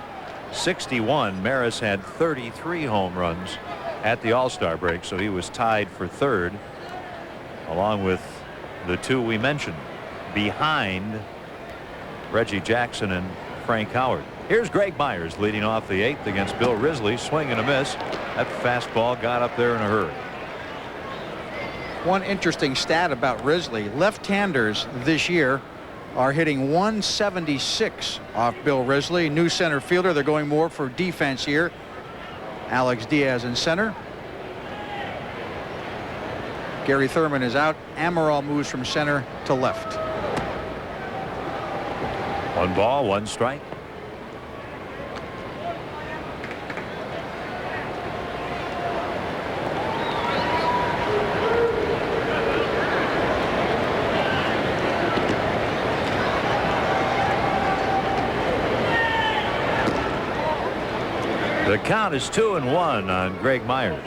61, Maris had 33 home runs at the All-Star break, so he was tied for third, along with the two we mentioned, behind Reggie Jackson and Frank Howard. Here's Greg Myers leading off the 8th against Bill Risley. Swing and a miss. That fastball got up there in a hurry. One interesting stat about Risley: left-handers this year are hitting 176 off Bill Risley. New center fielder. They're going more for defense here. Alex Diaz in center. Gary Thurman is out. Amaral moves from center to left. 1 ball, 1 strike. The count is 2-1 on Greg Myers.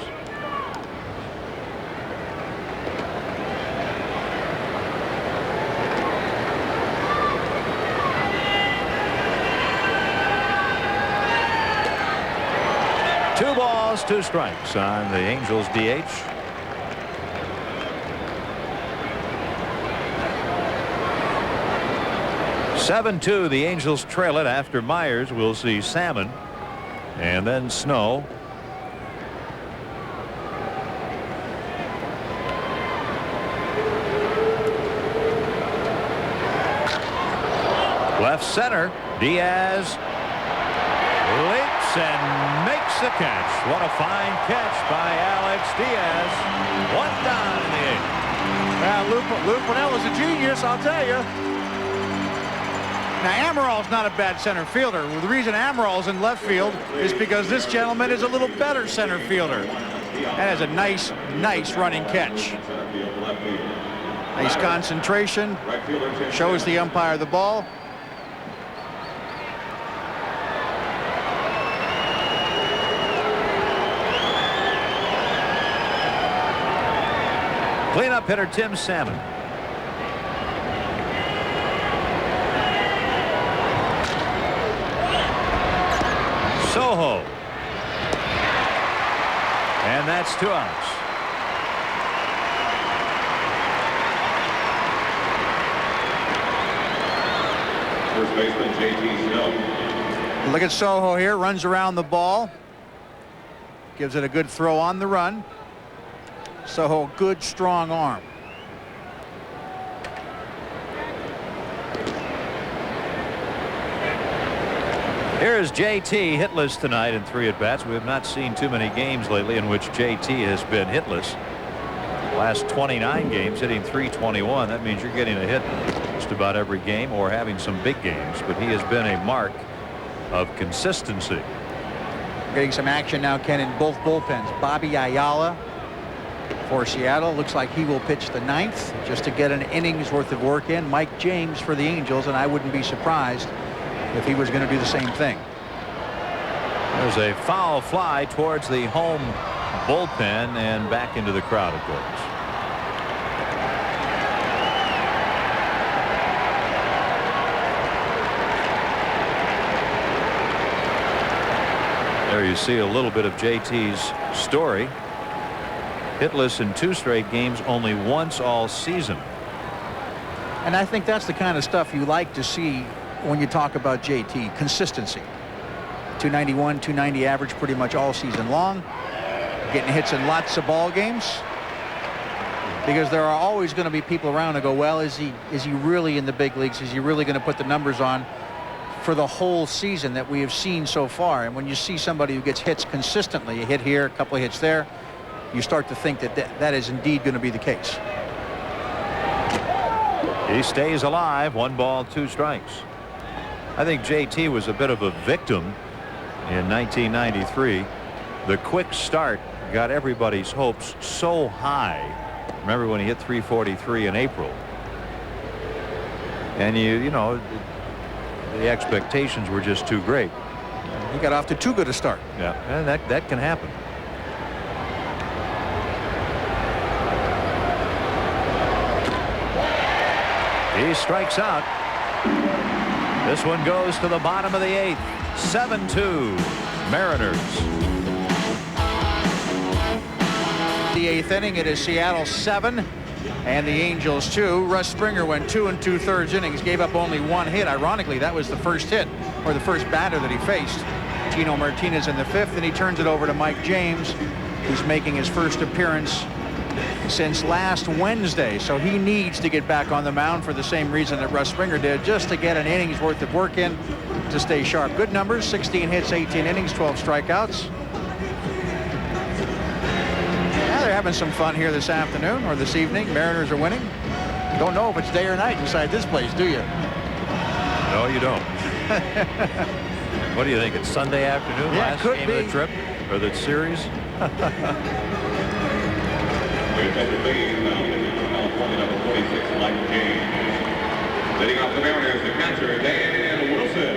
Two balls, 2 strikes on the Angels DH. (7-2). The Angels trail it after Myers. We'll see Salmon and then Snow. Left center, Diaz leaps and makes the catch. What a fine catch by Alex Diaz. 1 down in the 8th. Lou Purnell was a genius, I'll tell you. Now, Amaral's not a bad center fielder. The reason Amaral's in left field is because this gentleman is a little better center fielder. That is a nice running catch. Nice concentration. Shows the umpire the ball. Cleanup hitter Tim Salmon. Soho. And that's 2 outs. First baseman J.T. Snow. Look at Soho here. Runs around the ball. Gives it a good throw on the run. Soho, good strong arm. Here is JT hitless tonight in 3 at-bats. We have not seen too many games lately in which JT has been hitless. Last 29 games hitting .321. That means you're getting a hit just about every game or having some big games, but he has been a mark of consistency. Getting some action now, Ken, in both bullpens. Bobby Ayala for Seattle. Looks like he will pitch the 9th just to get an innings worth of work in. Mike James for the Angels, and I wouldn't be surprised if he was going to do the same thing. There's a foul fly towards the home bullpen, and back into the crowd it goes. There you see a little bit of JT's story. Hitless in 2 straight games, only once all season. And I think that's the kind of stuff you like to see when you talk about JT. Consistency. 291, 290 average pretty much all season long. Getting hits in lots of ball games. Because there are always going to be people around who go, well, is he really in the big leagues? Is he really going to put the numbers on for the whole season that we have seen so far? And when you see somebody who gets hits consistently, a hit here, a couple of hits there, you start to think that that is indeed going to be the case. He stays alive. 1 ball, 2 strikes. I think JT was a bit of a victim in 1993. The quick start got everybody's hopes so high. Remember when he hit 343 in April? And you know, the expectations were just too great. He got off to too good a start. Yeah, and that can happen. He strikes out. This one goes to the bottom of the 8th. 7-2 Mariners. The 8th inning, it is Seattle 7 and the Angels 2. Russ Springer went 2 2/3 innings, gave up only 1 hit. Ironically, that was the first hit, or the first batter that he faced. Tino Martinez in the 5th, and he turns it over to Mike James, who's making his first appearance since last Wednesday. So he needs to get back on the mound for the same reason that Russ Springer did, just to get an inning's worth of work in, to stay sharp. Good numbers, 16 hits, 18 innings, 12 strikeouts. Now they're having some fun here this afternoon or this evening. Mariners are winning. Don't know if it's day or night inside this place, do you? No, you don't. What do you think? It's Sunday afternoon, Yeah, last could game be. of the trip or the series? California number 46, Mike James. Leading off the Mariners, the catcher, Dan Wilson.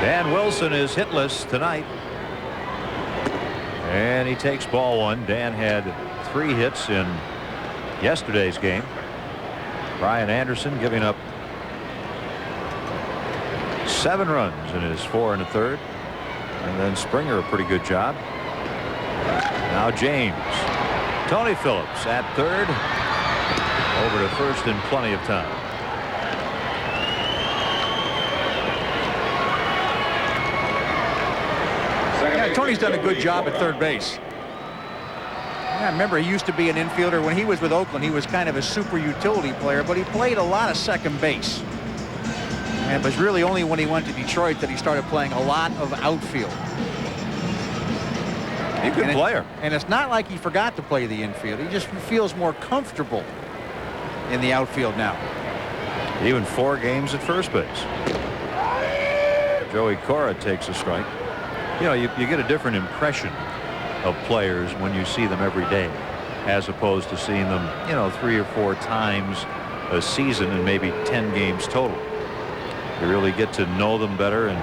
Dan Wilson is hitless tonight. And he takes ball 1. Dan had 3 hits in yesterday's game. Brian Anderson giving up 7 runs in his 4 1/3. And then Springer a pretty good job. Now James. Tony Phillips at 3rd. Over to 1st in plenty of time. Yeah, Tony's done a good job at 3rd base. I remember he used to be an infielder. When he was with Oakland, he was kind of a super utility player, but he played a lot of second base. And it was really only when he went to Detroit that he started playing a lot of outfield. He's a good player. And it's not like he forgot to play the infield. He just feels more comfortable in the outfield now. Even 4 games at first base. Joey Cora takes a strike. You know, you get a different impression of players when you see them every day, as opposed to seeing them, you know, 3 or 4 times a season and maybe 10 games total. You really get to know them better and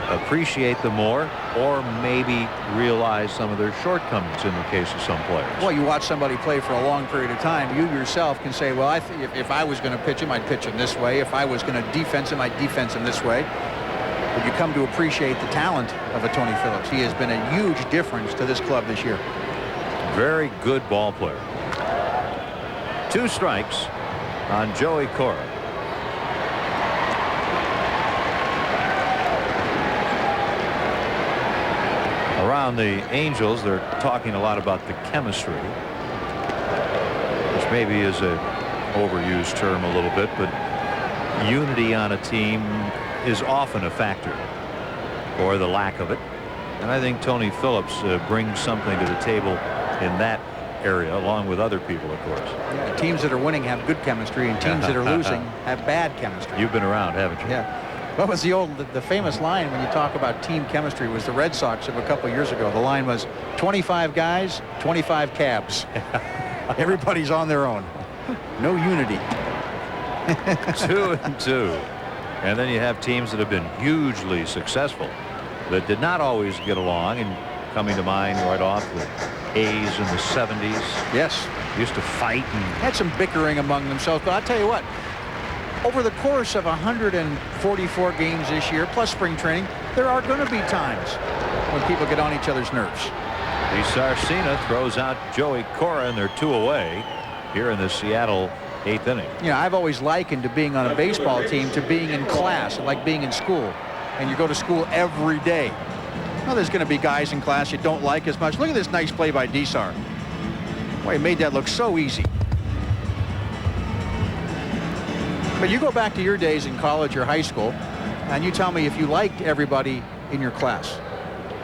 appreciate them more, or maybe realize some of their shortcomings in the case of some players. Well, you watch somebody play for a long period of time, you yourself can say, well, I think if I was going to pitch him, I'd pitch him this way. If I was going to defense him, I'd defense him this way. But you come to appreciate the talent of a Tony Phillips. He has been a huge difference to this club this year. Very good ball player. 2 strikes on Joey Cora. Around the Angels, they're talking a lot about the chemistry, which maybe is a overused term a little bit, but unity on a team is often a factor, or the lack of it. And I think Tony Phillips brings something to the table in that area, along with other people, of course. Yeah, teams that are winning have good chemistry, and teams that are losing have bad chemistry. You've been around, haven't you? Yeah. What was the famous line when you talk about team chemistry was the Red Sox of a couple years ago. The line was 25 guys, 25 cabs. Everybody's on their own. No unity. 2-2. And then you have teams that have been hugely successful that did not always get along, and coming to mind right off the A's in the 70s. Yes. Used to fight and Had some bickering among themselves, but I'll tell you what, over the course of 144 games this year, plus spring training, there are going to be times when people get on each other's nerves. Sarcina throws out Joey Cora, and they're 2 away here in the Seattle 8th inning. You know, I've always likened to being on a baseball team to being in class, like being in school. And you go to school every day. Well, there's going to be guys in class you don't like as much. Look at this nice play by Desar. Boy, he made that look so easy. But you go back to your days in college or high school, and you tell me if you liked everybody in your class.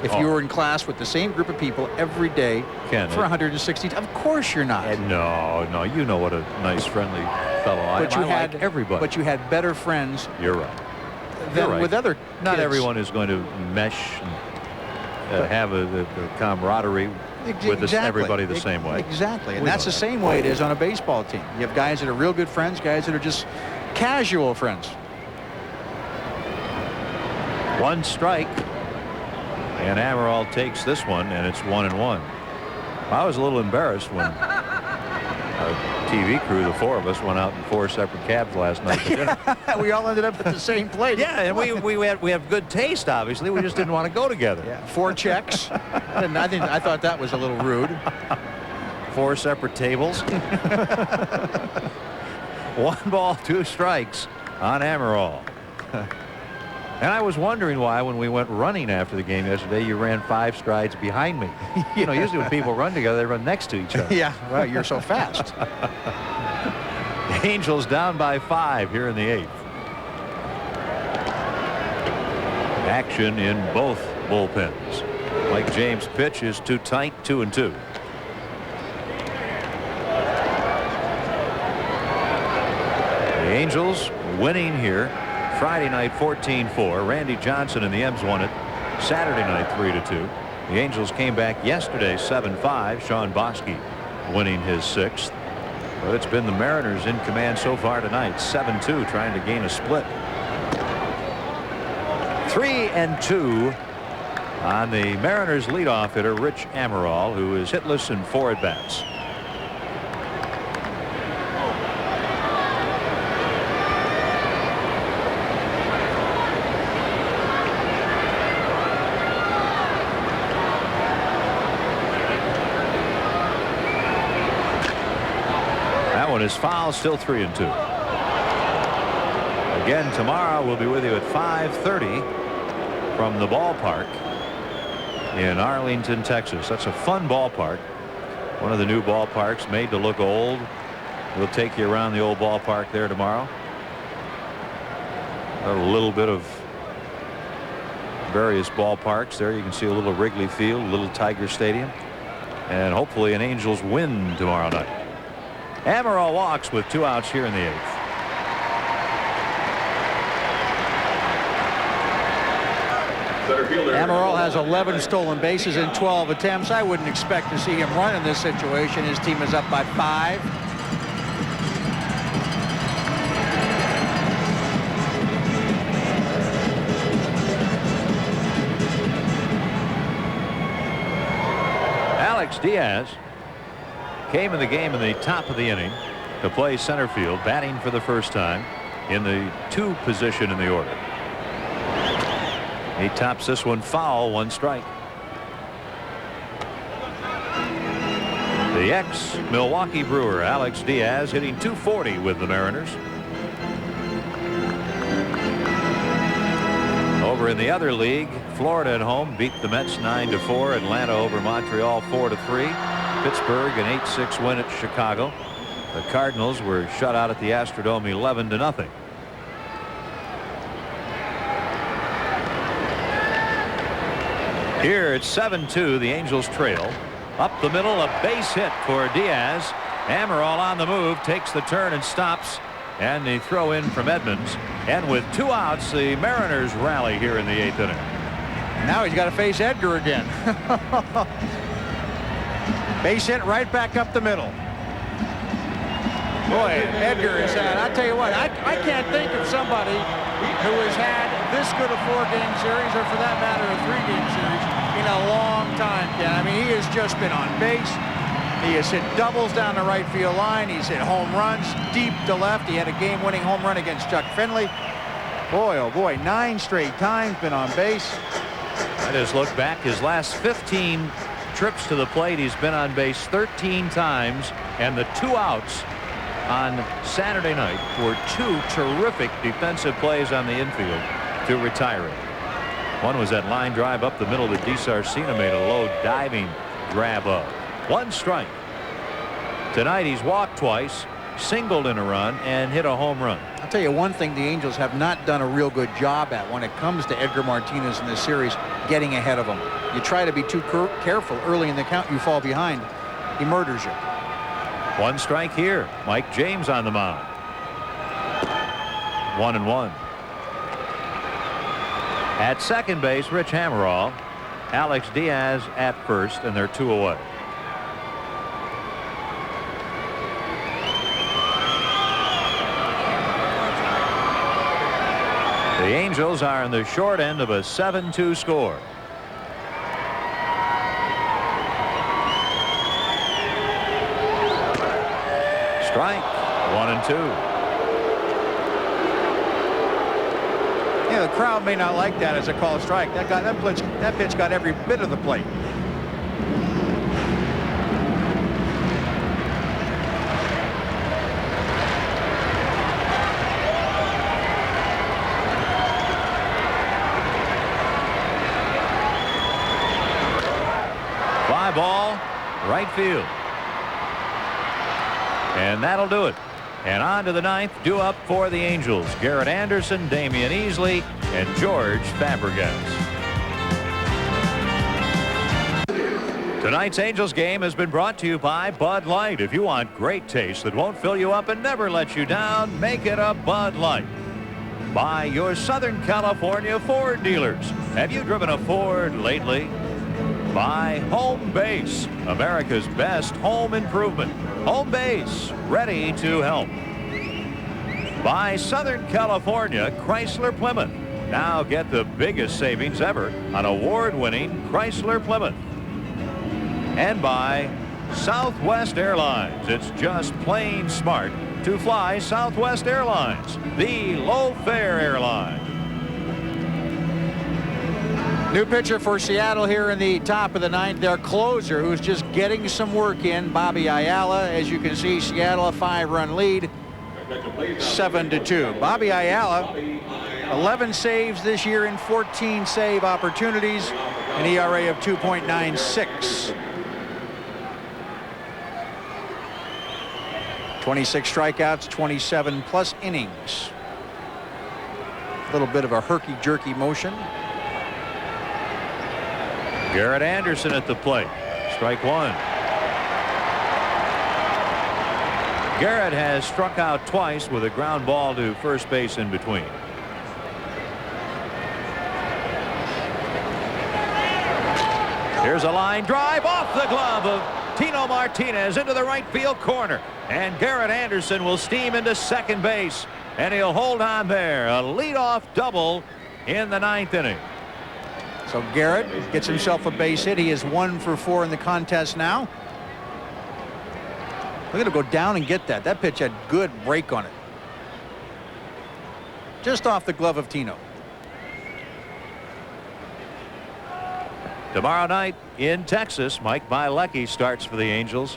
If you were in class with the same group of people every day for 160, of course you're not. No, you know what a nice, friendly fellow I am. But you had like everybody. But you had better friends. You're right. Than with other Not kids. everyone is going to mesh and have the camaraderie with everybody the same way. Exactly, and that's the same way it is on a baseball team. You have guys that are real good friends, guys that are just casual friends. 1 strike. And Amaral takes this one, and it's 1-1. I was a little embarrassed when our TV crew, the 4 of us, went out in 4 separate cabs last night for dinner. We all ended up at the same plate. Yeah, and we have good taste, obviously. We just didn't want to go together. Yeah, 4 checks. I thought that was a little rude. 4 separate tables. 1 ball, 2 strikes on Amaral. And I was wondering why, when we went running after the game yesterday, you ran 5 strides behind me. You know, usually when people run together, they run next to each other. Yeah, well, you're so fast. The Angels down by 5 here in the 8th. Action in both bullpens. Mike James' pitch is too tight, 2-2. The Angels winning here Friday night 14-4. Randy Johnson and the M's won it Saturday night 3-2. The Angels came back yesterday 7-5. Sean Bosky winning his 6th. But it's been the Mariners in command so far tonight, 7-2, trying to gain a split. 3-2 on the Mariners leadoff hitter Rich Amaral, who is hitless in 4 at-bats. Is foul, still 3-2. Again tomorrow we'll be with you at 5:30 from the ballpark in Arlington, Texas. That's a fun ballpark, one of the new ballparks made to look old. We'll take you around the old ballpark there tomorrow. A little bit of various ballparks there. You can see a little Wrigley Field, a little Tiger Stadium, and hopefully an Angels win tomorrow night. Amaral walks with 2 outs here in the 8th. Amaral has 11 stolen bases in 12 attempts. I wouldn't expect to see him run in this situation. His team is up by 5. Alex Diaz came in the game in the top of the inning to play center field, batting for the first time in the 2 position in the order. He tops this one foul, 1 strike. The ex-Milwaukee Brewer Alex Diaz hitting .240 with the Mariners. Over in the other league, Florida at home beat the Mets 9-4. Atlanta over Montreal 4-3. Pittsburgh an 8-6 win at Chicago. The Cardinals were shut out at the Astrodome 11-0. Here it's 7-2. The Angels trail. Up the middle, a base hit for Diaz. Amaral on the move, takes the turn and stops. And the throw in from Edmonds. And with 2 outs, the Mariners rally here in the 8th inning. Now he's got to face Edgar again. Base hit right back up the middle. Boy, Edgar has had, I'll tell you what, I can't think of somebody who has had this good a 4-game series, or for that matter a 3-game series, in a long time, Ken. I mean, he has just been on base. He has hit doubles down the right field line. He's hit home runs deep to left. He had a game-winning home run against Chuck Finley. Boy, oh boy, 9 straight times been on base. I just look back, his last 15 trips to the plate, he's been on base 13 times, and the 2 outs on Saturday night were 2 terrific defensive plays on the infield to retire it. One was that line drive up the middle that DiSarcina made a low diving grab of. 1 strike. Tonight he's walked twice, singled in a run, and hit a home run. I'll tell you one thing the Angels have not done a real good job at when it comes to Edgar Martinez in this series, getting ahead of him. You try to be too careful early in the count, you fall behind. He murders you. 1 strike here. Mike James on the mound. 1-1. At second base, Rich Hammerall, Alex Diaz at first, and they're 2 away. The Angels are in the short end of a 7-2 score. Strike. 1-2. Yeah, the crowd may not like that as a called strike. That pitch got every bit of the plate. Fly ball, right field. And that'll do it. And on to the ninth, due up for the Angels. Garrett Anderson, Damian Easley, and George Fabregas. Tonight's Angels game has been brought to you by Bud Light. If you want great taste that won't fill you up and never let you down, make it a Bud Light. By your Southern California Ford dealers. Have you driven a Ford lately? By Home Base, America's best home improvement. Home Base, ready to help. By Southern California Chrysler Plymouth. Now get the biggest savings ever on award-winning Chrysler Plymouth. And by Southwest Airlines. It's just plain smart to fly Southwest Airlines, the low-fare airline. New pitcher for Seattle here in the top of the ninth. Their closer, who's just getting some work in, Bobby Ayala. As you can see, Seattle a 5-run lead, 7-2. Bobby Ayala, 11 saves this year in 14 save opportunities, an ERA of 2.96. 26 strikeouts, 27 plus innings. A little bit of a herky-jerky motion. Garrett Anderson at the plate. Strike 1. Garrett has struck out twice with a ground ball to first base in between. Here's a line drive off the glove of Tino Martinez into the right field corner. And Garrett Anderson will steam into second base. And he'll hold on there. A leadoff double in the ninth inning. So Garrett gets himself a base hit. He is 1 for 4 in the contest now. Look at him go down and get that. That pitch had good break on it. Just off the glove of Tino. Tomorrow night in Texas, Mike Bilecki starts for the Angels.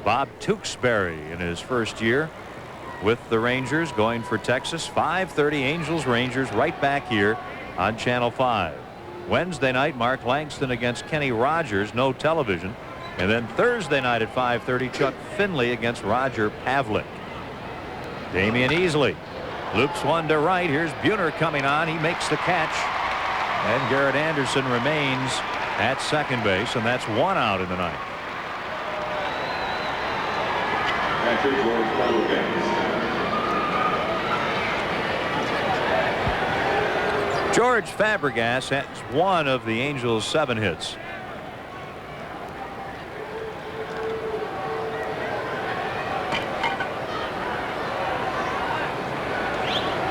Bob Tewksbury in his first year with the Rangers going for Texas. 5:30 Angels Rangers right back here on Channel 5. Wednesday night, Mark Langston against Kenny Rogers, no television. And then Thursday night at 5:30, Chuck Finley against Roger Pavlik. Damian Easley loops one to right. Here's Buhner coming on. He makes the catch. And Garrett Anderson remains at second base, and that's 1 out in the ninth. George Fabregas has 1 of the Angels' 7 hits.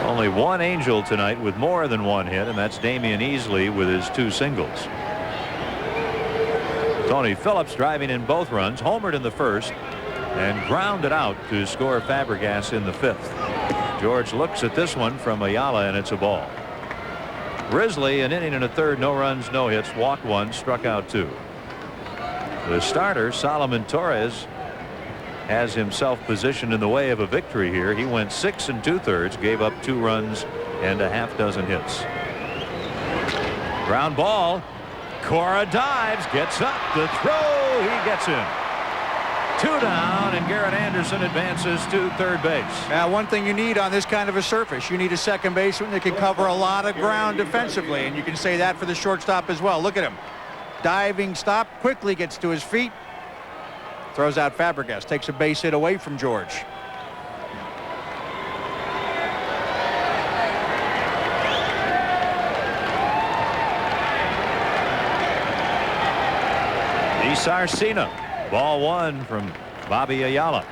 Only 1 Angel tonight with more than 1 hit, and that's Damian Easley with his 2 singles. Tony Phillips driving in both runs, homered in the first, and grounded out to score Fabregas in the 5th. George looks at this one from Ayala, and it's a ball. Risley, an inning and a third, no runs, no hits, walked 1, struck out 2. The starter, Solomon Torres, has himself positioned in the way of a victory here. He went 6 2/3, gave up 2 runs and a half dozen hits. Ground ball. Cora dives, gets up, the throw, he gets in. 2 down, and Garrett Anderson advances to third base. Now, one thing you need on this kind of a surface, you need a second baseman that can cover a lot of ground defensively, and you can say that for the shortstop as well. Look at him. Diving stop, quickly gets to his feet, throws out Fabregas, takes a base hit away from George. DiSarcina, ball 1 from Bobby Ayala.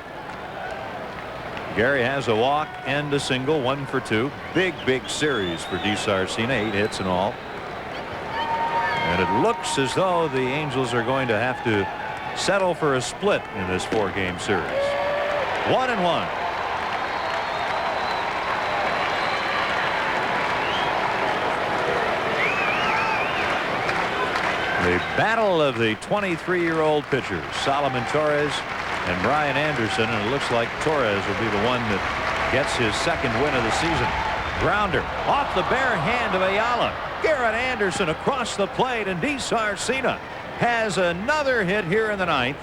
Gary has a walk and a single, 1 for 2. Big series for DiSarcina, 8 hits in all. And it looks as though the Angels are going to have to settle for a split in this 4-game series. 1-1. The battle of the 23-year-old pitchers, Solomon Torres and Brian Anderson, and it looks like Torres will be the one that gets his second win of the season. Grounder off the bare hand of Ayala. Garrett Anderson across the plate, and DiSarcina has another hit here in the 9th.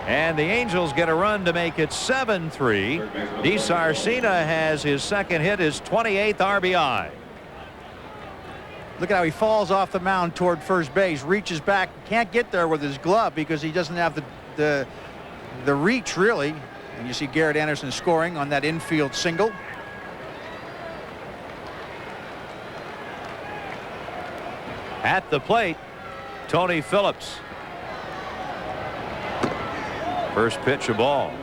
And the Angels get a run to make it 7-3. DiSarcina has his second hit, his 28th RBI. Look at how he falls off the mound toward first base, reaches back, can't get there with his glove because he doesn't have the reach, really. And you see Garrett Anderson scoring on that infield single. At the plate, Tony Phillips. First pitch, a ball.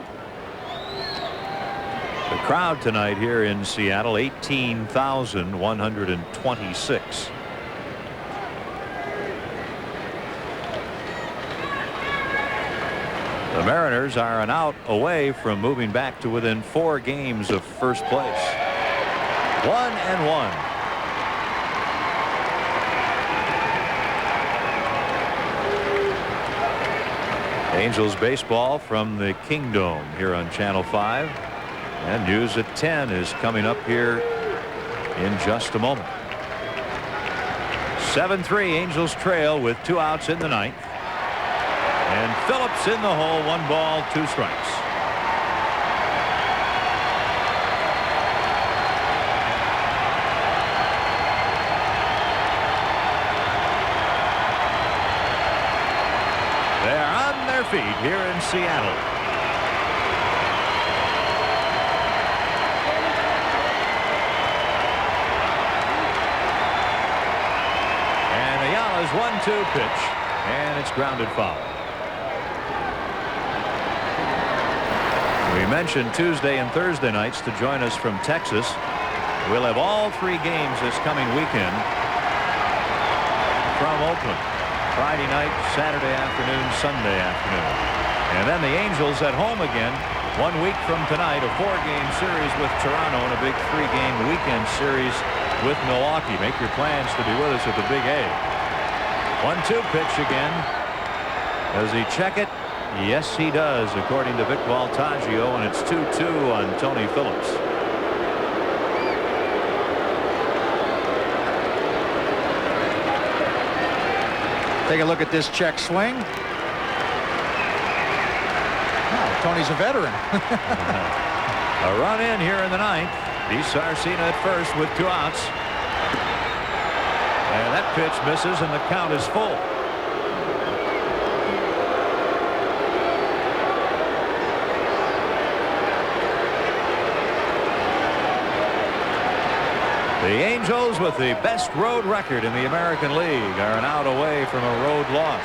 The crowd tonight here in Seattle, 18,126. The Mariners are an out away from moving back to within 4 games of first place. 1-1. Angels baseball from the Kingdome here on Channel 5. And news at 10 is coming up here in just a moment. 7-3, Angels trail with 2 outs in the 9th. And Phillips in the hole, 1 ball, 2 strikes. They're on their feet here in Seattle. And Ayala's 1-2 pitch, and it's grounded foul. We mentioned Tuesday and Thursday nights to join us from Texas. We'll have all 3 games this coming weekend from Oakland. Friday night, Saturday afternoon, Sunday afternoon. And then the Angels at home again 1 week from tonight, a 4-game series with Toronto and a big 3-game weekend series with Milwaukee. Make your plans to be with us at the Big A. 1-2 pitch again. Does he check it? Yes, he does, according to Vic Voltaggio, and it's 2-2 on Tony Phillips. Take a look at this check swing. Oh, Tony's a veteran. A run in here in the 9th. DiSarcina at first with 2 outs. And that pitch misses, and the count is full. The Angels, with the best road record in the American League, are an out away from a road loss.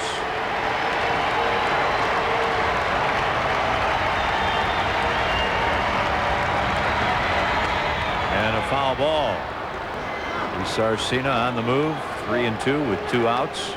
And a foul ball. DiSarcina on the move, 3-2 with 2 outs.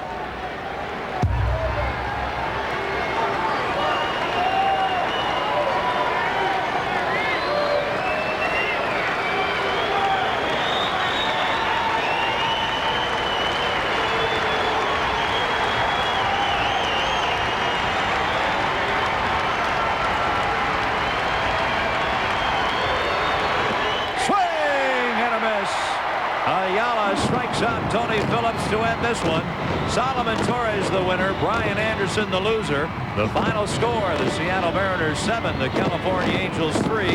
Ayala strikes out Tony Phillips. ups to end this one. Solomon Torres the winner, Brian Anderson the loser. The final score, the Seattle Mariners 7, the California Angels 3,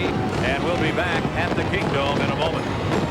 and we'll be back at the Kingdome in a moment.